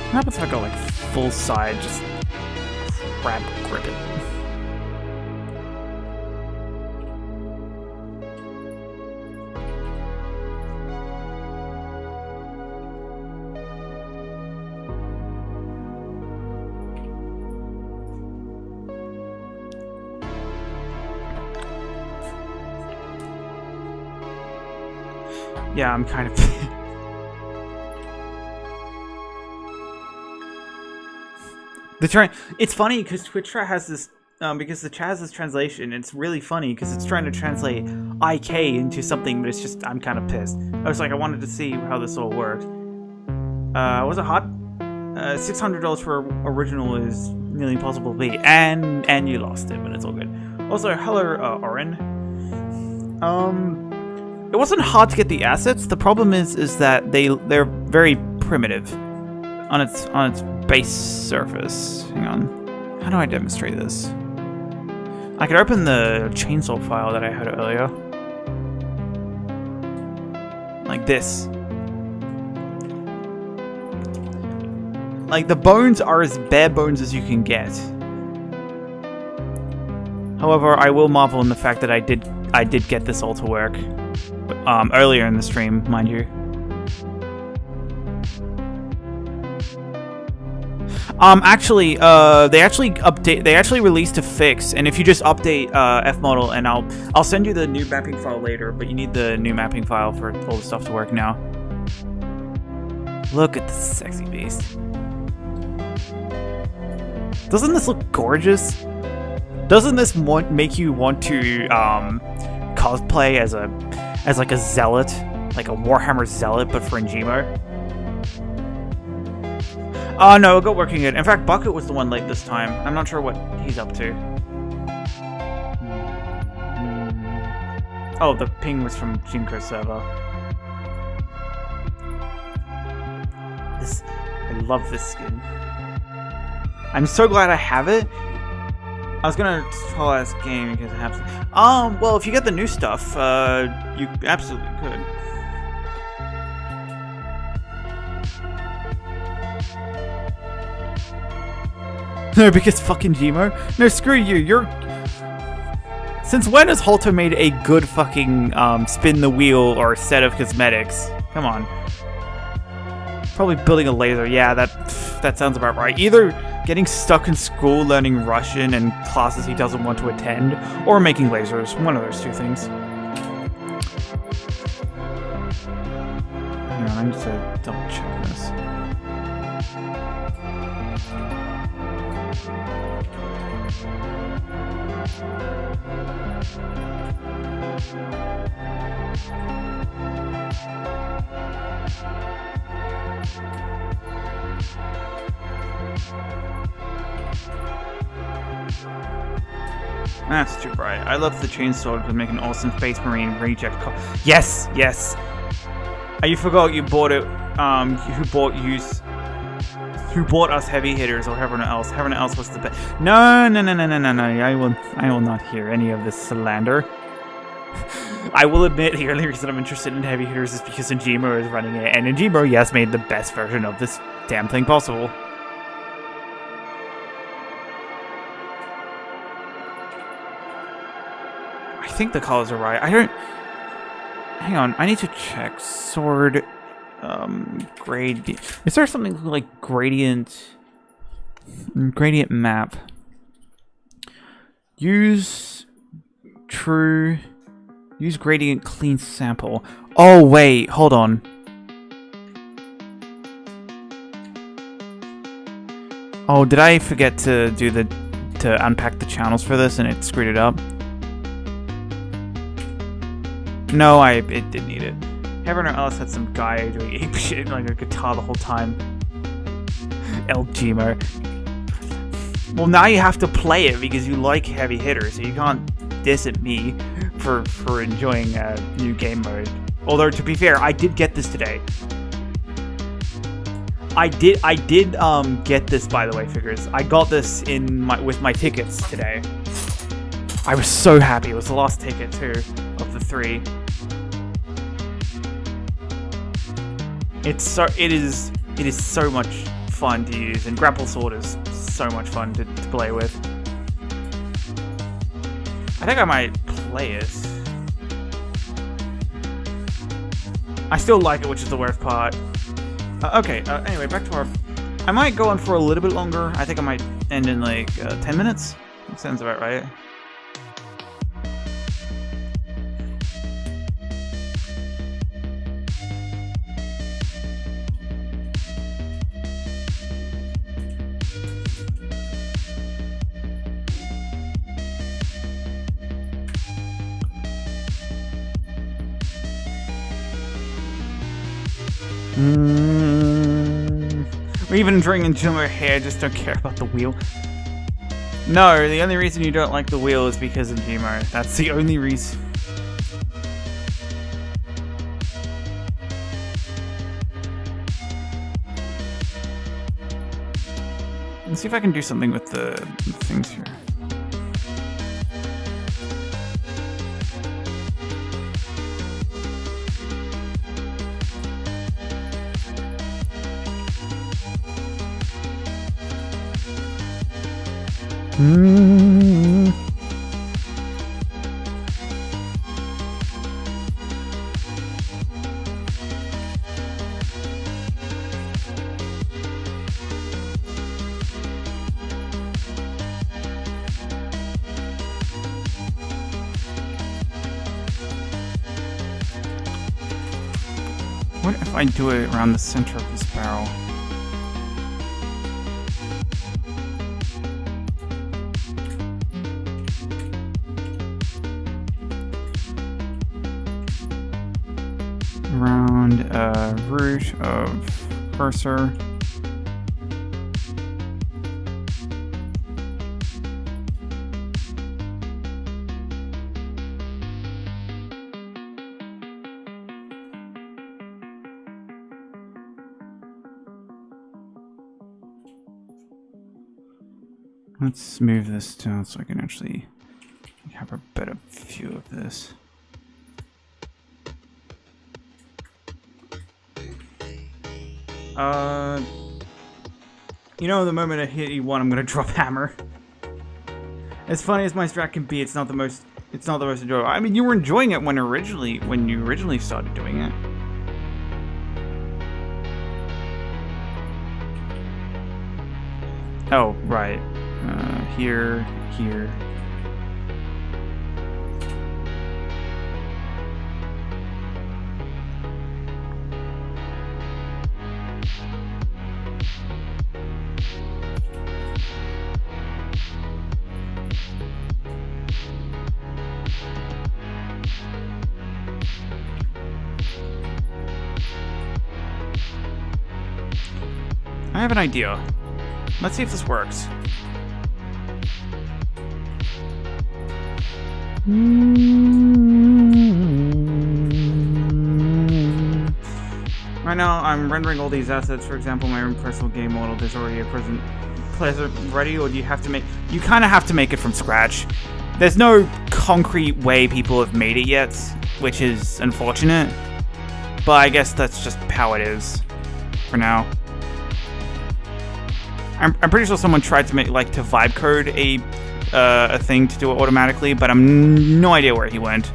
What happens if I go like full side, just crap grip it? Yeah, I'm kind of... It's funny because Twitch has this... because the chat has this translation, it's really funny because it's trying to translate IK into something, but it's just... I'm kind of pissed. I was like, I wanted to see how this all worked. Was it hot? $600 for original is nearly impossible to beat. And you lost it, but it's all good. Also, hello, Oren. It wasn't hard to get the assets. The problem is that they're very primitive on its base surface. Hang on. How do I demonstrate this? I could open the chainsaw file that I had earlier. Like this. Like, the bones are as bare bones as you can get. However, I will marvel in the fact that I did get this all to work. Earlier in the stream, mind you. They actually released a fix, and if you just update F-model, and I'll send you the new mapping file later, but you need the new mapping file for all the stuff to work now. Look at this sexy beast. Doesn't this look gorgeous? Doesn't this make you want to cosplay as like a zealot, like a Warhammer zealot, but for Njimo? Oh no, it got working good. In fact, Bucket was the one late this time. I'm not sure what he's up to. Oh, the ping was from Jinko's server. I love this skin. I'm so glad I have it. I was gonna tell last game because I have to. Well, if you get the new stuff, you absolutely could. No, because fucking Gmo? No, screw you. Since when has Halter made a good fucking spin the wheel or set of cosmetics? Come on. Probably building a laser. Yeah, that sounds about right. Either getting stuck in school learning Russian and classes he doesn't want to attend, or making lasers. One of those two things. Hang on, I need to double check this. That's too bright. I love the chainsaw to make an awesome Space Marine reject car. Yes, yes. You forgot you bought it. Who bought us heavy hitters or everyone else? Everyone else was the best. No, no, no, no, no, no, no. I will not hear any of this slander. I will admit the only reason I'm interested in heavy hitters is because Njimo is running it, and Njimo, yes, made the best version of this damn thing possible. I think the colors are right. I don't... Hang on, I need to check. Sword... Gradient... Is there something like gradient... Gradient map? Use... True... Use gradient clean sample. Oh, wait, hold on. Oh, did I forget to do to unpack the channels for this and it screwed it up? No, it didn't need it. Everyone else had some guy doing ape shit like a guitar the whole time. El Gmo. Well, now you have to play it because you like heavy hitters, so you can't diss at me for enjoying new game mode. Although, to be fair, I did get this today. I did get this, by the way, figures. I got this with my tickets today. I was so happy. It was the last ticket too of the 3. It is so much fun to use, and Grapple Sword is so much fun to play with. I think I might play it. I still like it, which is the worst part. Okay, anyway, back to our... I might go on for a little bit longer. I think I might end in like 10 minutes. That sounds about right. Or even drinking Jimmer hair, just don't care about the wheel. No, the only reason you don't like the wheel is because of Jimmo. That's the only reason. Let's see if I can do something with the things here. What if I do it around the center of this barrel? Around root of cursor. Let's move this down so I can actually have a better view of this. You know, the moment I hit E1, I'm gonna drop hammer. As funny as my strat can be, it's not the most enjoyable. I mean, you were enjoying it when you originally started doing it. Oh, right. Here. I have an idea. Let's see if this works. Right now, I'm rendering all these assets. For example, my own personal game model. There's already a present ready, or do you have to make? You kind of have to make it from scratch. There's no concrete way people have made it yet, which is unfortunate. But I guess that's just how it is for now. I'm pretty sure someone tried to make to vibe code a thing to do it automatically, but I'm no idea where he went.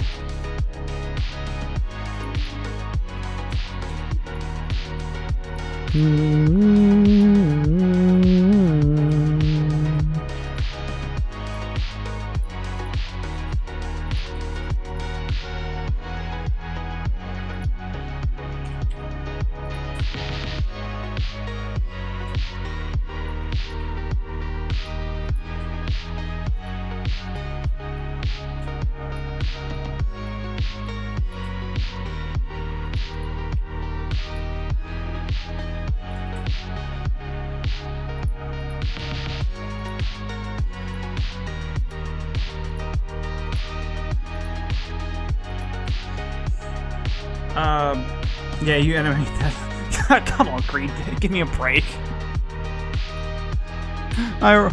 Yeah, you animate that. Come on, Creed, give me a break. There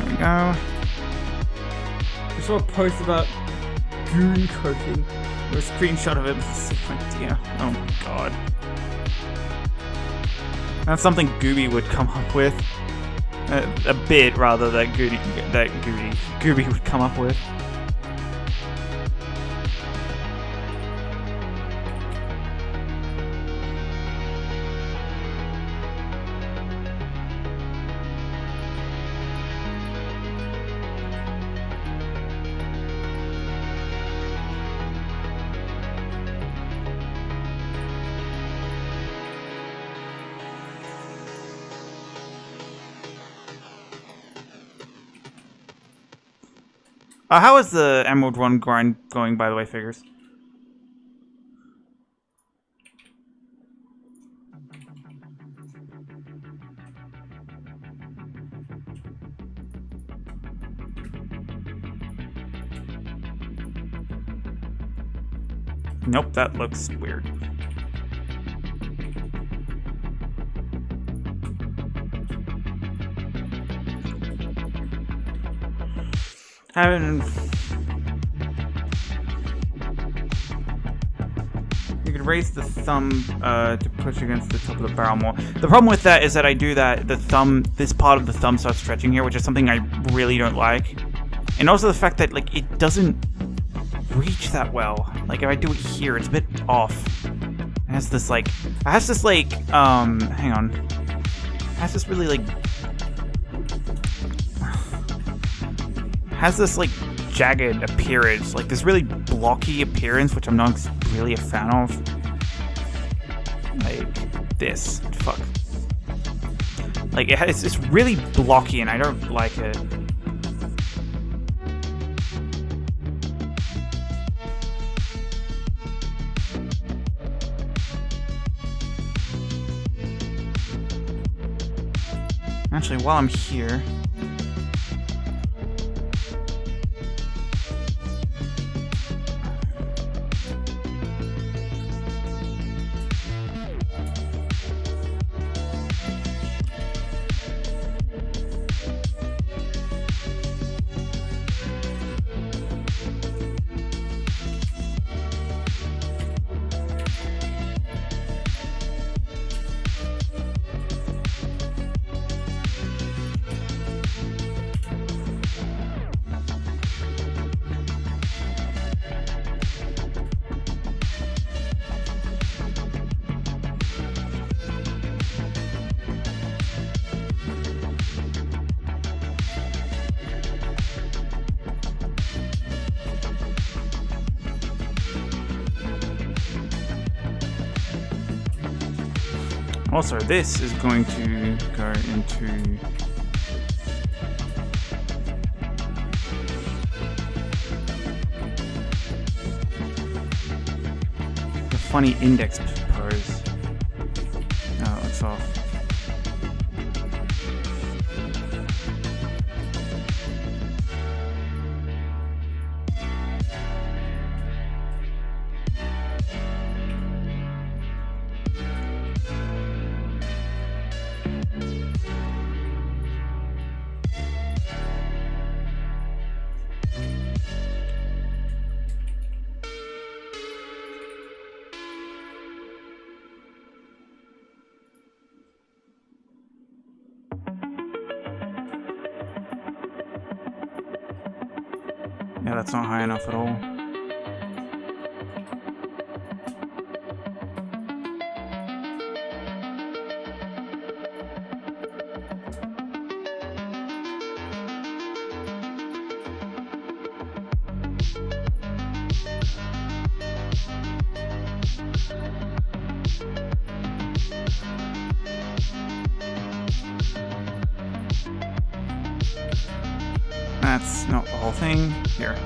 we go. I saw a post about goon cooking, or a screenshot of it with a sick idea. Oh my god. That's something Gooby would come up with. A bit, rather, that Gooby would come up with. How is the Emerald Run grind going, by the way, Figures? Nope, that looks weird. You could raise the thumb to push against the top of the barrel more. The problem with that is that I do that, this part of the thumb starts stretching here, which is something I really don't like. And also the fact that, like, it doesn't reach that well. Like, if I do it here, it's a bit off. It has this, hang on. It has this really, jagged appearance, like this really blocky appearance, which I'm not really a fan of. Like this, fuck. Like it's really blocky, and I don't like it. Actually, while I'm here. Also, this is going to go into funny index pose. Oh, that's off. Yeah, that's not high enough at all. That's not the whole thing. Here.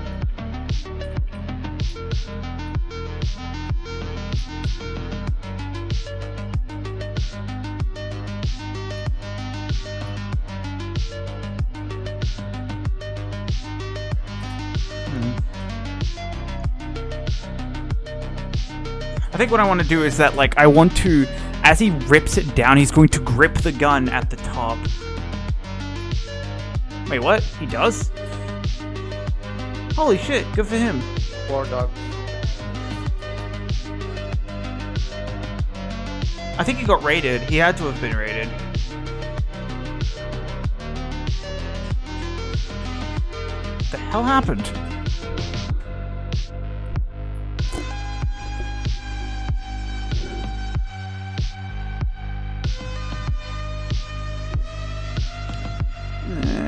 I think what I want to do is that, like, I want to, as he rips it down, he's going to grip the gun at the top. Wait, what? He does? Holy shit, good for him. Poor dog. I think he got raided. He had to have been raided. What the hell happened?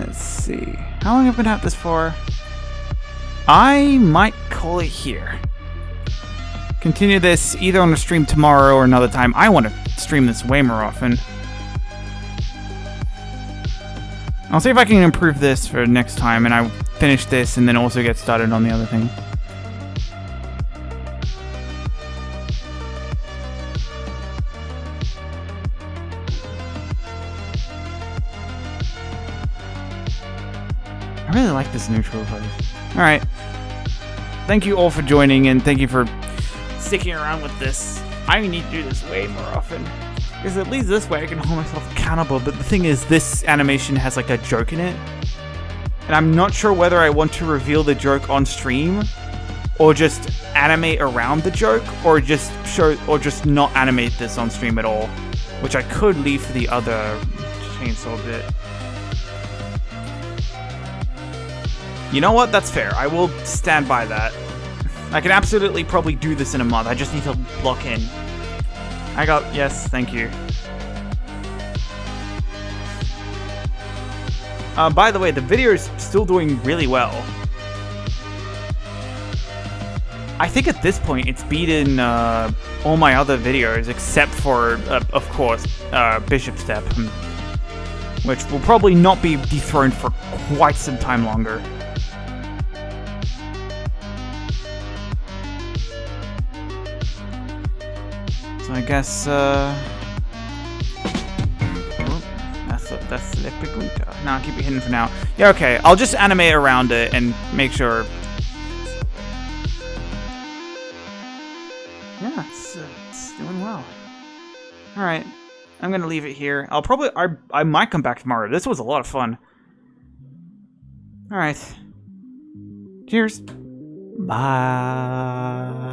Let's see. How long have I been at this for? I might call it here. Continue this either on a stream tomorrow or another time. I want to stream this way more often. I'll see if I can improve this for next time, and I finish this and then also get started on the other thing. I really like this neutral place. Alright. Thank you all for joining, and thank you for sticking around with this. I need to do this way more often. Because at least this way I can hold myself accountable, but the thing is, this animation has like a joke in it. And I'm not sure whether I want to reveal the joke on stream, or just animate around the joke, or just show, or just not animate this on stream at all. Which I could leave for the other chainsaw bit. You know what? That's fair. I will stand by that. I can absolutely probably do this in a month. I just need to lock in. I got... Yes, thank you. By the way, the video is still doing really well. I think at this point it's beaten all my other videos except for, of course, Bishop Step, which will probably not be dethroned for quite some time longer. So I guess, oh, that's the pregunta. No, I'll keep it hidden for now. Yeah, okay, I'll just animate around it and make sure. Yeah, it's doing well. Alright, I'm gonna leave it here. I might come back tomorrow. This was a lot of fun. Alright. Cheers. Bye.